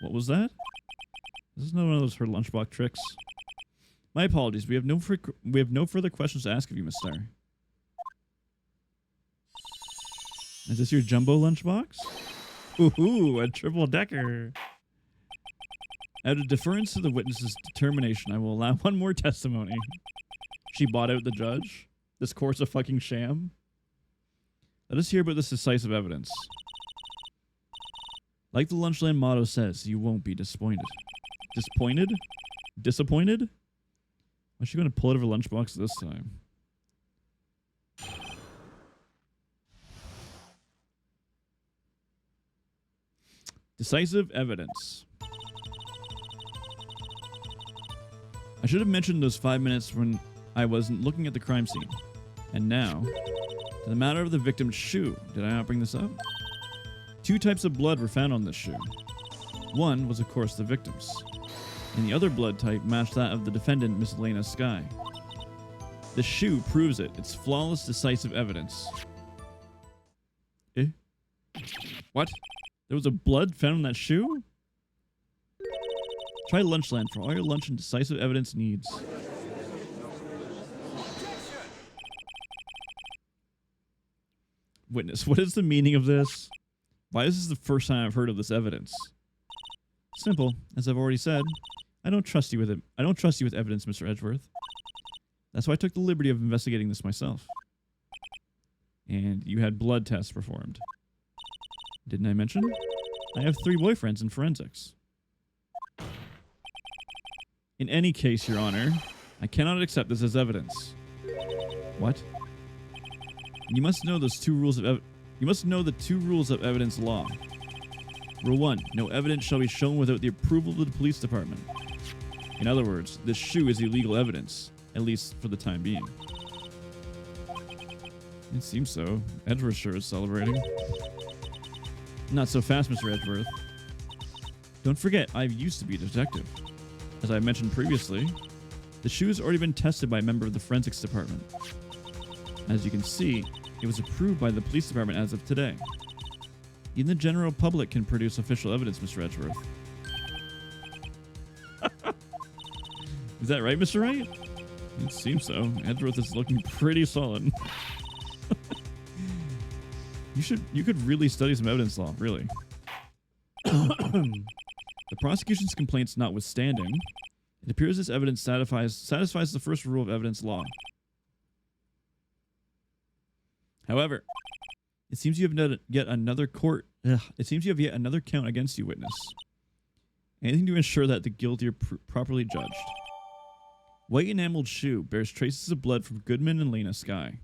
[SPEAKER 1] What was that? This is not one of those her lunchbox tricks. My apologies. We have no further questions to ask of you, Miss Starr. Is this your jumbo lunchbox? Ooh, a triple decker. Out of deference to the witness's determination, I will allow one more testimony. She bought out the judge. This court's a fucking sham. Let us hear about this decisive evidence. Like the Lunchland motto says, you won't be disappointed. Disappointed? Disappointed? Why is she going to pull out of her lunchbox this time? Decisive evidence. I should have mentioned those 5 minutes when I wasn't looking at the crime scene. And now, to the matter of the victim's shoe. Did I not bring this up? 2 types of blood were found on this shoe. One was, of course, the victim's. And the other blood type matched that of the defendant, Miss Elena Skye. The shoe proves it. It's flawless, decisive evidence. Eh? What? There was a blood found on that shoe? Try Lunchland for all your lunch and decisive evidence needs. Witness, what is the meaning of this? Why is this the first time I've heard of this evidence? Simple, as I've already said. I don't trust you with it. I don't trust you with evidence, Mr. Edgeworth. That's why I took the liberty of investigating this myself. And you had blood tests performed. Didn't I mention? I have 3 boyfriends in forensics. In any case, Your Honor, I cannot accept this as evidence. What? You must know those 2 rules of you must know the 2 rules of evidence law. Rule 1: no evidence shall be shown without the approval of the police department. In other words, this shoe is illegal evidence, at least for the time being. It seems so. Edgeworth sure is celebrating. Not so fast, Mr. Edgeworth. Don't forget, I used to be a detective. As I mentioned previously, the shoe has already been tested by a member of the forensics department. As you can see, it was approved by the police department as of today. Even the general public can produce official evidence, Mr. Edgeworth. Is that right, Mr. Wright? It seems so. Edgeworth is looking pretty solid. You could really study some evidence law, really. The prosecution's complaints notwithstanding, it appears this evidence satisfies the first rule of evidence law. However, it seems you have yet another yet another count against you, witness. Anything to ensure that the guilty are properly judged. White enameled shoe bears traces of blood from Goodman and Lena Skye.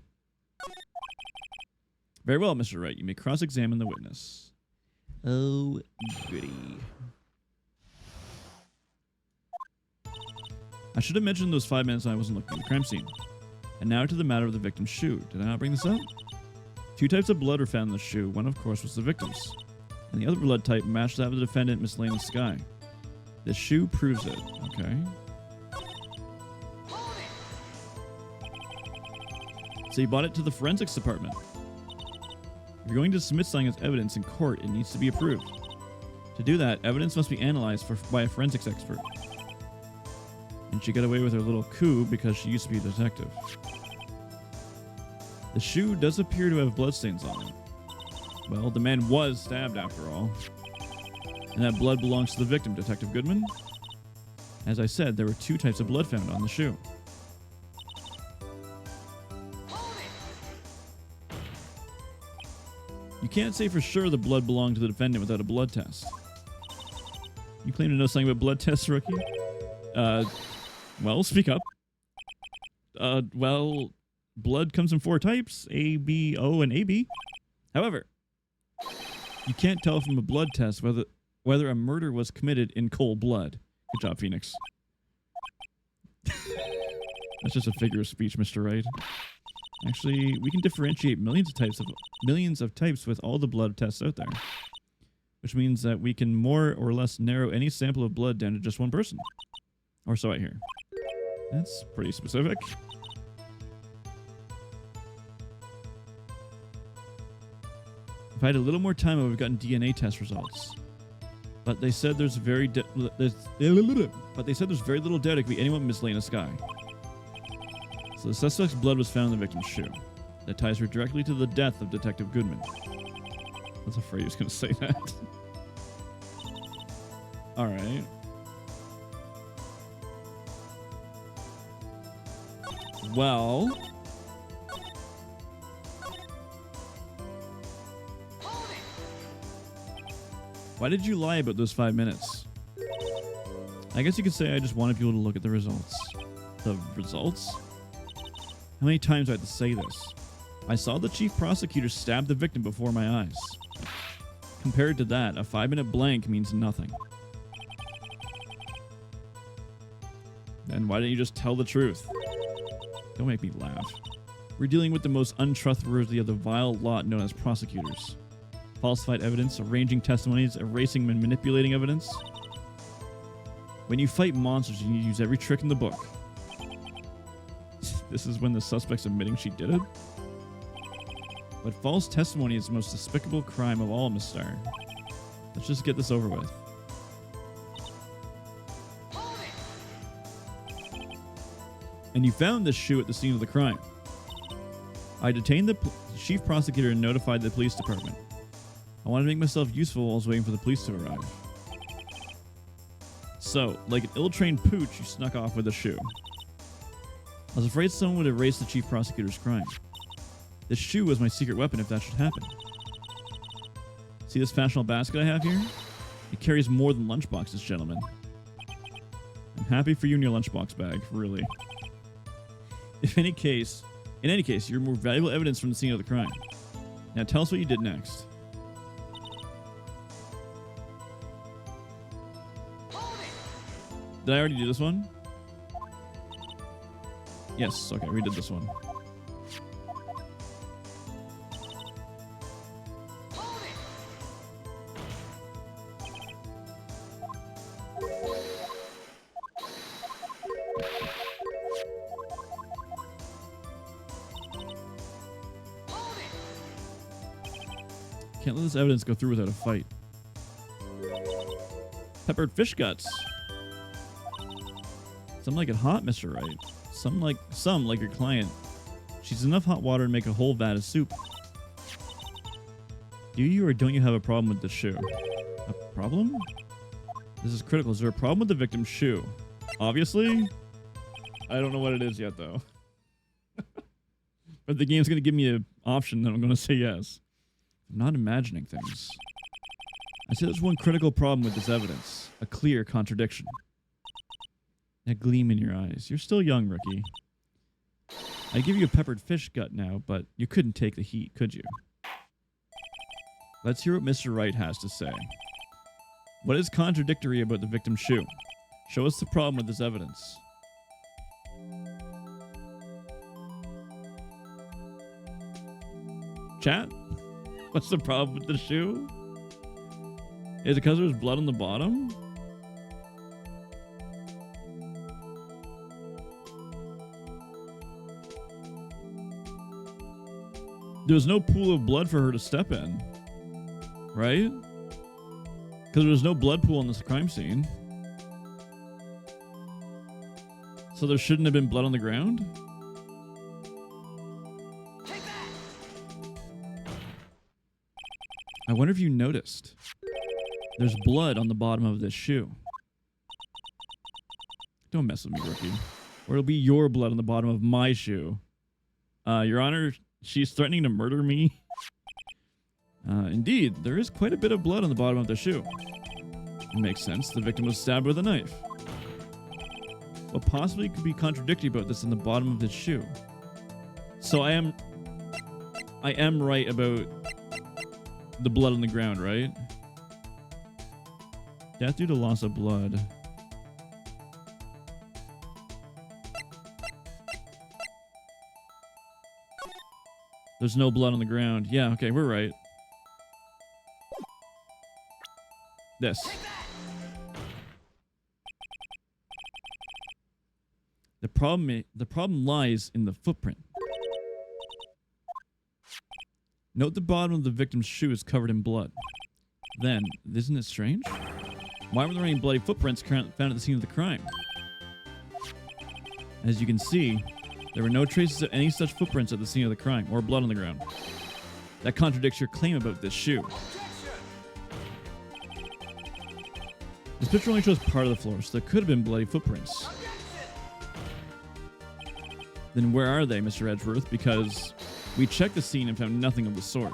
[SPEAKER 1] Very well, Mr. Wright. You may cross-examine the witness. Oh, goody. I should have mentioned those 5 minutes when I wasn't looking at the crime scene. And now to the matter of the victim's shoe. Did I not bring this up? 2 types of blood were found in the shoe. One, of course, was the victim's. And the other blood type matched that of the defendant, Miss Lane Sky. The shoe proves it. Okay. So you brought it to the forensics department. If you're going to submit something as evidence in court, it needs to be approved. To do that, evidence must be analyzed by a forensics expert. And she got away with her little coup because she used to be a detective. The shoe does appear to have bloodstains on it. Well, the man was stabbed after all. And that blood belongs to the victim, Detective Goodman. As I said, there were 2 types of blood found on the shoe. You can't say for sure the blood belonged to the defendant without a blood test. You claim to know something about blood tests, rookie? Well, speak up. Well, blood comes in 4 types, A, B, O, and AB. However, you can't tell from a blood test whether a murder was committed in cold blood. Good job, Phoenix. That's just a figure of speech, Mr. Wright. Actually, we can differentiate millions of types with all the blood tests out there. Which means that we can more or less narrow any sample of blood down to just one person. Or so I hear. That's pretty specific. If I had a little more time, I would have gotten DNA test results. But they said there's very little doubt it could be anyone Miss Lena Sky. So the suspect's blood was found in the victim's shoe. That ties her directly to the death of Detective Goodman. I was afraid he was going to say that. All right. Well, why did you lie about those 5 minutes? I guess you could say I just wanted people to look at the results. The results? How many times do I have to say this? I saw the chief prosecutor stab the victim before my eyes. Compared to that, a 5-minute blank means nothing. Then why didn't you just tell the truth? Don't make me laugh. We're dealing with the most untrustworthy of the vile lot known as prosecutors. Falsified evidence, arranging testimonies, erasing and manipulating evidence. When you fight monsters, you need to use every trick in the book. This is when the suspect's admitting she did it? But false testimony is the most despicable crime of all, Miss Starr. Let's just get this over with. And you found this shoe at the scene of the crime. I detained the chief prosecutor and notified the police department. I wanted to make myself useful while I was waiting for the police to arrive. So, like an ill-trained pooch, you snuck off with a shoe. I was afraid someone would erase the chief prosecutor's crime. This shoe was my secret weapon if that should happen. See this fashionable basket I have here? It carries more than lunchboxes, gentlemen. I'm happy for you and your lunchbox bag, really. In any case, you're more valuable evidence from the scene of the crime. Now tell us what you did next. Did I already do this one? Yes, okay, we did this one. Can't let this evidence go through without a fight. Peppered fish guts. Some like it hot, Mr. Wright. Some like your client. She's enough hot water to make a whole vat of soup. Do you or don't you have a problem with the shoe? A problem? This is critical. Is there a problem with the victim's shoe? Obviously. I don't know what it is yet, though. But the game's going to give me an option, then I'm going to say yes. I'm not imagining things. I say there's one critical problem with this evidence. A clear contradiction. That gleam in your eyes. You're still young, rookie. I give you a peppered fish gut now, but you couldn't take the heat, could you? Let's hear what Mr. Wright has to say. What is contradictory about the victim's shoe? Show us the problem with this evidence. Chat? What's the problem with the shoe? Is it because there's blood on the bottom? There was no pool of blood for her to step in, right? Because there was no blood pool in this crime scene. So there shouldn't have been blood on the ground? I wonder if you noticed. There's blood on the bottom of this shoe. Don't mess with me, rookie. Or it'll be your blood on the bottom of my shoe. Your Honor, she's threatening to murder me. Indeed, there is quite a bit of blood on the bottom of the shoe. It makes sense. The victim was stabbed with a knife. What possibly could be contradictory about this on the bottom of this shoe? So I am right about the blood on the ground, right? Death due to loss of blood. There's no blood on the ground. Yeah, okay, we're right. This. The problem lies in the footprint. Note the bottom of the victim's shoe is covered in blood. Then, isn't it strange? Why were there any bloody footprints found at the scene of the crime? As you can see, there were no traces of any such footprints at the scene of the crime, or blood on the ground. That contradicts your claim about this shoe. This picture only shows part of the floor, so there could have been bloody footprints. Then where are they, Mr. Edgeworth? Because we checked the scene and found nothing of the sort.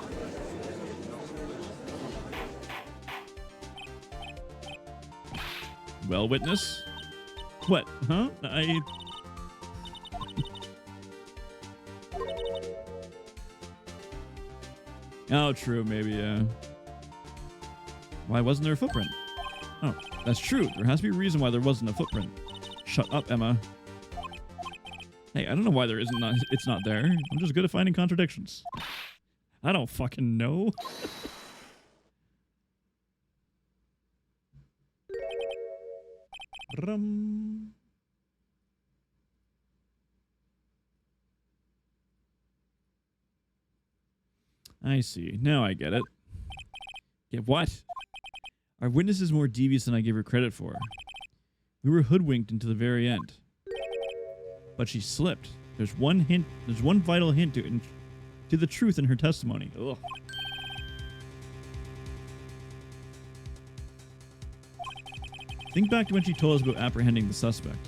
[SPEAKER 1] Well, witness? What? Huh? Oh, true, maybe, yeah. Why wasn't there a footprint? Oh, that's true. There has to be a reason why there wasn't a footprint. Shut up, Emma. Hey, I don't know why it's not there. I'm just good at finding contradictions. I don't fucking know. I see. Now I get it. Yeah, what? Our witness is more devious than I gave her credit for. We were hoodwinked until the very end. But she slipped. There's one vital hint to the truth in her testimony. Ugh. Think back to when she told us about apprehending the suspect.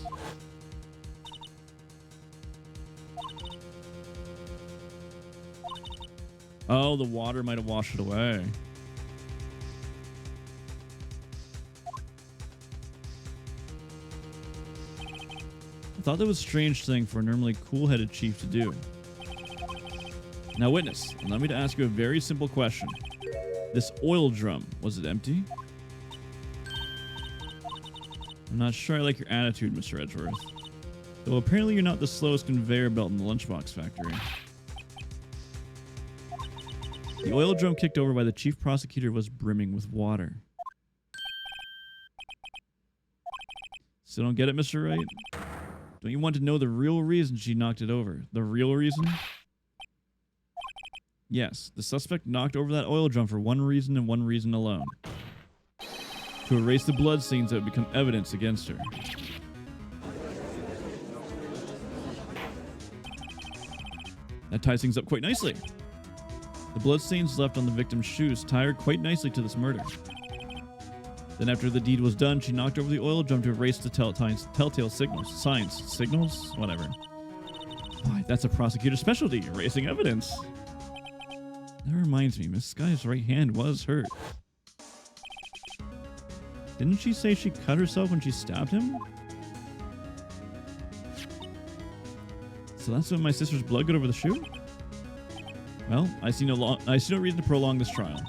[SPEAKER 1] Oh, the water might have washed it away. I thought that was a strange thing for a normally cool-headed chief to do. Now, witness, allow me to ask you a very simple question. This oil drum, was it empty? I'm not sure I like your attitude, Mr. Edgeworth. Though apparently you're not the slowest conveyor belt in the lunchbox factory. The oil drum kicked over by the chief prosecutor was brimming with water. Still don't get it, Mr. Wright? Don't you want to know the real reason she knocked it over? The real reason? Yes, the suspect knocked over that oil drum for one reason and one reason alone. To erase the blood stains that would become evidence against her. That ties things up quite nicely. The bloodstains left on the victim's shoes tied quite nicely to this murder. Then after the deed was done, she knocked over the oil drum to erase the telltale signs, whatever. Boy, that's a prosecutor's specialty, erasing evidence. That reminds me, Miss Sky's right hand was hurt. Didn't she say she cut herself when she stabbed him? So that's when my sister's blood got over the shoe? Well, I see no reason to prolong this trial.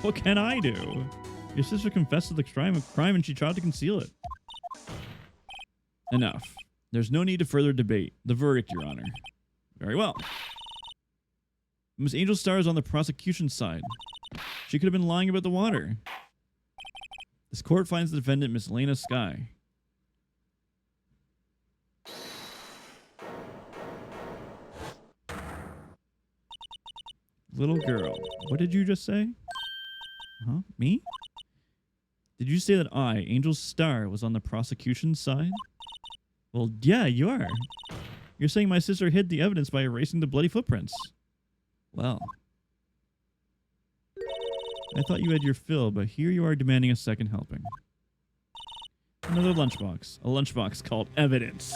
[SPEAKER 1] What can I do? Your sister confessed to the crime and she tried to conceal it. Enough. There's no need to further debate. The verdict, Your Honor. Very well. Miss Angel Star is on the prosecution's side. She could have been lying about the water. This court finds the defendant, Miss Lena Sky. Little girl, what did you just say? Huh? Me? Did you say that I, Angel Star, was on the prosecution's side? Well, yeah, you are. You're saying my sister hid the evidence by erasing the bloody footprints. Well. I thought you had your fill, but here you are demanding a second helping. Another lunchbox. A lunchbox called evidence.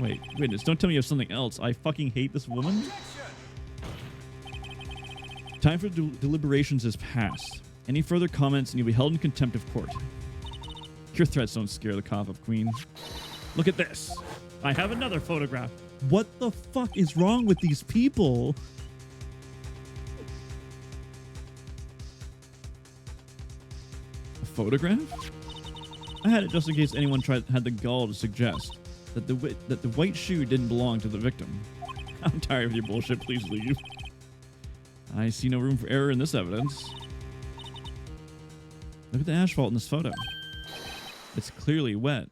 [SPEAKER 1] Wait, witness, don't tell me you have something else. I fucking hate this woman. Time for deliberations has passed. Any further comments and you'll be held in contempt of court. Your threats don't scare the cough of Queen. Look at this. I have another photograph. What the fuck is wrong with these people? A photograph? I had it just in case anyone had the gall to suggest that the white shoe didn't belong to the victim. I'm tired of your bullshit. Please leave. I see no room for error in this evidence. Look at the asphalt in this photo. It's clearly wet.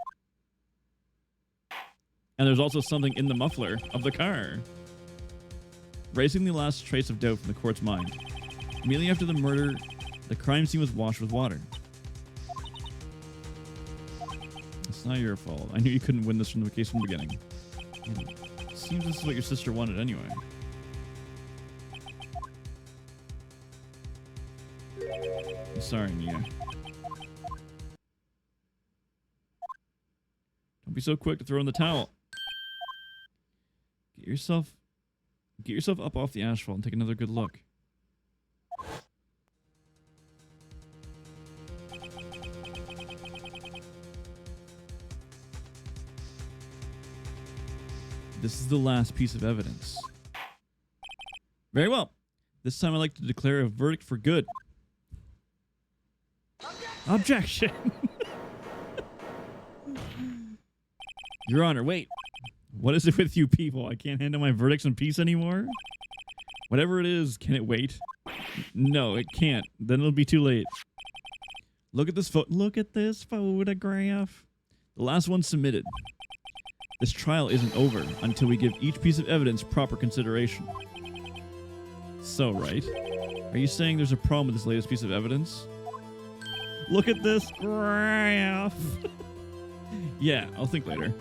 [SPEAKER 1] And there's also something in the muffler of the car. Raising the last trace of doubt from the court's mind. Immediately after the murder, the crime scene was washed with water. It's not your fault. I knew you couldn't win this from the case from the beginning. It seems this is what your sister wanted anyway. I'm sorry, Mia. Don't be so quick to throw in the towel. Get yourself up off the asphalt and take another good look. This is the last piece of evidence. Very well. This time I'd like to declare a verdict for good. Objection! Your Honor, wait. What is it with you people? I can't handle my verdicts in peace anymore? Whatever it is, can it wait? No, it can't. Then it'll be too late. Look at this photograph. The last one submitted. This trial isn't over until we give each piece of evidence proper consideration. So, Wright, are you saying there's a problem with this latest piece of evidence? Look at this graph. Yeah, I'll think later.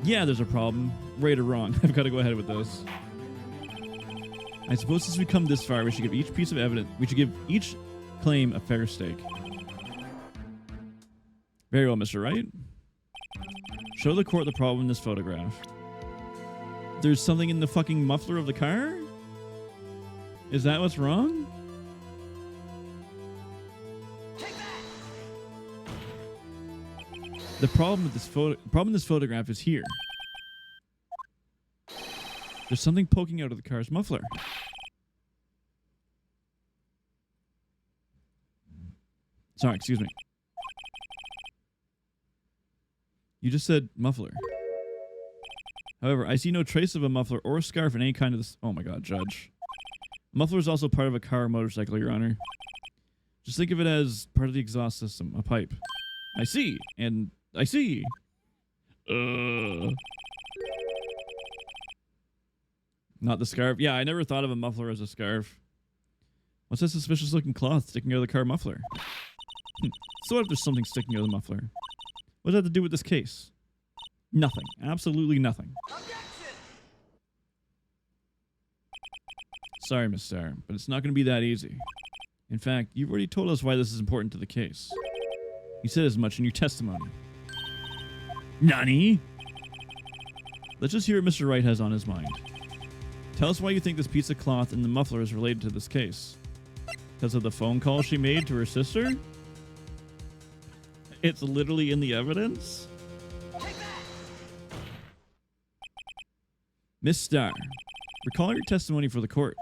[SPEAKER 1] Yeah, there's a problem. Right or wrong. I've got to go ahead with this. I suppose since we come this far, we should give each piece of evidence, we should give each claim a fair stake. Very well, Mr. Wright. Show the court the problem in this photograph. There's something in the fucking muffler of the car? Is that what's wrong? The problem with this photograph is here. There's something poking out of the car's muffler. Sorry, excuse me. You just said muffler. However, I see no trace of a muffler or a scarf in any kind of this. Oh my god, Judge. A muffler is also part of a car or motorcycle, Your Honor. Just think of it as part of the exhaust system, a pipe. I see, and I see. Not the scarf. Yeah, I never thought of a muffler as a scarf. What's that suspicious looking cloth sticking out of the car muffler? So what if there's something sticking out of the muffler? What does that have to do with this case? Nothing. Absolutely nothing. Sorry, Miss Starr, but it's not going to be that easy. In fact, you've already told us why this is important to the case. You said as much in your testimony. Nani? Let's just hear what Mr. Wright has on his mind. Tell us why you think this piece of cloth in the muffler is related to this case. Because of the phone call she made to her sister? It's literally in the evidence? Miss Starr, recall your testimony for the court.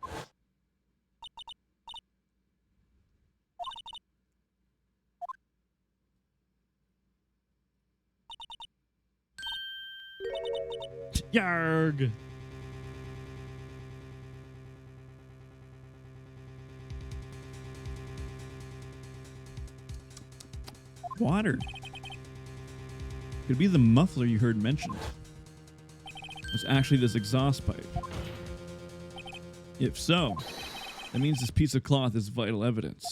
[SPEAKER 1] Yarg! Water. Could be the muffler you heard mentioned. It was actually this exhaust pipe. If so, that means this piece of cloth is vital evidence.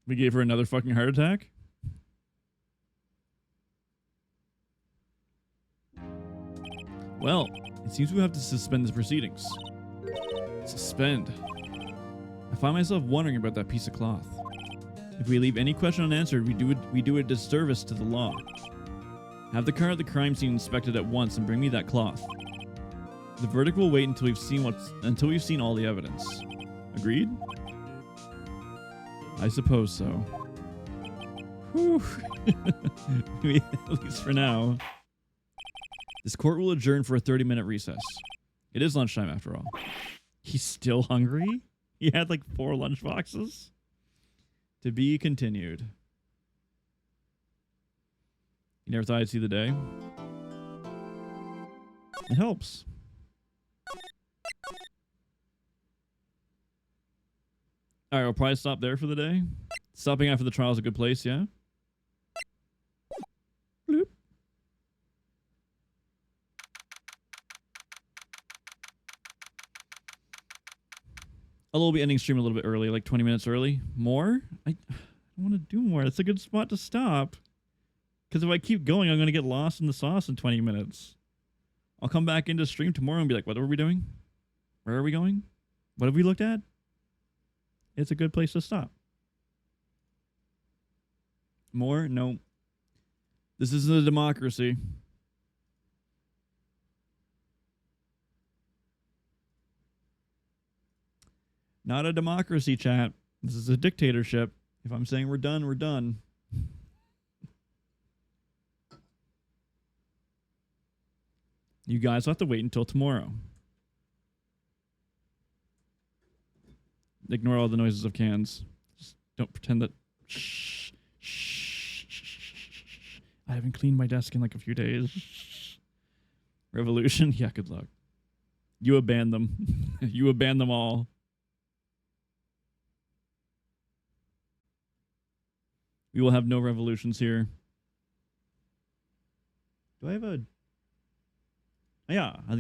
[SPEAKER 1] We gave her another fucking heart attack? Well, it seems we have to suspend the proceedings. Suspend. I find myself wondering about that piece of cloth. If we leave any question unanswered, we do a disservice to the law. Have the car at the crime scene inspected at once and bring me that cloth. The verdict will wait until we've seen all the evidence. Agreed? I suppose so. Whew. At least for now. This court will adjourn for a 30-minute recess. It is lunchtime after all. He's still hungry? He had like 4 lunch boxes? To be continued. You never thought I'd see the day? It helps. Alright, we'll probably stop there for the day. Stopping after the trial is a good place, yeah? Bloop. I'll be ending stream a little bit early, like 20 minutes early. More? I want to do more. That's a good spot to stop. Because if I keep going, I'm going to get lost in the sauce in 20 minutes. I'll come back into stream tomorrow and be like, what are we doing? Where are we going? What have we looked at? It's a good place to stop. More? No. This isn't a democracy. Not a democracy, chat. This is a dictatorship. If I'm saying we're done, we're done. You guys will have to wait until tomorrow. Ignore all the noises of cans. Just don't pretend that... Shh. Shh. Shh. I haven't cleaned my desk in like a few days. Revolution? Yeah, good luck. You abandon them. You abandon them all. We will have no revolutions here. Do I have a... Yeah.